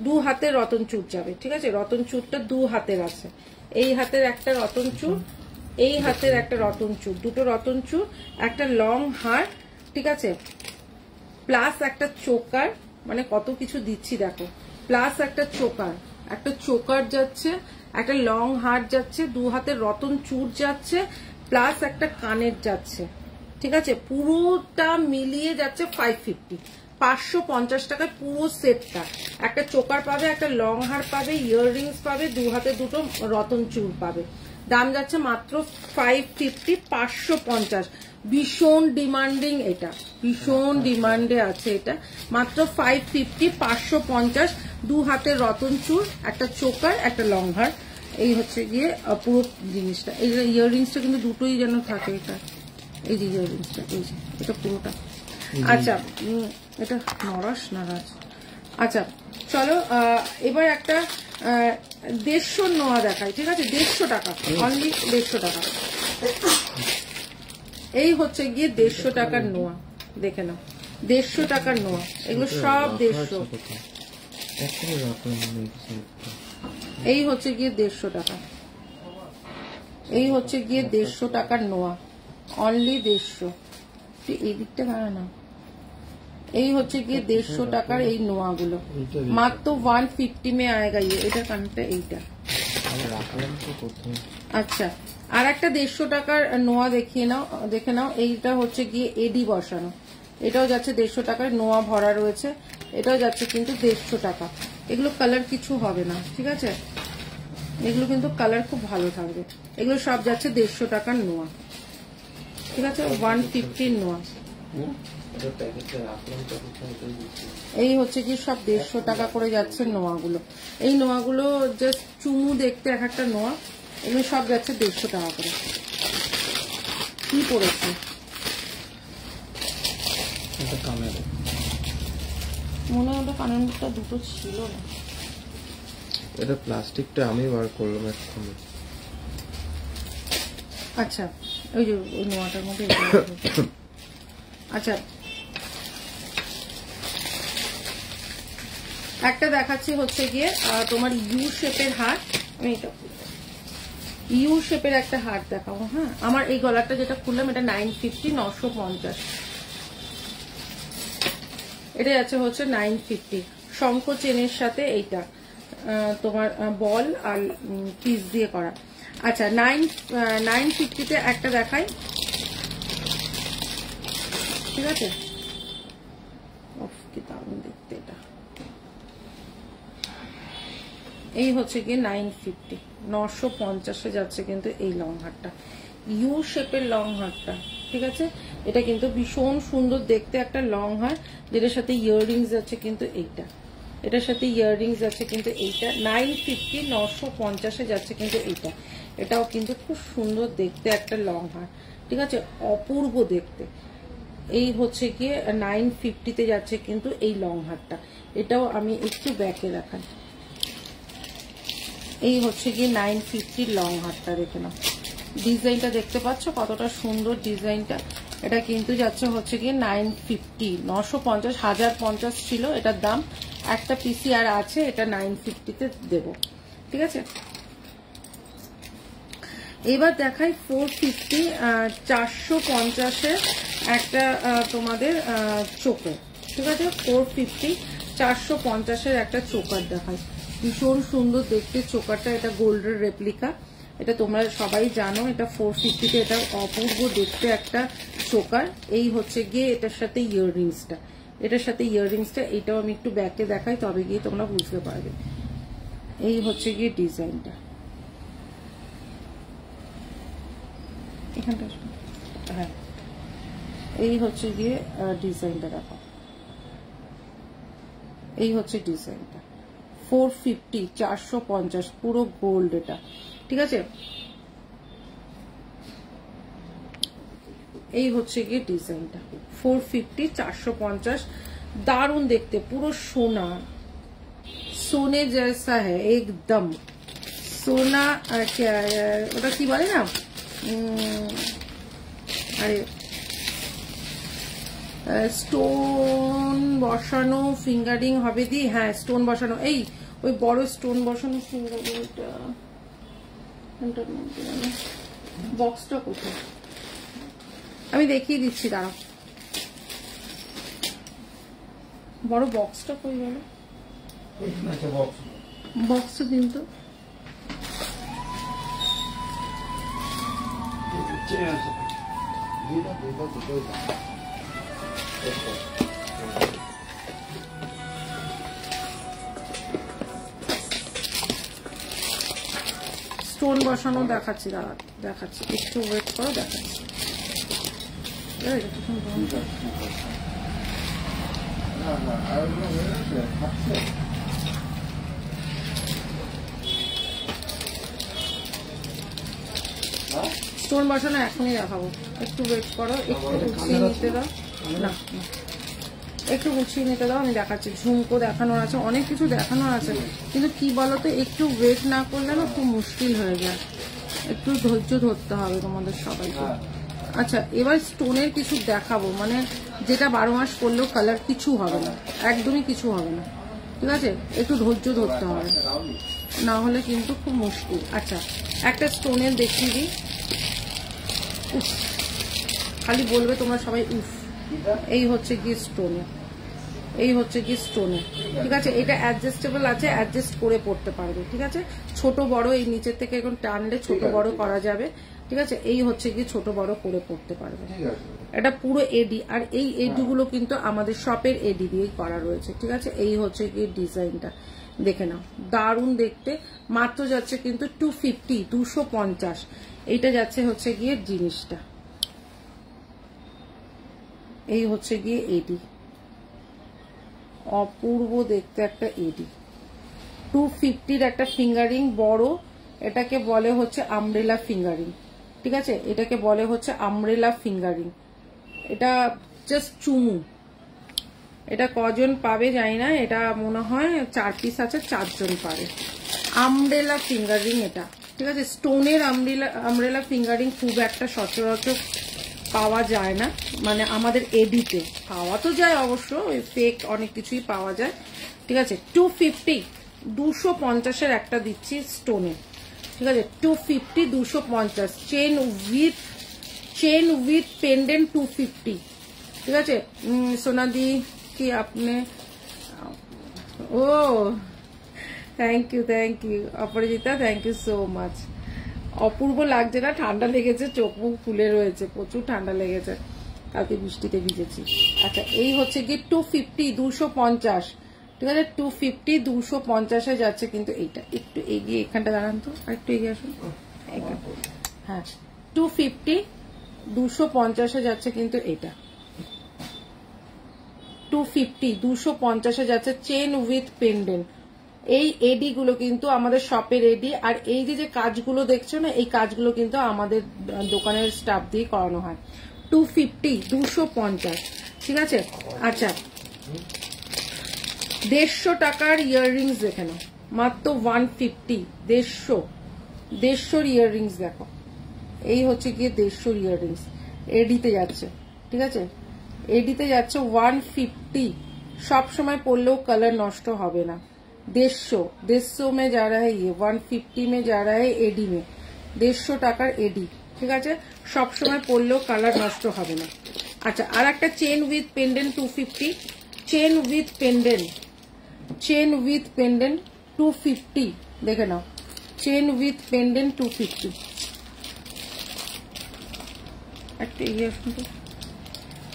দু হাতের রতন চূড় যাবে। ঠিক আছে, রতন চূড়টা দু হাতের আছে, এই হাতের একটা রতন চূড়, এই হাতের একটা রতন চূড়, দুটো রতন চূড়, একটা লং হার। ঠিক আছে, প্লাস একটা চোকার, মানে কত কিছু দিচ্ছি দেখো, প্লাস একটা চোকার যাচ্ছে, একটা লং হার যাচ্ছে, দু হাতের রতন চূড় যাচ্ছে, প্লাস একটা কানের যাচ্ছে। ঠিক আছে, পুরোটা মিলিয়ে যাচ্ছে 550, 550 টাকায় পুরো সেটটা। একটা চোকার পাবে, একটা লং হার পাবে, ইয়াররিংস পাবে, দু হাতে দুটো রতন চূড় পাবে। দাম যাচ্ছে মাত্র 550, 550। ভীষণ ডিমান্ডিং, এটা ভীষণ ডিমান্ডে আছে, এটা মাত্র 550, 550, দু হাতের রতন চূড়, একটা চোকার, একটা লং হার। এই হচ্ছে গিয়ে পুরো জিনিসটা। এই ইয়াররিংসটা কিন্তু দুটোই যেন থাকে, এটা এই যে ইয়াররিংসটা, এই যে এটা পুরোটা। আচ্ছা, এটা নারাজ। আচ্ছা চলো, এবার একটা 150 নোয়া দেখাই। ঠিক আছে, 150 টাকা, অনলি 150 টাকা। এই হচ্ছে গিয়ে 150 টাকার নোয়া, দেখে নাও 150 টাকার নোয়া, এগুলো সব 150। এই হচ্ছে গিয়ে 150 টাকা, এই হচ্ছে গিয়ে 150 টাকার নোয়া, অনলি 150। এই দিকটা কারা না, এই হচ্ছে গিয়ে 150 টাকার এই নোয়াগুলো, মাত্র 150 में आएगा ये। এটা কানটা এইটা। আচ্ছা, আর একটা 150 টাকার নোয়া দেখে নাও। এইটা হচ্ছে গিয়ে এডি বসানো, এটাও যাচ্ছে 150 টাকার, নোয়া ভরা রয়েছে, এটাও যাচ্ছে কিন্তু 150 টাকা। এগুলো কালার কিছু হবে না। ঠিক আছে, এগুলো কিন্তু কালার খুব ভালো থাকবে। এগুলো সব যাচ্ছে 150 টাকার নোয়া। ঠিক আছে, 150 নোয়া। এই হচ্ছে কি সব 150 টাকা করে যাচ্ছে নোয়াগুলো। এই নোয়াগুলো জাস্ট চুমু দেখতে এক একটা নোয়া, এগুলো সব যাচ্ছে 150 টাকা করে। কি পড়েছে মনে হয়, কানেরটা দুটো ছিল না, এটা প্লাস্টিকটা আমি বার করলাম এক্ষুনি। আচ্ছা, ওই যে ওই নোয়াটার মধ্যে। আচ্ছা, একটা দেখাচ্ছি হচ্ছে গিয়ে তোমার ইউ শেপের হার। আমি এটা ইউ শেপের একটা হার দেখাবো। হ্যাঁ, আমার এই গলাটা যেটা খুললাম এটা 950, 950। এটা যাচ্ছে হচ্ছে 950, শঙ্খ চেনের সাথে এইটা তোমার বল আর পিস দিয়ে করা। আচ্ছা, 950-তে একটা দেখাই। ঠিক আছে, কি দারুণ দেখতে এটা। এই হচ্ছে গিয়ে 950, 950 যাচ্ছে কিন্তু এই লং হারটা, ইউ শেপের লং হারটা। ঠিক আছে, এটা কিন্তু ভীষণ সুন্দর দেখতে একটা লং হার, যেটার সাথে ইয়াররিংস যাচ্ছে কিন্তু এইটা, এটার সাথে ইয়াররিংস যাচ্ছে কিন্তু এইটা। 950, 950 যাচ্ছে কিন্তু এইটা। এটাও কিন্তু খুব সুন্দর দেখতে একটা লং হার। ঠিক আছে, অপূর্ব দেখতে। এই হচ্ছে গিয়ে 950 যাচ্ছে কিন্তু এই লং হারটা। এটাও আমি একটু ব্যাকে দেখাই। এই হচ্ছে গিয়ে 950 লং হারটা, দেখে নাও ডিজাইনটা দেখতে পাচ্ছ কতটা সুন্দর ডিজাইনটা। এটা কিন্তু যাচ্ছে হচ্ছে গিয়ে 950, 950, 1050 ছিল এটার দাম, একটা পিসি আর আছে, এটা 950 দেব। ঠিক আছে, এবার দেখাই 450, 450 একটা তোমাদের চোকার। ঠিক আছে, 450, 450 একটা চোকার দেখাই। ভীষণ সুন্দর দেখতে চোকারটা, এটা গোল্ডের রেপ্লিকা, এটা তোমরা সবাই জানো। এটা 450 এটা অপূর্ব দেখতে একটা চোকার। এই হচ্ছে গিয়ে এটার সাথে ইয়াররিংসটা, এটার সাথে ইয়াররিংসটা, এইটাও আমি একটু ব্যাকে দেখাই, তবে গিয়ে তোমরা বুঝতে পারবে। এই হচ্ছে গিয়ে ডিজাইনটা, এখানটা হ্যাঁ, এই হচ্ছে গিয়ে ডিজাইনটা দেখো, এই হচ্ছে ডিজাইনটা 450, 450 পুরো গোল্ড এটা। ঠিক আছে, এই হচ্ছে গিয়ে ডিজাইনটা 450, 450, দারুণ দেখতে, পুরো সোনা, সোনে জैसा है एकदम সোনা। ওটা কি বলে না, আরে স্টোন বসানো ফিঙ্গারিং হবে দি, হ্যাঁ স্টোন বসানো, এই ওই বড় স্টোন বসানো ফিঙ্গারিং। বক্সটা কোথায় আমি দেখিয়ে দিচ্ছি, দাঁড়াও, বড় বক্সটা কই গেল, বক্সটা দিন তো। স্টোন বসানো দেখাচ্ছি, দাঁড়া দেখাচ্ছি, একটু ওয়েট করো, দেখাচ্ছি। স্টোন বসানো এখনই দেখাবো, একটু ওয়েট করো, একটু গুছিয়ে নিতে দাও, না একটু গুছিয়ে নিতে দাও, আমি দেখাচ্ছি। ঝুমকো দেখানোর আছে, অনেক কিছু দেখানোর আছে, কিন্তু কি বলতো একটু ওয়েট না করলে না খুব মুশকিল হয়ে যায়, একটু ধৈর্য ধরতে হবে তোমাদের সবাইকে। আচ্ছা, এবার স্টোনের কিছু দেখাবো, মানে যেটা 12 মাস করলেও কালার কিছু হবে না, একদমই কিছু হবে না। ঠিক আছে, একটু ধৈর্য ধরতে হবে, না হলে কিন্তু খুব মুশকিল। আচ্ছা, একটা স্টোনের দেখিয়ে দিই, উফ খালি বলবে তোমরা সবাই উফ। এই হচ্ছে গিয়ে স্টোনে, এই হচ্ছে গিয়ে স্টোনে। ঠিক আছে, এটা অ্যাডজাস্টেবল আছে, অ্যাডজাস্ট করে পড়তে পারবে। ঠিক আছে, ছোট বড় এই নিচের থেকে এখন টানলে ছোট বড় করা যাবে। ঠিক আছে, এই হচ্ছে গিয়ে ছোট বড় করে পড়তে পারবে। এটা পুরো এডি, আর এই এডি গুলো কিন্তু আমাদের শপের এডি দিয়েই করা রয়েছে। ঠিক আছে, এই হচ্ছে গিয়ে ডিজাইনটা, দেখে নাও দারুণ দেখতে। মাত্র যাচ্ছে কিন্তু 250, 250। এইটা যাচ্ছে হচ্ছে গিয়ে জিনিসটা, এই হচ্ছে গিয়ে এডি, অপূর্ব দেখতে একটা এডি। 250 একটা ফিঙ্গারিং বড়, এটাকে বলে হচ্ছে আমব্রেলা ফিঙ্গারিং। ঠিক আছে, এটাকে বলে হচ্ছে আমব্রেলা ফিঙ্গারিং। এটা জাস্ট চুমু, এটা কজন পাবে জানি না, এটা মনে হয় 4 পিস আছে, 4 জন পাবে। আমব্রেলা ফিঙ্গারিং এটা। ঠিক আছে, স্টোনের আমব্রেলা ফিঙ্গারিং খুব একটা সচরাচর পাওয়া যায় না, মানে আমাদের এডিতে পাওয়া তো যায় অবশ্য, ওই ফেক অনেক কিছুই পাওয়া যায়। ঠিক আছে, 250, 250 একটা দিচ্ছি স্টোনে। ঠিক আছে, 250, 250 চেন উইথ পেন্ডেন্ট 250। ঠিক আছে, সোনাদি কি আপনি, ও thank you Aparajita, thank you so much. অপূর্ব লাগছে না? ঠান্ডা লেগেছে, চোখ মুখ ফুলে রয়েছে, প্রচুর ঠান্ডা লেগেছে, কালকে বৃষ্টিতে ভিজেছি। আচ্ছা, এই হচ্ছে গিয়ে 250, 250 ঠিক আছে 250 250 যাচ্ছে কিন্তু এইটা। একটু এগিয়ে এখানটা দাঁড়ান তো, আর একটু এগিয়ে আসুন। হ্যাঁ 250 250 যাচ্ছে কিন্তু এইটা 250 250 যাচ্ছে চেন উইথ পেন্ডেন্ট। এই এডি গুলো কিন্তু আমাদের শপের এডি, আর এই যে কাজগুলো দেখছো না, এই কাজগুলো কিন্তু আমাদের দোকানের স্টাফ দিয়ে করানো হয়। 250 250, ঠিক আছে। আচ্ছা 150 টাকার ইয়াররিংস দেখে নাও, মাত্র 150, 150 ইয়াররিংস দেখো। এই হচ্ছে গিয়ে 150 ইয়াররিংস এডিতে যাচ্ছে, ঠিক আছে। এডিতে যাচ্ছে 150, সব সময় পরলেও কালার নষ্ট হবে না। 150 में जा रहा है ये, 150 में जा रहा है एडी में, 150 টাকার এডি, ঠিক আছে। সব সময় পরলেও কালার নষ্ট হবে না। আচ্ছা আর একটা chain with pendant 250, chain with pendant 250 দেখে নাও, চেন উইথ পেন্ডেন্ট 250। একটা ইয়ে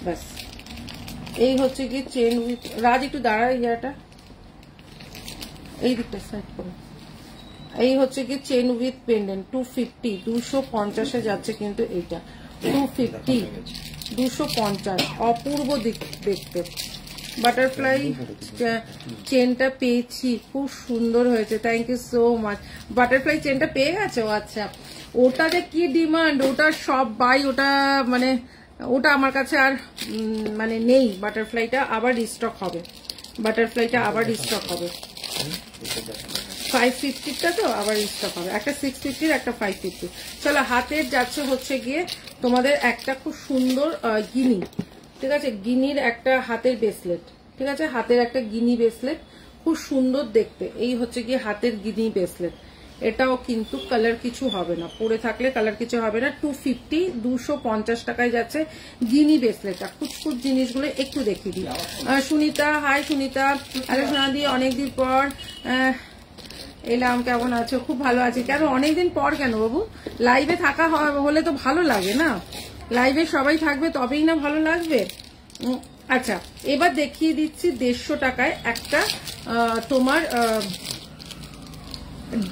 ব্যাস, এই হচ্ছে কি চেন উইথ। রাজ একটু দাঁড়া, ইয়াটা এই দিকটা সাইড করো। এই হচ্ছে কি চেন উইথ পেন্ডেন্ট 250 250 যাচ্ছে কিন্তু এইটা 250 250, অপূর্ব দেখতে। বাটারফ্লাই চেনটা পেয়েছি, খুব সুন্দর হয়েছে, thank you so much. Butterfly চেনটা পেয়ে গেছে? আচ্ছা ওটাতে কি ডিমান্ড, ওটা সব বাই, ওটা মানে ওটা আমার কাছে আর মানে নেই। বাটারফ্লাইটা আবার রিস্টক হবে, বাটারফ্লাইটা আবার রিস্টক হবে। 550টা তো আবার রিস্টক হবে, একটা 650 একটা 550। চলো হাতের যাচ্ছে হচ্ছে গিয়ে তোমাদের একটা খুব সুন্দর গিনি, ঠিক আছে, গিনির একটা হাতের ব্রেসলেট, ঠিক আছে, হাতের একটা গিনি ব্রেসলেট, খুব সুন্দর দেখতে। এই হচ্ছে গিয়ে হাতের গিনি ব্রেসলেট, এটাও কিন্তু কালার কিছু হবে না, পরে থাকলে কালার কিছু হবে না। 250 250 টাকায় যাচ্ছে গিনি ব্রেসলেটটা। কুচকুচ জিনিসগুলো একটু দেখিয়ে দিই। সুনিতা, হাই সুনিতা। আরে সোনাদি অনেকদিন পর এলাম, কেমন আছো? খুব ভালো আছি। কেন অনেকদিন পর কেন বাবু? লাইভে থাকা হলে তো ভালো লাগে না, লাইভে সবাই থাকবে তবেই না ভালো লাগবে। আচ্ছা এবার দেখিয়ে দিচ্ছি 150 টাকায় একটা তোমার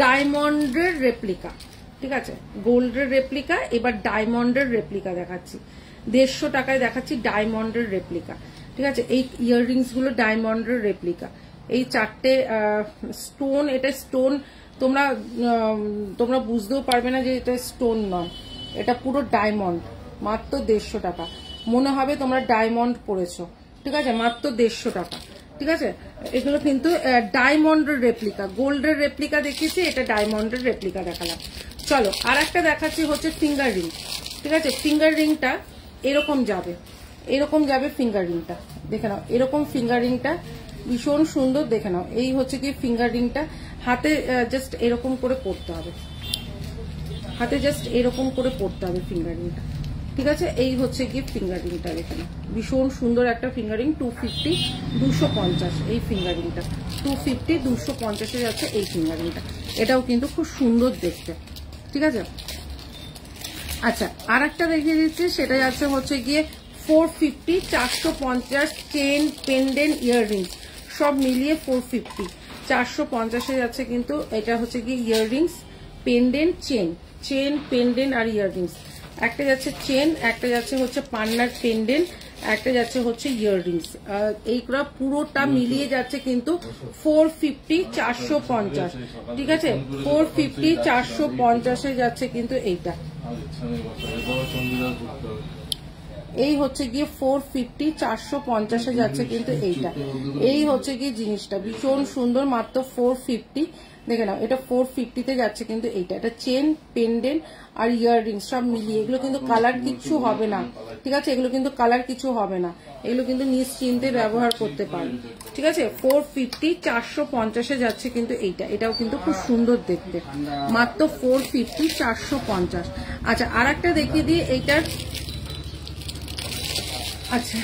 ডায়মন্ডের রেপ্লিকা, ঠিক আছে, গোল্ডের রেপ্লিকা। এবার ডায়মন্ডের রেপ্লিকা দেখাচ্ছি, 150 টাকায় দেখাচ্ছি ডায়মন্ডের রেপ্লিকা, ঠিক আছে। এই ইয়াররিংস গুলো ডায়মন্ডের রেপ্লিকা, এই চারটে স্টোন, এটা স্টোন তোমরা বুঝতেও পারবে না যে এটা স্টোন নয়, এটা পুরো ডায়মন্ড, মাত্র 150 টাকা। মনে হবে তোমরা ডায়মন্ড পড়েছো, ঠিক আছে, মাত্র 150 টাকা, ঠিক আছে। এগুলো কিন্তু ডায়মন্ডের রেপ্লিকা, গোল্ডের রেপ্লিকা দেখিয়েছি, এটা ডায়মন্ডের রেপ্লিকা দেখালাম। চলো আর একটা দেখাচ্ছি হচ্ছে ফিঙ্গার রিং, ঠিক আছে। ফিঙ্গার রিংটা এরকম যাবে ফিঙ্গার রিংটা, দেখে নাও, এরকম ফিঙ্গার রিংটা ভীষণ সুন্দর, দেখে নাও। এই হচ্ছে কি ফিঙ্গার রিংটা, হাতে জাস্ট এরকম করে পড়তে হবে, হাতে জাস্ট এরকম করে পড়তে হবে ফিঙ্গার রিংটা, ঠিক আছে। এই হচ্ছে কি ফিঙ্গার রিংটা, দেখে নাও, ভীষণ সুন্দর একটা ফিঙ্গার রিং। 250 250 এই ফিঙ্গার রিংটা, 250 250 যাচ্ছে এই ফিঙ্গার রিংটা, এটাও কিন্তু খুব সুন্দর দেখতে, ঠিক আছে। আচ্ছা আর একটা দেখিয়ে দিচ্ছি, সেটা যাচ্ছে হচ্ছে গিয়ে 450 450 চেন পেন্ডেন্ট ইয়াররিংস সব মিলিয়ে 450 450 যাচ্ছে কিন্তু। এটা হচ্ছে গিয়ে ইয়াররিংস, পেন্ডেন্ট, চেন পেন্ডেন্ট আর ইয়াররিংস। একটা যাচ্ছে চেন, একটা যাচ্ছে হচ্ছে পান্নার পেন্ডেন্ট, একটা যাচ্ছে হচ্ছে ইয়াররিংস। এইগুলা পুরোটা মিলিয়ে যাচ্ছে কিন্তু 450 450, ঠিক আছে। 450 450 যাচ্ছে কিন্তু এইটা, এই হচ্ছে গিয়ে 450 450 যাচ্ছে কিন্তু এইটা। এই হচ্ছে গিয়ে জিনিসটা ভীষণ সুন্দর, মাত্র 450, দেখে নাও, এটা 450 যাচ্ছে কিন্তু এইটা। এটা চেন, পেন্ডেন্ট আর ইয়াররিংস সব মিলিয়ে, এগুলো কিন্তু কালার কিছু হবে না, ঠিক আছে, এগুলো কিন্তু কালার কিছু হবে না, এগুলো কিন্তু নিশ্চিন্তে ব্যবহার করতে পারো, ঠিক আছে। 450 450 যাচ্ছে কিন্তু এইটা, এটাও কিন্তু খুব সুন্দর দেখতে, মাত্র 450 450। আচ্ছা আর একটা দেখিয়ে দিই এইটার। আচ্ছা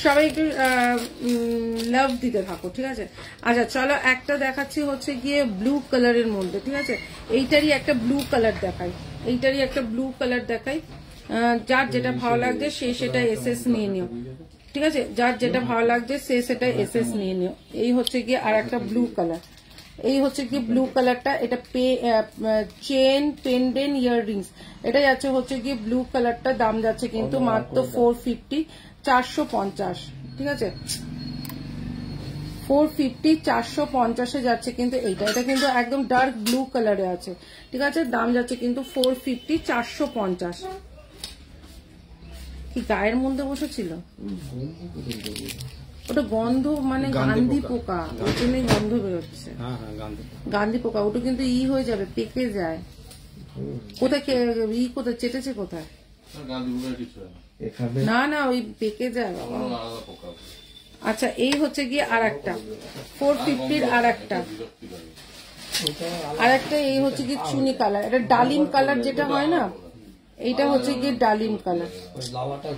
সবাই একটু লাভ দিতে থাকো, ঠিক আছে। আচ্ছা চলো একটা দেখাচ্ছি হচ্ছে গিয়ে ব্লু কালারের মধ্যে, ঠিক আছে। এইটারই একটা ব্লু কালার দেখাই, যার যেটা ভালো লাগছে সে সেটা এসএস নিয়ে নিও, ঠিক আছে, যার যেটা ভালো লাগছে সে সেটা এসএস নিয়ে নিও। এই হচ্ছে গিয়ে আর একটা ব্লু কালার, এই হচ্ছে কি ব্লু কালারটা, এটা চেন পেন্ডেন্ট ইয়াররিংস, এটা যাচ্ছে হচ্ছে কি ব্লু কালারটা, দাম যাচ্ছে কিন্তু মাত্র 450, 450, ঠিক আছে 450, 450 যাচ্ছে কিন্তু এইটা, এটা কিন্তু একদম ডার্ক ব্লু কালারে আছে, ঠিক আছে, দাম যাচ্ছে কিন্তু 450, 450। কি গায়ের মধ্যে বসেছিল ওটা? গন্ধ মানে গান্ধী পোকা, ওই জন্যই গন্ধ বেরোচ্ছে। গান্ধী পোকা, ওটা কিন্তু হয়ে যাবে, পেকে যায়। কোথায় কোথায় চেটেছে কোথায়? না না, ওই পেকে যায় বাবা। আচ্ছা, এই হচ্ছে গিয়ে আর একটা 450 আর একটা এই হচ্ছে কি চুনি কালার, এটা ডালিম কালার যেটা হয় না, এইটা হচ্ছে গিয়ে ডালিম কালার।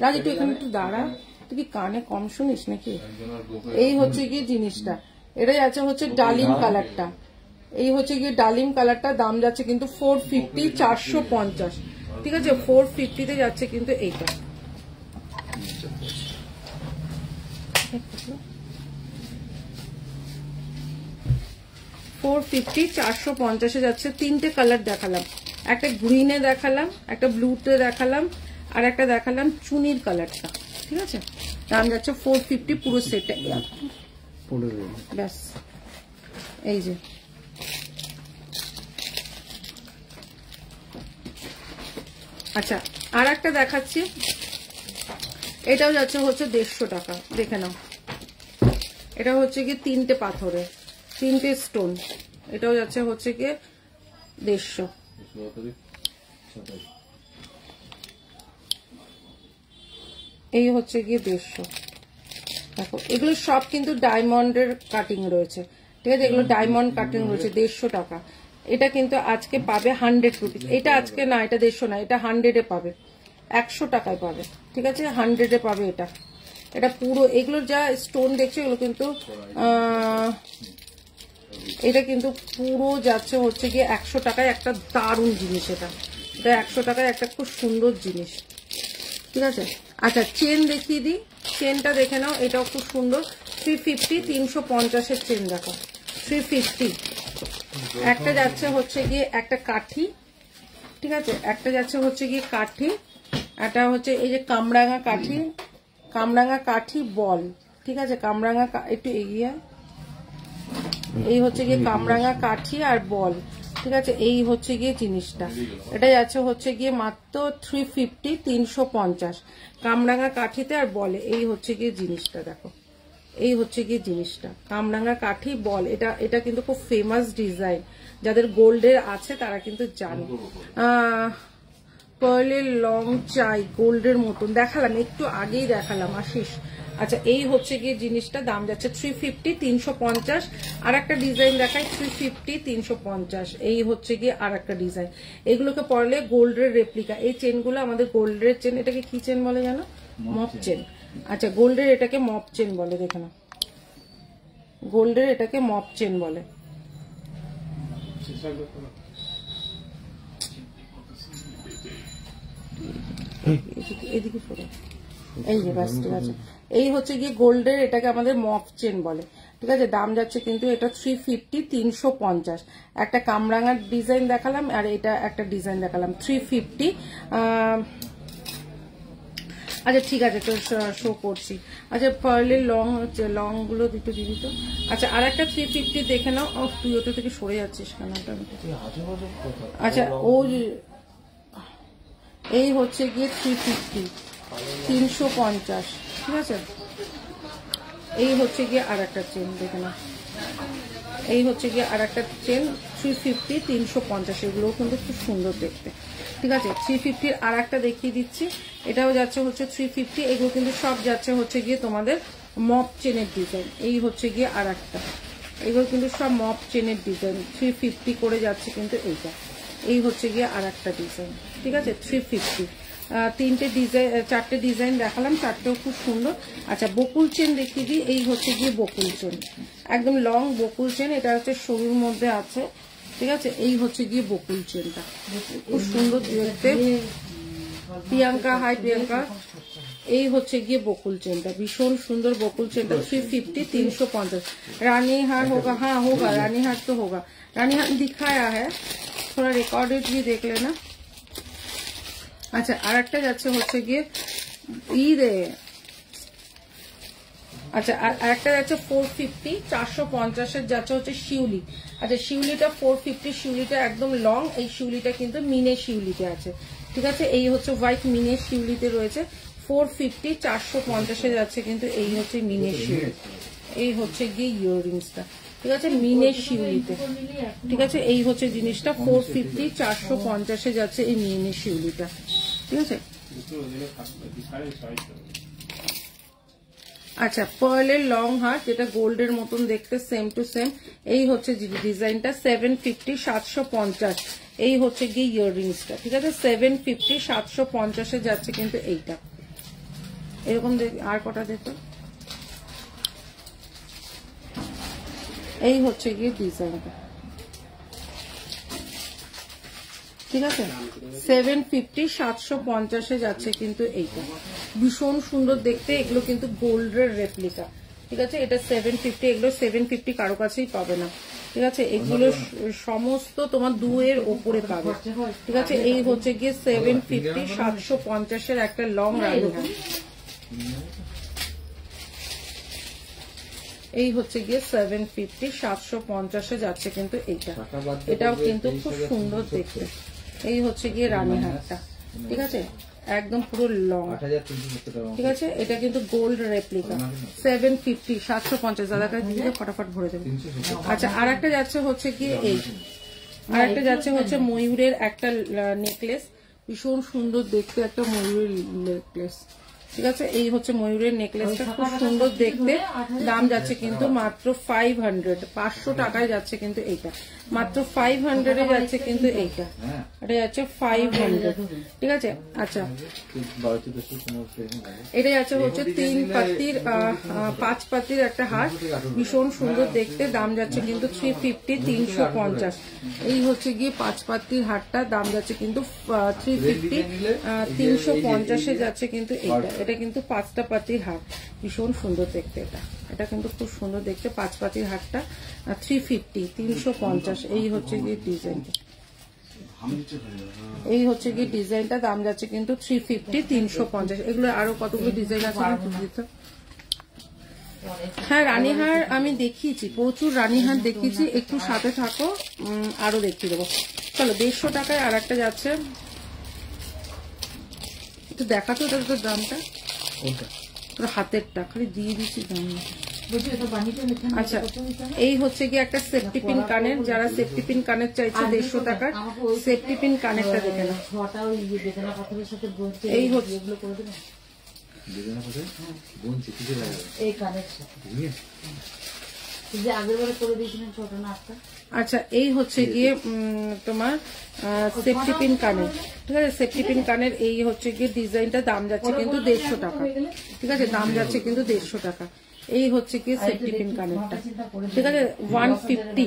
রাজ একটু এখানে একটু দাঁড়া, তুই কি কানে কম শুনিস নাকি? এই হচ্ছে গিয়ে জিনিসটা, এটা যাচ্ছে হচ্ছে ডালিম কালারটা, এই হচ্ছে গিয়ে ডালিম কালারটা, দাম যাচ্ছে কিন্তু 450, 450, ঠিক আছে 450 যাচ্ছে কিন্তু এইটা। 450, 450 যাচ্ছে। তিনটে কালার দেখালাম, একটা গ্রিনে দেখালাম, একটা ব্লুতে দেখালাম, আর একটা দেখালাম চুনির কালারটা, ঠিক আছে, দাম যাচ্ছে 450 পুরো সেটে। ব্যাস, এই যে আচ্ছা আর একটা দেখাচ্ছি, এটাও যাচ্ছে হচ্ছে 150 টাকা, দেখে নাও, এটা হচ্ছে কি তিনটে পাথরে, তিনটে স্টোন, এটাও যাচ্ছে হচ্ছে কি 150। এই হচ্ছে গিয়ে 150। দেখো এগুলো সব কিন্তু ডায়মন্ডের কাটিং রয়েছে, ঠিক আছে, এগুলো ডায়মন্ড কাটিং রয়েছে, 150 টাকা। এটা কিন্তু আজকে পাবে 100 রুপিস, এটা আজকে না, এটা 150 না, এটা 100-এ পাবে, 100 টাকায় পাবে, ঠিক আছে 100-এ পাবে। এটা পুরো এগুলোর যা স্টোন দেখছো এগুলো কিন্তু এটা কিন্তু পুরো যাচ্ছে হচ্ছে গিয়ে 100 টাকায়, একটা দারুণ জিনিস, এটা 100 টাকায় একটা খুব সুন্দর জিনিস, ঠিক আছে। আচ্ছা চেন দেখিয়ে দিই, চেনটা দেখে নাও, এটাও খুব সুন্দর, 350, 350-এর চেন দেখো, 350। একটা যাচ্ছে হচ্ছে গিয়ে একটা কাঠি, ঠিক আছে, একটা যাচ্ছে হচ্ছে গিয়ে কাঠি, এটা হচ্ছে এই যে কামরাঙা কাঠি, কামরাঙা কাঠি বল, ঠিক আছে, কামরাঙা একটু এগিয়ে, এই হচ্ছে গিয়ে কামরাঙা কাঠি আর বল, ঠিক আছে, এই হচ্ছে গিয়ে জিনিসটা, এটা যাচ্ছে হচ্ছে গিয়ে মাত্র 350, 350 কামরাঙা কাঠিতে আর বলে, এই হচ্ছে গিয়ে জিনিসটা দেখো, এই হচ্ছে গিয়ে জিনিসটা কামরাঙা কাঠি বল, এটা কিন্তু খুব ফেমাস ডিজাইন, যাদের গোল্ডের আছে তারা কিন্তু জানে। পার্লের লং চাই গোল্ডের মতন দেখালাম, একটু আগেই দেখালাম আশিস। আচ্ছা এই হচ্ছে গিয়ে জিনিসটা, দাম যাচ্ছে 350, 350। আর একটা ডিজাইন দেখাই, 350, 350, এই হচ্ছে গিয়ে আর একটা ডিজাইন। এগুলোকে পরলে গোল্ডের রেপ্লিকা, এই চেনগুলো আমাদের গোল্ডের চেন, এটাকে কি চেন বলে জানো? মপ চেন। আচ্ছা গোল্ডের এটাকে মপ চেন বলে, দেখে না, গোল্ডের এটাকে মপ চেন বলে। এদিকে সরে, এই যে বাস, ঠিক আছে, এই হচ্ছে গিয়ে গোল্ডের এটাকে আমাদের মপ চেন বলে, ঠিক আছে, দাম যাচ্ছে কিন্তু এটা 350, 350। একটা কামরাঙার ডিজাইন দেখালাম আর এটা একটা ডিজাইন দেখালাম, 350। আচ্ছা ঠিক আছে, তো শো করছি। আচ্ছা পার্লের লং হচ্ছে, লং গুলো একটু দিবি তো। আচ্ছা আর একটা 350 দেখে নাও। তুই ওটা থেকে সরে যাচ্ছিস কেন? আচ্ছা ও এই হচ্ছে গিয়ে 350, 350, ঠিক আছে। এই হচ্ছে গিয়ে আর একটা চেন দেখে নাও, এই হচ্ছে গিয়ে আর একটা চেন 350, 350, এগুলোও কিন্তু খুব সুন্দর দেখতে, ঠিক আছে। 350 আর একটা দেখিয়ে দিচ্ছি, এটাও যাচ্ছে হচ্ছে 350, এগুলো কিন্তু সব যাচ্ছে হচ্ছে গিয়ে তোমাদের মপ চেনের ডিজাইন। এই হচ্ছে গিয়ে আর একটা, এগুলো কিন্তু সব মপ চেনের ডিজাইন, 350 করে যাচ্ছে কিন্তু এইটা। এই হচ্ছে গিয়ে আর একটা ডিজাইন, ঠিক আছে, 350। তিনটে ডিজাইন, চারটে ডিজাইন দেখালাম, চারটেও খুব সুন্দর। আচ্ছা বকুল চেন দেখিয়ে দিই, এই হচ্ছে গিয়ে বকুল চেন, একদম লং বকুল চেন, এটা হচ্ছে সরুর মধ্যে আছে, ঠিক আছে। এই হচ্ছে গিয়ে বকুল চেনটা, খুব সুন্দর দেখতে। প্রিয়াঙ্কা, হাই প্রিয়াঙ্কা। এই হচ্ছে গিয়ে বকুল চেনটা, ভীষণ সুন্দর বকুল চেনটা, 350 350। रानी हार होगा, हाँ होगा, रानी हार तो होगा, रानी हार दिखाया है, थोड़ा रिकॉर्डेड भी देख लेना। আচ্ছা আর একটা যাচ্ছে হচ্ছে গিয়ে রে, আচ্ছা আর একটা যাচ্ছে 450 450 এর যাচ্ছে হচ্ছে শিউলি। আচ্ছা শিউলিটা 450, শিউলিটা একদম লং, এই শিউলিটা কিন্তু মিনের শিউলিতে আছে, ঠিক আছে। এই হচ্ছে হোয়াইট মিনের শিউলিতে রয়েছে, 450 450 এ যাচ্ছে কিন্তু এই হচ্ছে মিনের শিউলি। এই হচ্ছে গিয়ে ইয়াররিংসটা, ঠিক আছে, মিনের শিউলিতে, ঠিক আছে। এই হচ্ছে জিনিসটা 450 450 এ যাচ্ছে এই মিনের শিউলিটা, ঠিক আছে। আচ্ছা পার্লের লং হার যেটা গোল্ডের মতন দেখতে, সেম টু সেম। এই হচ্ছে ডিজাইনটা 750 750। এই হচ্ছে গিয়ে ইয়াররিংসটা, ঠিক আছে, 750 750 এ যাচ্ছে কিন্তু এইটা। এরকম আর কটা দেখো, এই হচ্ছে গিয়ে ডিজাইনটা, ঠিক আছে, 750 750 এ যাচ্ছে কিন্তু এইটা, ভীষণ সুন্দর দেখতে। এগুলো কিন্তু গোল্ডের রেপ্লিকা, ঠিক আছে। এটা 750, এগুলো 750 কারো কাছেই পাবে না, ঠিক আছে। এগুলো সমস্ত তোমার 2 এর ওপরে পাবে, ঠিক আছে। এই হচ্ছে গিয়ে 750 750 এর একটা লং রানি হার। এই হচ্ছে গিয়ে 750 750 এ যাচ্ছে কিন্তু এইটা, এটাও কিন্তু খুব সুন্দর দেখতে। এই হচ্ছে গিয়ে রানী হারটা, ঠিক আছে, একদম পুরো লং, ঠিক আছে। এটা কিন্তু গোল্ড রেপ্লিকা, 750 750। দাদাকে দিলে ফটাফট ভরে দেবে। আচ্ছা আর একটা যাচ্ছে হচ্ছে গিয়ে এই, আর একটা যাচ্ছে হচ্ছে ময়ূরের একটা নেকলেস, ভীষণ সুন্দর দেখতে একটা ময়ূরের নেকলেস, ঠিক আছে। এই হচ্ছে ময়ূরের নেকলেসটা, খুব সুন্দর দেখতে। দাম যাচ্ছে কিন্তু মাত্র 500, 500 টাকায় যাচ্ছে কিন্তু এইটা, মাত্র 500 এ যাচ্ছে কিন্তু এইটা, এটা যাচ্ছে 500, ঠিক আছে। আচ্ছা এটা যাচ্ছে হচ্ছে 3 পাত্তির 5 পাত্তির একটা হার, ভীষণ সুন্দর দেখতে। দাম যাচ্ছে কিন্তু 350 350। এই হচ্ছে গিয়ে 5 পাত্তির হারটা, দাম যাচ্ছে কিন্তু 350 350 এ যাচ্ছে কিন্তু এইটা। এটা কিন্তু 5টা পাতির হার, ভীষণ সুন্দর দেখতে। এটা কিন্তু খুব সুন্দর দেখতে, 5 পাতির হারটা 350 350। এই হচ্ছে গিয়ে ডিজাইনটা, এই হচ্ছে গিয়ে ডিজাইনটা, দাম যাচ্ছে কিন্তু 350 350। এগুলো আরো কতগুলো ডিজাইন আছে হ্যাঁ। রানীহার আমি দেখিয়েছি, প্রচুর রানীহার দেখিয়েছি, একটু সাথে থাকো, আরো দেখিয়ে দেবো। চলো 150 টাকায় আর একটা যাচ্ছে, একটু দেখাতো তোর দামটা, তোর হাতেরটা খালি দিয়ে দিচ্ছি দাম। আচ্ছা এই হচ্ছে কি একটা সেফটি পিন কানের, যারা সেফটি পিন কানের চাইছে 150 টাকার সেফটি পিন কানেরটা দেখে না। এই হচ্ছে আচ্ছা এই হচ্ছে গিয়ে তোমার সেফটি পিন কানের, ঠিক আছে। সেফটি পিন কানের এই হচ্ছে গিয়ে ডিজাইনটা, দাম যাচ্ছে কিন্তু 150 টাকা, ঠিক আছে, দাম যাচ্ছে কিন্তু 150 টাকা। এই হচ্ছে কি সেফটি পিন কানেরটা, ঠিক আছে, 150।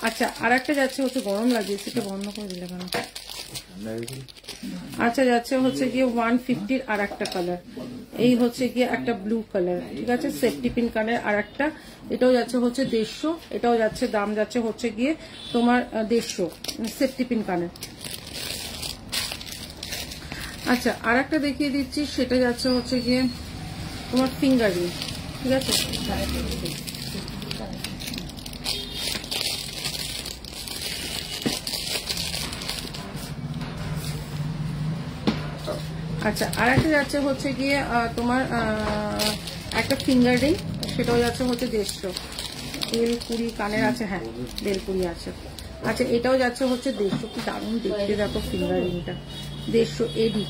আচ্ছা আর একটা যাচ্ছে হচ্ছে, গরম লাগিয়েছে, এটা বন্ধ করে দিলে কেন? আচ্ছা যাচ্ছে হচ্ছে গিয়ে 150 আর একটা কালার, এই হচ্ছে গিয়ে একটা ব্লু কালার, ঠিক আছে, সেফটি পিন কানের আর একটা, এটাও যাচ্ছে হচ্ছে 150, এটাও যাচ্ছে, দাম যাচ্ছে হচ্ছে গিয়ে তোমার 150 সেফটি পিন কানের। আচ্ছা আর একটা দেখিয়ে দিচ্ছি, সেটা যাচ্ছে হচ্ছে গিয়ে তোমার ফিঙ্গার রিং, ঠিক আছে। আচ্ছা আর একটা যাচ্ছে হচ্ছে গিয়ে তোমার একটা ফিঙ্গার রিং, সেটাও যাচ্ছে হচ্ছে 150, বেলকুড়ি কানের আছে, হ্যাঁ বেলকুড়ি আছে। আচ্ছা এটাও যাচ্ছে হচ্ছে 150, কি দারুণ দেখতে দেখো ফিঙ্গার রিংটা, 150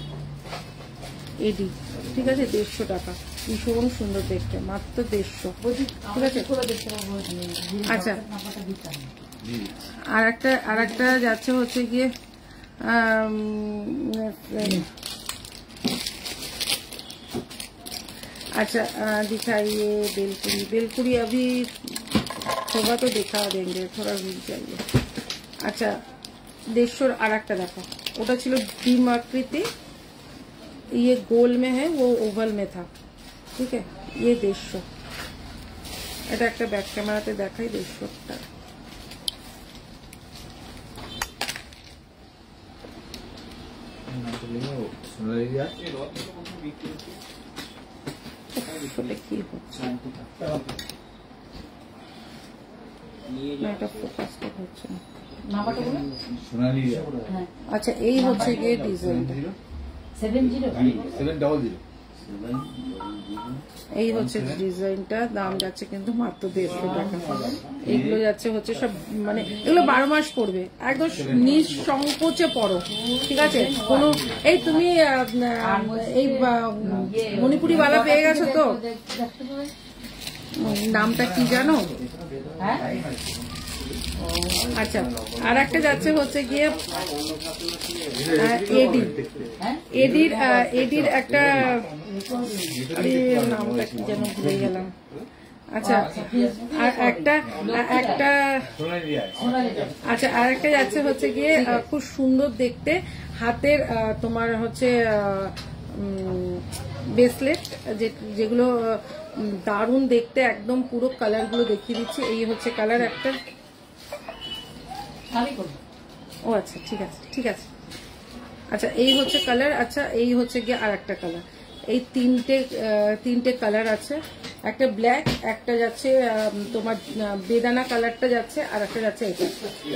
এডি, ঠিক আছে, 150 টাকা, ভীষণ সুন্দর দেখতে, মাত্র 150, ঠিক আছে। আচ্ছা আর একটা যাচ্ছে হচ্ছে গিয়ে अच्छा दिखाइए बेलकुड़ी अभी होगा तो दिखा देंगे, थोड़ा रुक जाइए। अच्छा 150 আর একটা দেখো, ওটা ছিল ডিম আকৃতি, ये गोल में है, वो ओवल में था। ठीक है, ये 150। এটা একটা ব্যাক ক্যামেরাতে দেখাই 150 টাকা। কি হচ্ছে না, এটা ফোকাস হচ্ছে না। আচ্ছা, এই হচ্ছে গিয়ে ডিজাইনটা 700 এই হচ্ছে ডিজাইনটা, দাম যাচ্ছে কিন্তু মাত্র 150 টাকা। এগুলো যাচ্ছে হচ্ছে সব মানে এগুলো 12 মাস পড়বে, একদম নিঃসংকোচে পড়ো। ঠিক আছে, কোনো এই তুমি এই মণিপুরি বালা পেয়ে গেছো তো, নামটা কি জানো? আচ্ছা, আর একটা যাচ্ছে হচ্ছে গিয়ে এডির একটা, নামটা কি যেন ভুলে গেলাম। আচ্ছা, আর একটা আচ্ছা, আর একটা যাচ্ছে হচ্ছে গিয়ে খুব সুন্দর দেখতে হাতের তোমার হচ্ছে ব্রেসলেট, যেগুলো দারুণ দেখতে, একদম পুরো কালার গুলো দেখিয়ে দিচ্ছি। এই হচ্ছে কালার একটা। ও আচ্ছা, ঠিক আছে ঠিক আছে। আচ্ছা, এই হচ্ছে কালার। আচ্ছা, এই হচ্ছে গিয়ে আর একটা কালার। এই তিনটে কালার আছে, একটা ব্ল্যাক, একটা যাচ্ছে তোমার বেদানা কালারটা যাচ্ছে, আর একটা যাচ্ছে এটা।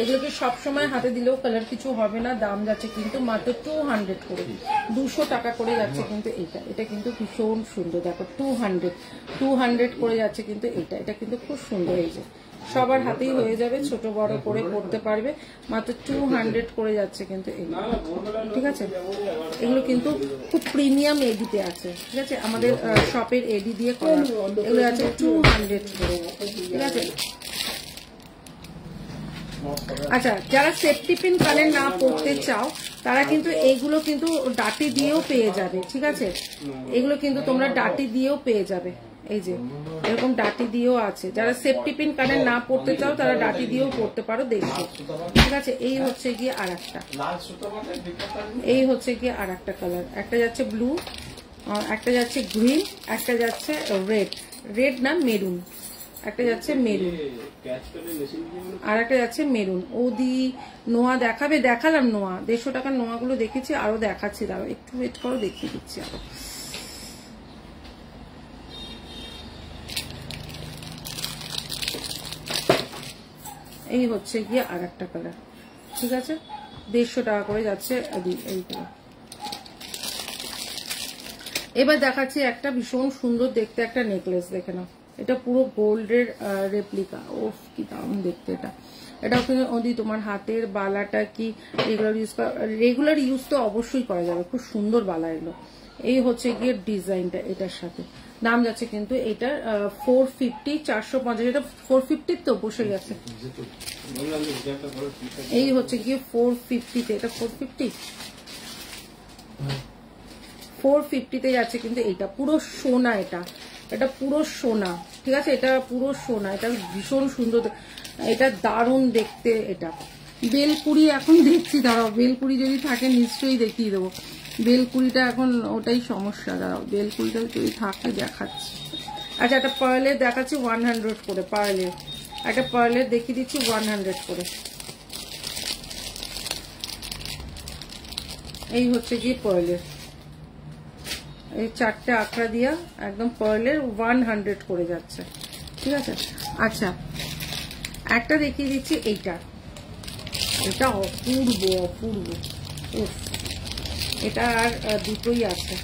এগুলোকে সবসময় হাতে দিলেও কালার কিছু হবে না। দাম যাচ্ছে কিন্তু মাত্র 200 করে, 200 টাকা করে যাচ্ছে কিন্তু এটা কিন্তু ভীষণ সুন্দর। দেখো 200 করে যাচ্ছে কিন্তু এটা কিন্তু খুব সুন্দর। এই যে সবার হাতেই হয়ে যাবে, ছোট বড় করে পড়তে পারবে, মাত্র 200 করে যাচ্ছে কিন্তু এগুলো। ঠিক আছে, এগুলো কিন্তু খুব প্রিমিয়াম এডিতে আছে। ঠিক আছে, আমাদের শপের এডি দিয়ে করা, এগুলো আছে 200 করে। ঠিক আছে, আচ্ছা, যারা সেফটি পিন কানে না পড়তে চাও তারা কিন্তু এইগুলো কিন্তু ডাটি দিয়েও পেয়ে যাবে। ঠিক আছে, এগুলো কিন্তু তোমরা ডাটি দিয়েও পেয়ে যাবে। এই যে এরকম ডাটি দিয়েও আছে। যারা সেফটি পিন কানে না পড়তে চাও তারা ডাটি দিয়েও পড়তে পারো, দেখো। ঠিক আছে, এই হচ্ছে গিয়ে আর একটা, এই হচ্ছে গিয়ে আর একটা কালার। একটা যাচ্ছে ব্লু, একটা যাচ্ছে গ্রিন, একটা যাচ্ছে রেড না মেরুন, একটা যাচ্ছে মেরুন, আর একটা যাচ্ছে মেরুন। ওদি নোয়া দেখাবে, দেখালাম নোয়া, 150 টাকার নোয়া গুলো দেখেছি, আরো দেখাচ্ছি, দাঁড়াও একটু ওয়েট করো, দেখিয়ে দিচ্ছি আরো। এই হচ্ছে গিয়ে আর একটা কালার। ঠিক আছে, 150 টাকা করে যাচ্ছে এইগুলো। এবার দেখাচ্ছি একটা ভীষণ সুন্দর দেখতে একটা নেকলেস, দেখে নাও। এটা পুরো গোল্ডের রেপ্লিকা। ওফ, কি দারুণ দেখতে এটা। এটাও কিন্তু ওদি তোমার হাতের বালাটা কি রেগুলার ইউজ তো অবশ্যই করা যাবে, খুব সুন্দর বালা এগুলো। এই হচ্ছে গিয়ে ডিজাইনটা, এটার সাথে দাম যাচ্ছে কিন্তু এটার 450, 450। এটা 450 তো বসে গেছে। এই হচ্ছে গিয়ে 450-তে, এটা 450-তে যাচ্ছে কিন্তু এইটা পুরো সোনা। এটা পুরো সোনা। ঠিক আছে, এটা পুরো সোনা, এটা ভীষণ সুন্দর, এটা দারুণ দেখতে। এটা বেলকুড়ি এখন দেখছি, দাঁড়াও, বেলকুড়ি যদি থাকে নিশ্চয়ই দেখিয়ে দেবো। বেলকুড়িটা এখন ওটাই সমস্যা, দাঁড়াও, বেলকুড়িটা যদি থাকে দেখাচ্ছি। আচ্ছা, একটা পার্লের দেখাচ্ছি 100 করে, পার্লের একটা পার্লের দেখিয়ে দিচ্ছি 100 করে। এই হচ্ছে গিয়ে পার্লের, এই 4টে আঁকড়া দিয়া একদম পার্লের 100 করে যাচ্ছে। ঠিক আছে, আচ্ছা, একটা দেখিয়ে দিচ্ছি এইটা। এটা অপূর্ব অপূর্ব, এটা আর দুটোই আছে,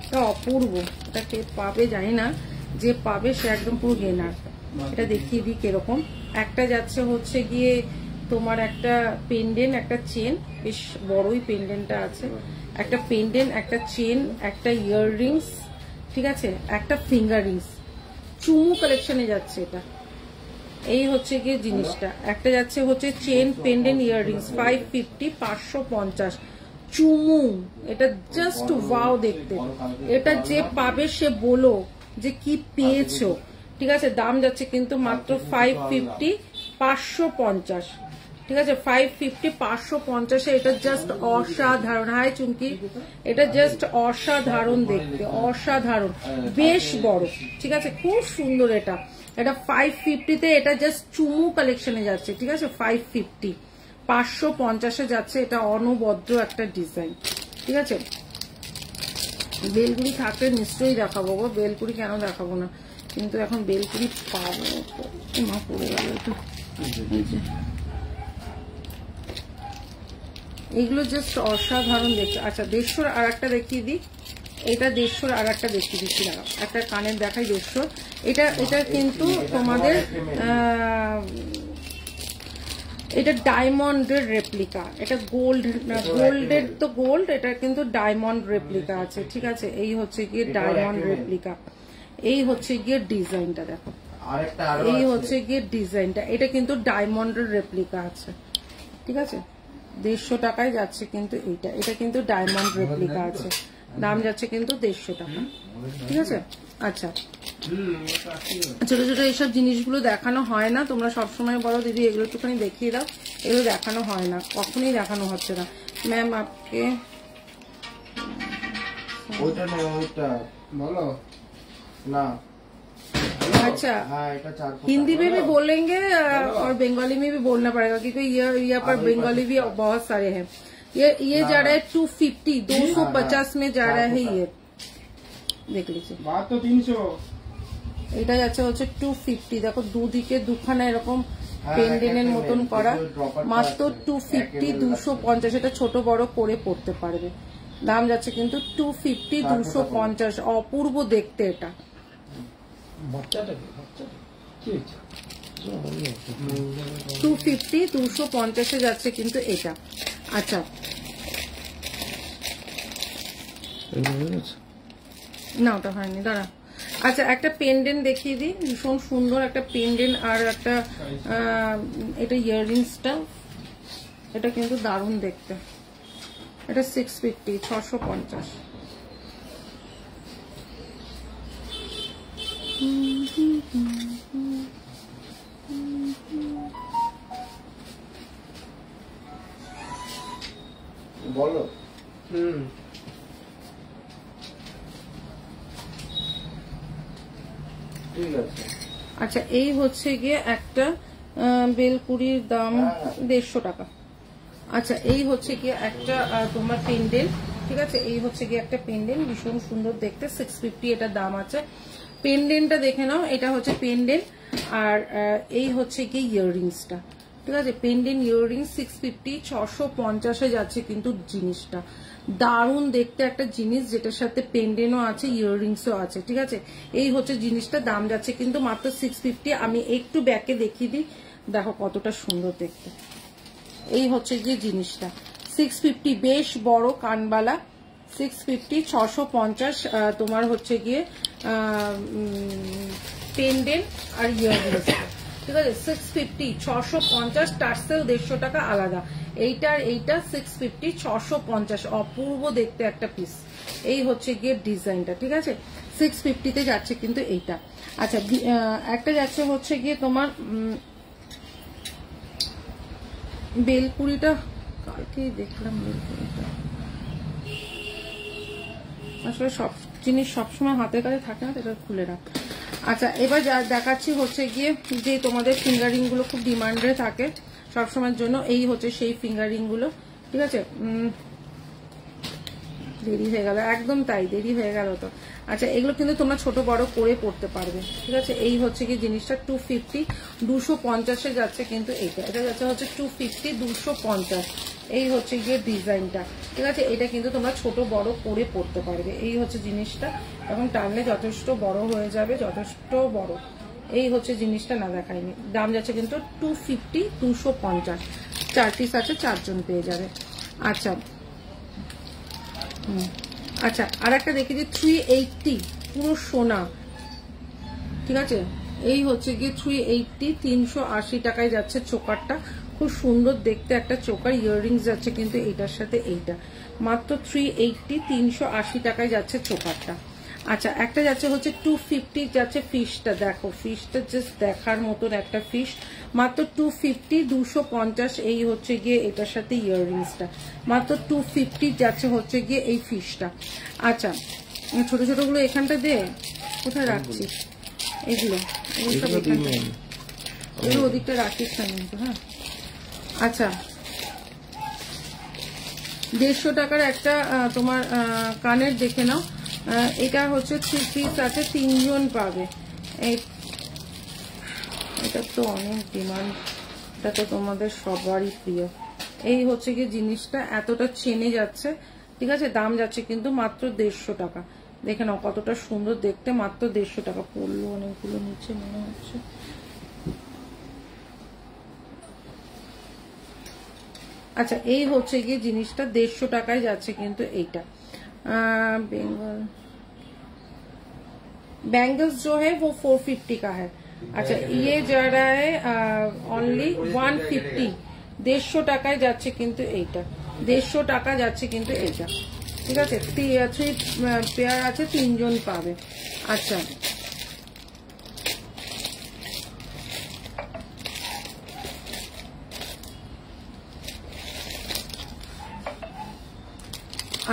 এটা অপূর্ব। এটা কে পাবে জানি না, যে পাবে সে একদম পুরো গেনার। এটা দেখিয়ে দিই কিরকম। একটা যাচ্ছে হচ্ছে গিয়ে তোমার একটা পেন্ডেন্ট, একটা চেন, বেশ বড়ই পেন্ডেন্টটা আছে, একটা পেন্ডেন্ট, একটা চেন, একটা ইয়াররিংস, ঠিক আছে, একটা ফিঙ্গার রিংস, চুমু কালেকশনে যাচ্ছে এটা। এই হচ্ছে গিয়ে জিনিসটা। একটা যাচ্ছে হচ্ছে চেন, পেন্ডেন্ট, ইয়াররিংস 550, 550 চুমু। এটা জাস্ট ওয়াও দেখতে। এটা যে পাবে সে বলো যে কি পেয়েছো। ঠিক আছে, দাম যাচ্ছে কিন্তু মাত্র 550, 550। ঠিক আছে 550 550 এটা জাস্ট অসাধারণ। হাই চুমকি, এটা জাস্ট অসাধারণ দেখতে, অসাধারণ, বেশ বড়, ঠিক আছে খুব সুন্দর। এটা 550 এটা জাস্ট চুমু কালেকশনে যাচ্ছে, ঠিক আছে 550 550 যাচ্ছে। এটা অনবদ্র একটা ডিজাইন, ঠিক আছে। বেলকুড়ি থাকলে নিশ্চয়ই দেখাবো গো, বেলকুড়ি কেন দেখাবো না, কিন্তু এখন বেলকুড়ি পাবো মা পড়ে গেল একটু। এইগুলো জাস্ট অসাধারণ দেখতে। আচ্ছা 150 আর একটা দেখিয়ে দিই, এটা 150 আর একটা দেখিয়ে দিচ্ছি, দাঁড়াও একটা কানের দেখাই 150। এটা কিন্তু তোমাদের এটা ডায়মন্ডের রেপ্লিকা, এটা গোল্ডের তো গোল্ড, এটা কিন্তু ডায়মন্ড রেপ্লিকা আছে, ঠিক আছে। এই হচ্ছে গিয়ে ডায়মন্ড রেপ্লিকা, এই হচ্ছে গিয়ে ডিজাইনটা দেখো, এই হচ্ছে গিয়ে ডিজাইনটা, এটা কিন্তু ডায়মন্ডের রেপ্লিকা আছে, ঠিক আছে 150 টাকায় যাচ্ছে কিন্তু এটা কিন্তু ডায়মন্ড রেপ্লিকা আছে, দাম যাচ্ছে কিন্তু 150 টাকা, ঠিক আছে। আচ্ছা ছোট ছোট এইসব জিনিসগুলো দেখানো হয় না, তোমরা সবসময় বলো দিদি এগুলো একটুখানি দেখিয়ে দাও, এগুলো দেখানো হয় না, কখনোই দেখানো হচ্ছে না ম্যাম। আপকে বলো না। अच्छा हिंदी में भी बोलेंगे और बंगाली में भी बोलना पड़ेगा क्योंकि ये पर बंगाली भी बहुत सारे हैं। ये जा रहा है 250 250 में जा रहा है, ये देख लीजिए बात तो 300 এটা যাচ্ছে হচ্ছে 250। দেখো দুদিকে দুখানা এরকম পেন্ডেন্টের মতন করা, মাত্র 250 250। এটা ছোট বড় করে পড়তে পারবে, দাম যাচ্ছে কিন্তু 250 250। অপূর্ব দেখতে এটা, 250 250 যাচ্ছে কিন্তু এটা। আচ্ছা না ওটা হয়নি, দাঁড়া। আচ্ছা একটা পেন্ডেন্ট দেখিয়ে দিই, ভীষণ সুন্দর একটা পেন্ডেন্ট আর একটা এটা ইয়াররিংসটা, এটা কিন্তু দারুণ দেখতে, এটা 650 650। বলো ঠিক আছে। আচ্ছা এই হচ্ছে গিয়ে একটা বেলকুড়ির দাম 150 টাকা। আচ্ছা এই হচ্ছে গিয়ে একটা তোমার পেন্ডেন্ট, ঠিক আছে এই হচ্ছে গিয়ে একটা পেন্ডেন্ট ভীষণ সুন্দর দেখতে, 650 এটা দাম আছে। পেন্ডেন্টটা দেখে নাও, এটা হচ্ছে পেন্ডেন্ট আর এই হচ্ছে গিয়ে ইয়াররিংসটা, ঠিক আছে পেন্ডেন্ট ইয়াররিং 650 650 যাচ্ছে কিন্তু জিনিসটা দারুণ দেখতে একটা জিনিস, যেটার সাথে পেন্ডেন্টও আছে ইয়াররিংসও আছে, ঠিক আছে। এই হচ্ছে জিনিসটা, দাম যাচ্ছে কিন্তু মাত্র 650। আমি একটু ব্যাকে দেখিয়ে দিই, দেখো কতটা সুন্দর দেখতে। এই হচ্ছে গিয়ে জিনিসটা 650, বেশ বড় কানবালা 650 650 তোমার হচ্ছে গিয়ে পেন্ডেন্ট আর ইয়াররিংস, ঠিক আছে 650 650। টার্সেল 150 টাকা আলাদা, এইটার এইটা 650 650 অপূর্ব দেখতে একটা পিস। এই হচ্ছে গিয়ে ডিজাইনটা, ঠিক আছে 650 যাচ্ছে কিন্তু এইটা। আচ্ছা একটা যাচ্ছে হচ্ছে গিয়ে তোমার বেলকুড়িটা, কালকে দেখলাম বেলকুড়িটা, আসলে সব জিনিস সবসময় হাতের কাছে থাকে না, এটা খুলে রাখ। আচ্ছা এবার যা দেখাচ্ছি হচ্ছে গিয়ে যে তোমাদের ফিঙ্গারিং গুলো খুব ডিমান্ডে থাকে সবসময়ের জন্য, এই হচ্ছে সেই ফিঙ্গারিং গুলো, ঠিক আছে। দেরি হয়ে গেল, একদম তাই দেরি হয়ে গেল তো। আচ্ছা এগুলো কিন্তু তোমরা ছোট বড় করে পড়তে পারবে, ঠিক আছে। এই হচ্ছে কি জিনিসটা 250 250 যাচ্ছে কিন্তু এটা যাচ্ছে হচ্ছে 250 250। এই হচ্ছে গিয়ে ডিজাইনটা, ঠিক আছে। এটা কিন্তু তোমরা ছোট বড় করে পড়তে পারবে, এই হচ্ছে জিনিসটা, এবং টানলে যথেষ্ট বড় হয়ে যাবে, যথেষ্ট বড়। এই হচ্ছে জিনিসটা, না দেখাইনি, দাম যাচ্ছে কিন্তু 250 250। 4 পিস আছে, 4 জন পেয়ে যাবে। আচ্ছা আচ্ছা আর একটা দেখি যে 380 পুরো সোনা, ঠিক আছে। এই হচ্ছে গিয়ে 380 380 টাকায় যাচ্ছে চোকারটা, খুব সুন্দর দেখতে একটা চোকার, ইয়াররিংস যাচ্ছে কিন্তু এইটার সাথে এইটা, মাত্র 380 380 টাকায় যাচ্ছে চোকারটা। আচ্ছা একটা যাচ্ছে হচ্ছে 250 যাচ্ছে ফিশটা, দেখো ফিশটা জাস্ট দেখার মতন একটা ফিশ, মাত্র 250 250। এই হচ্ছে গিয়ে এটার সাথে ইয়াররিংসটা মাত্র 250 যাচ্ছে হচ্ছে গিয়ে এই ফিশটা। আচ্ছা ছোট ছোট গুলো এখানটা দে, কোথায় রাখছিস এগুলো? এগুলো ওদিকটা রাখিস না কিন্তু, হ্যাঁ। আচ্ছা 150 টাকার একটা তোমার কানের দেখে নাও, এটা হচ্ছে 3 পিস আছে, 3 জন পাবে। এটা তো অনেক ডিমান্ড, এটা তো তোমাদের সবারই প্রিয়। এই হচ্ছে কি জিনিসটা এতটা চেনে যাচ্ছে, ঠিক আছে, দাম যাচ্ছে কিন্তু মাত্র 150 টাকা। দেখে নাও কতটা সুন্দর দেখতে, মাত্র 150 টাকা। পড়লো অনেকগুলো নিচে মনে হচ্ছে। আচ্ছা এই হচ্ছে গিয়ে জিনিসটা 150 টাকায় যাচ্ছে কিন্তু এইটা। बेंगल बैंगल्स जो है वो 450 का है। अच्छा ये जा रहा है ओनली 150, 150 টাকায় যাচ্ছে কিন্তু এইটা, 150 টাকা যাচ্ছে কিন্তু এইটা, ঠিক আছে। 3 পেয়ার আছে, 3 জন পাবে। আচ্ছা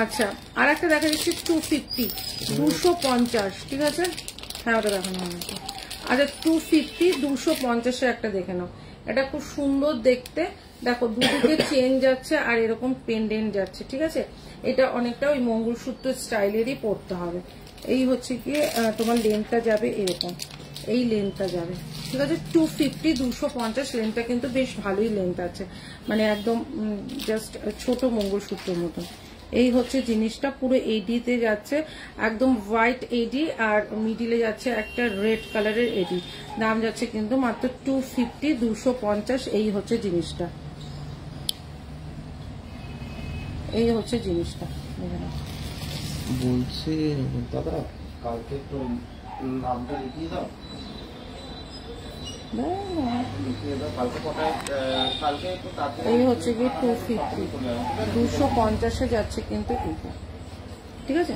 আচ্ছা আর একটা দেখা যাচ্ছে 250 250, ঠিক আছে, হ্যাঁ ওটা দেখানো হয়েছে। আচ্ছা 250 250 একটা দেখে নাও, এটা খুব সুন্দর দেখতে, দেখো দুদিকে চেন যাচ্ছে আর এরকম পেন্ডেন্ট যাচ্ছে, ঠিক আছে। এটা অনেকটা ওই মঙ্গলসূত্র স্টাইলেরই পড়তে হবে। এই হচ্ছে কি তোমার লেন্থটা যাবে এরকম, এই লেন্থটা যাবে, ঠিক আছে। 250 250 লেন্থটা কিন্তু বেশ ভালোই লেন্থ আছে, মানে একদম জাস্ট ছোট মঙ্গলসূত্রের মতন। এই হচ্ছে জিনিসটা, পুরো এডিতে যাচ্ছে, একদম হোয়াইট এডি আর মিডিলে যাচ্ছে একটা রেড কালারের এডি, দাম যাচ্ছে কিন্তু মাত্র 250 250। এই হচ্ছে জিনিসটা, এই হচ্ছে জিনিসটা। বলছি দাদা কালকে একটু নামটা লিখিয়ে দাও, এই হচ্ছে কি 250 250 যাচ্ছে কিন্তু এইটা, ঠিক আছে।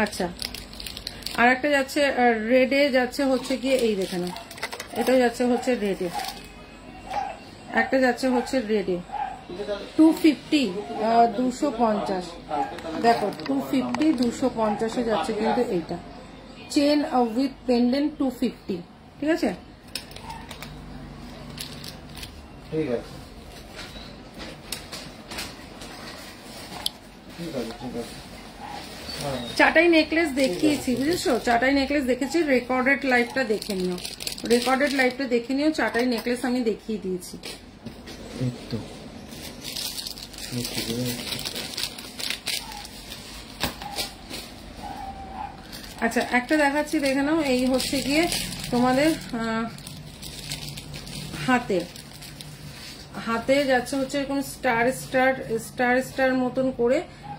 আচ্ছা আর একটা যাচ্ছে রেডে যাচ্ছে হচ্ছে গিয়ে এই দেখে না, এটা যাচ্ছে হচ্ছে রেডে, একটা যাচ্ছে হচ্ছে রেডে 250 250, দেখো 250 250 যাচ্ছে কিন্তু এইটা, চেন উইথ পেন্ডেন্ট 250, ঠিক আছে। ঠিক আছে ঠিক আছে ঠিক আছে। চাটাই নেকলেস দেখিয়েছি বুঝেছো, চাটাই নেকলেস দেখেছি, রেকর্ডেড লাইভটা দেখে নিও, রেকর্ডেড লাইভটা দেখে নিও, চাটাই নেকলেস আমি দেখিয়ে দিয়েছি। আচ্ছা একটা দেখাচ্ছি দেখে নাও, এই হচ্ছে গিয়ে তোমাদের হাতে হাতে যাচ্ছে হচ্ছে এরকম স্টার স্টার স্টার স্টার মতন করে,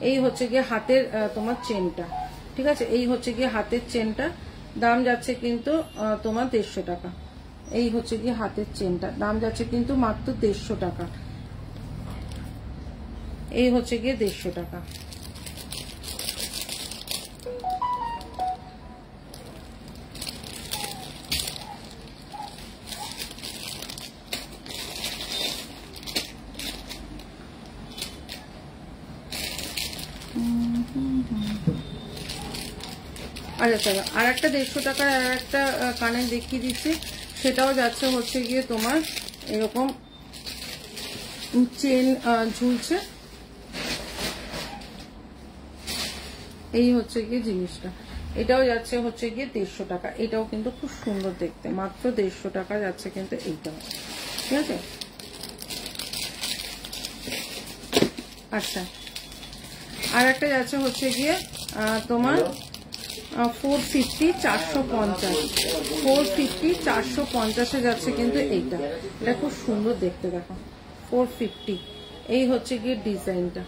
এই হচ্ছে গিয়ে হাতের তোমার চেনটা, ঠিক আছে। এই হচ্ছে গিয়ে হাতের চেনটা, দাম যাচ্ছে কিন্তু তোমার 150 টাকা। এই হচ্ছে গিয়ে হাতের চেনটা, দাম যাচ্ছে কিন্তু মাত্র 150 টাকা। এই হচ্ছে গিয়ে 150 টাকা। আচ্ছা চলো আর একটা 150 টাকার আর একটা কানের দেখিয়ে দিচ্ছি, সেটাও যাচ্ছে হচ্ছে গিয়ে তোমার এরকম চেন ঝুলছে, এই হচ্ছে গিয়ে জিনিসটা, এটাও যাচ্ছে হচ্ছে গিয়ে 150 টাকা। এটাও কিন্তু খুব সুন্দর দেখতে, মাত্র 150 টাকা যাচ্ছে কিন্তু এইটাও, ঠিক আছে। আচ্ছা আর একটা যাচ্ছে হচ্ছে গিয়ে তোমার 450 450, 450 450 যাচ্ছে কিন্তু এইটা, এটা খুব সুন্দর দেখতে, দেখো 450। এই হচ্ছে গিয়ে ডিজাইনটা,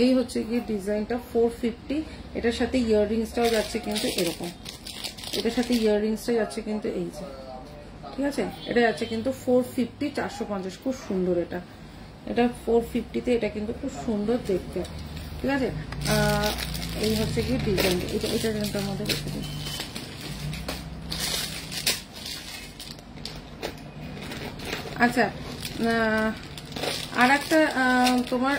এই হচ্ছে গিয়ে ডিজাইনটা 450। এটার সাথে ইয়াররিংসটাও যাচ্ছে কিন্তু এরকম, এটার সাথে ইয়াররিংসটা যাচ্ছে কিন্তু এই যে, ঠিক আছে। এটা যাচ্ছে কিন্তু 450 450, খুব সুন্দর এটা, এটা 450-তে এটা কিন্তু খুব সুন্দর দেখতে, ঠিক আছে। এই হচ্ছে কি ডিজাইন, এটা এটার মধ্যে রেখে দিই। আচ্ছা, আর একটা তোমার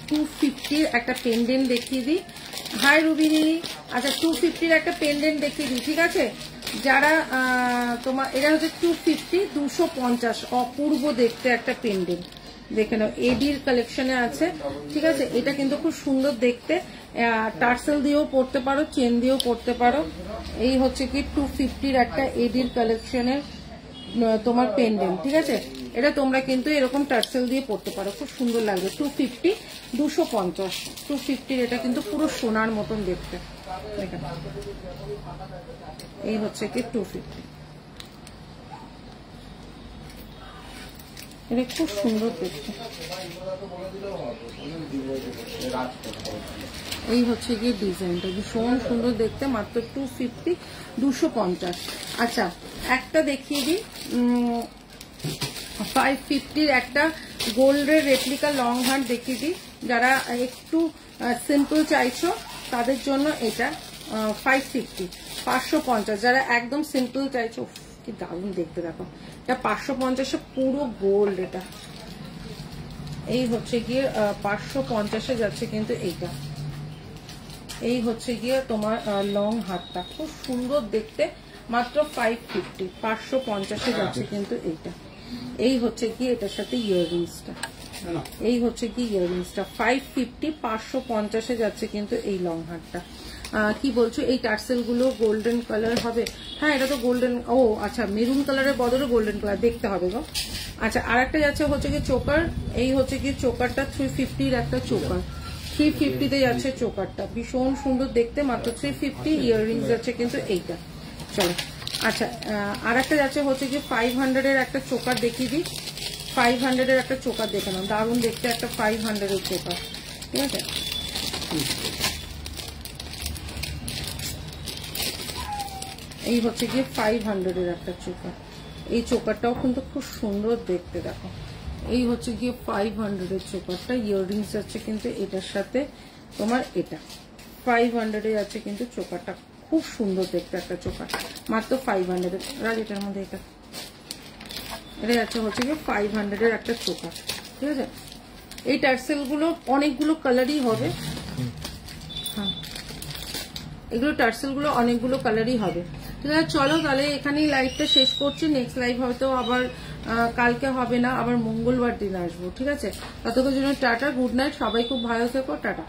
250 একটা পেন্ডেন্ট দেখিয়ে দিই। হাই রুবিনী, আচ্ছা 250 একটা পেন্ডেন্ট দেখিয়ে দিই, ঠিক আছে? যারা তোমার এটা হচ্ছে 250, 250 অপূর্ব দেখতে একটা পেন্ডেন্ট, দেখে নাও এডির কালেকশনে আছে, ঠিক আছে? এটা কিন্তু খুব সুন্দর দেখতে, টার্সেল দিয়েও পরতে পারো, চেন দিয়েও পরতে পারো। এই হচ্ছে কি 250 একটা এডির কালেকশনের তোমার পেন্ডেন্ট, ঠিক আছে? এটা তোমরা কিন্তু এরকম টার্সেল দিয়ে পরতে পারো, খুব সুন্দর লাগবে। 250, 250, 250 এটা কিন্তু পুরো সোনার মতন দেখতে। এই হচ্ছে কি 250, এটা খুব সুন্দর দেখতে। এই হচ্ছে গিয়ে ডিজাইনটা, ভীষণ সুন্দর দেখতে, মাত্র 250, 250। আচ্ছা, একটা দেখিয়ে দিই 550 একটা গোল্ডের রেপ্লিকা লং হার্ট দেখিয়ে দিই। যারা একটু সিম্পল চাইছো তাদের জন্য এটা 550, 550। যারা একদম সিম্পল চাইছো, কি দারুণ দেখতে, দেখো এটা 550 পুরো গোল্ড। এটা এই হচ্ছে গিয়ে 550 যাচ্ছে কিন্তু এইটা। এই হচ্ছে গিয়ে তোমার লং হাতটা, খুব সুন্দর দেখতে, মাত্র 550, 550 যাচ্ছে কিন্তু এইটা। এই হচ্ছে কি এটার সাথে ইয়াররিংসটা, এই হচ্ছে কি ইয়াররিংসটা 550, 550 যাচ্ছে কিন্তু এই লং হারটা। কি বলছো, এই টার্সেল গুলো গোল্ডেন কালার হবে? হ্যাঁ, এটা তো গোল্ডেন, ও আচ্ছা মেরুন কালারের বদলে গোল্ডেন কালার, দেখতে হবে গো। আচ্ছা, আর একটা যাচ্ছে হচ্ছে কি চোকার, এই হচ্ছে কি চোকারটা 350 একটা চোকার, 350 যাচ্ছে চোকারটা, ভীষণ সুন্দর দেখতে, মাত্র 350। ইয়াররিংস যাচ্ছে কিন্তু এইটা। চলো, আচ্ছা আর একটা যাচ্ছে হচ্ছে কি 500 একটা চোকার দেখিয়ে দিই। 500 একটা চোকার দেখে নাও, দারুণ দেখতে একটা 500 চোকার, ঠিক আছে? এই হচ্ছে কি 500 একটা চোকার, এই চোকারটাও কিন্তু খুব সুন্দর দেখতে, দেখো। এই হচ্ছে গিয়ে 500 চোকারটা, ইয়াররিংস যাচ্ছে কিন্তু এটার সাথে তোমার, এটা 500 যাচ্ছে কিন্তু চোকারটা, খুব সুন্দর দেখতে একটা চোকার, মাত্র 500। রাজ এটার মধ্যে এটা যাচ্ছে হচ্ছে গিয়ে 500 একটা চোকার, ঠিক আছে? এই টার্সেল গুলো অনেকগুলো কালারই হবে, হ্যাঁ এগুলো টার্সেল গুলো অনেকগুলো কালারই হবে, ঠিক আছে? চলো তাহলে এখানেই লাইভটা শেষ করছি। নেক্সট লাইভ হয়তো আবার কালকে হবে না, আবার মঙ্গলবার দিন আসবো, ঠিক আছে? ততক্ষণের জন্য টাটা, গুড নাইট, সবাই খুব ভালো থেকো, টাটা।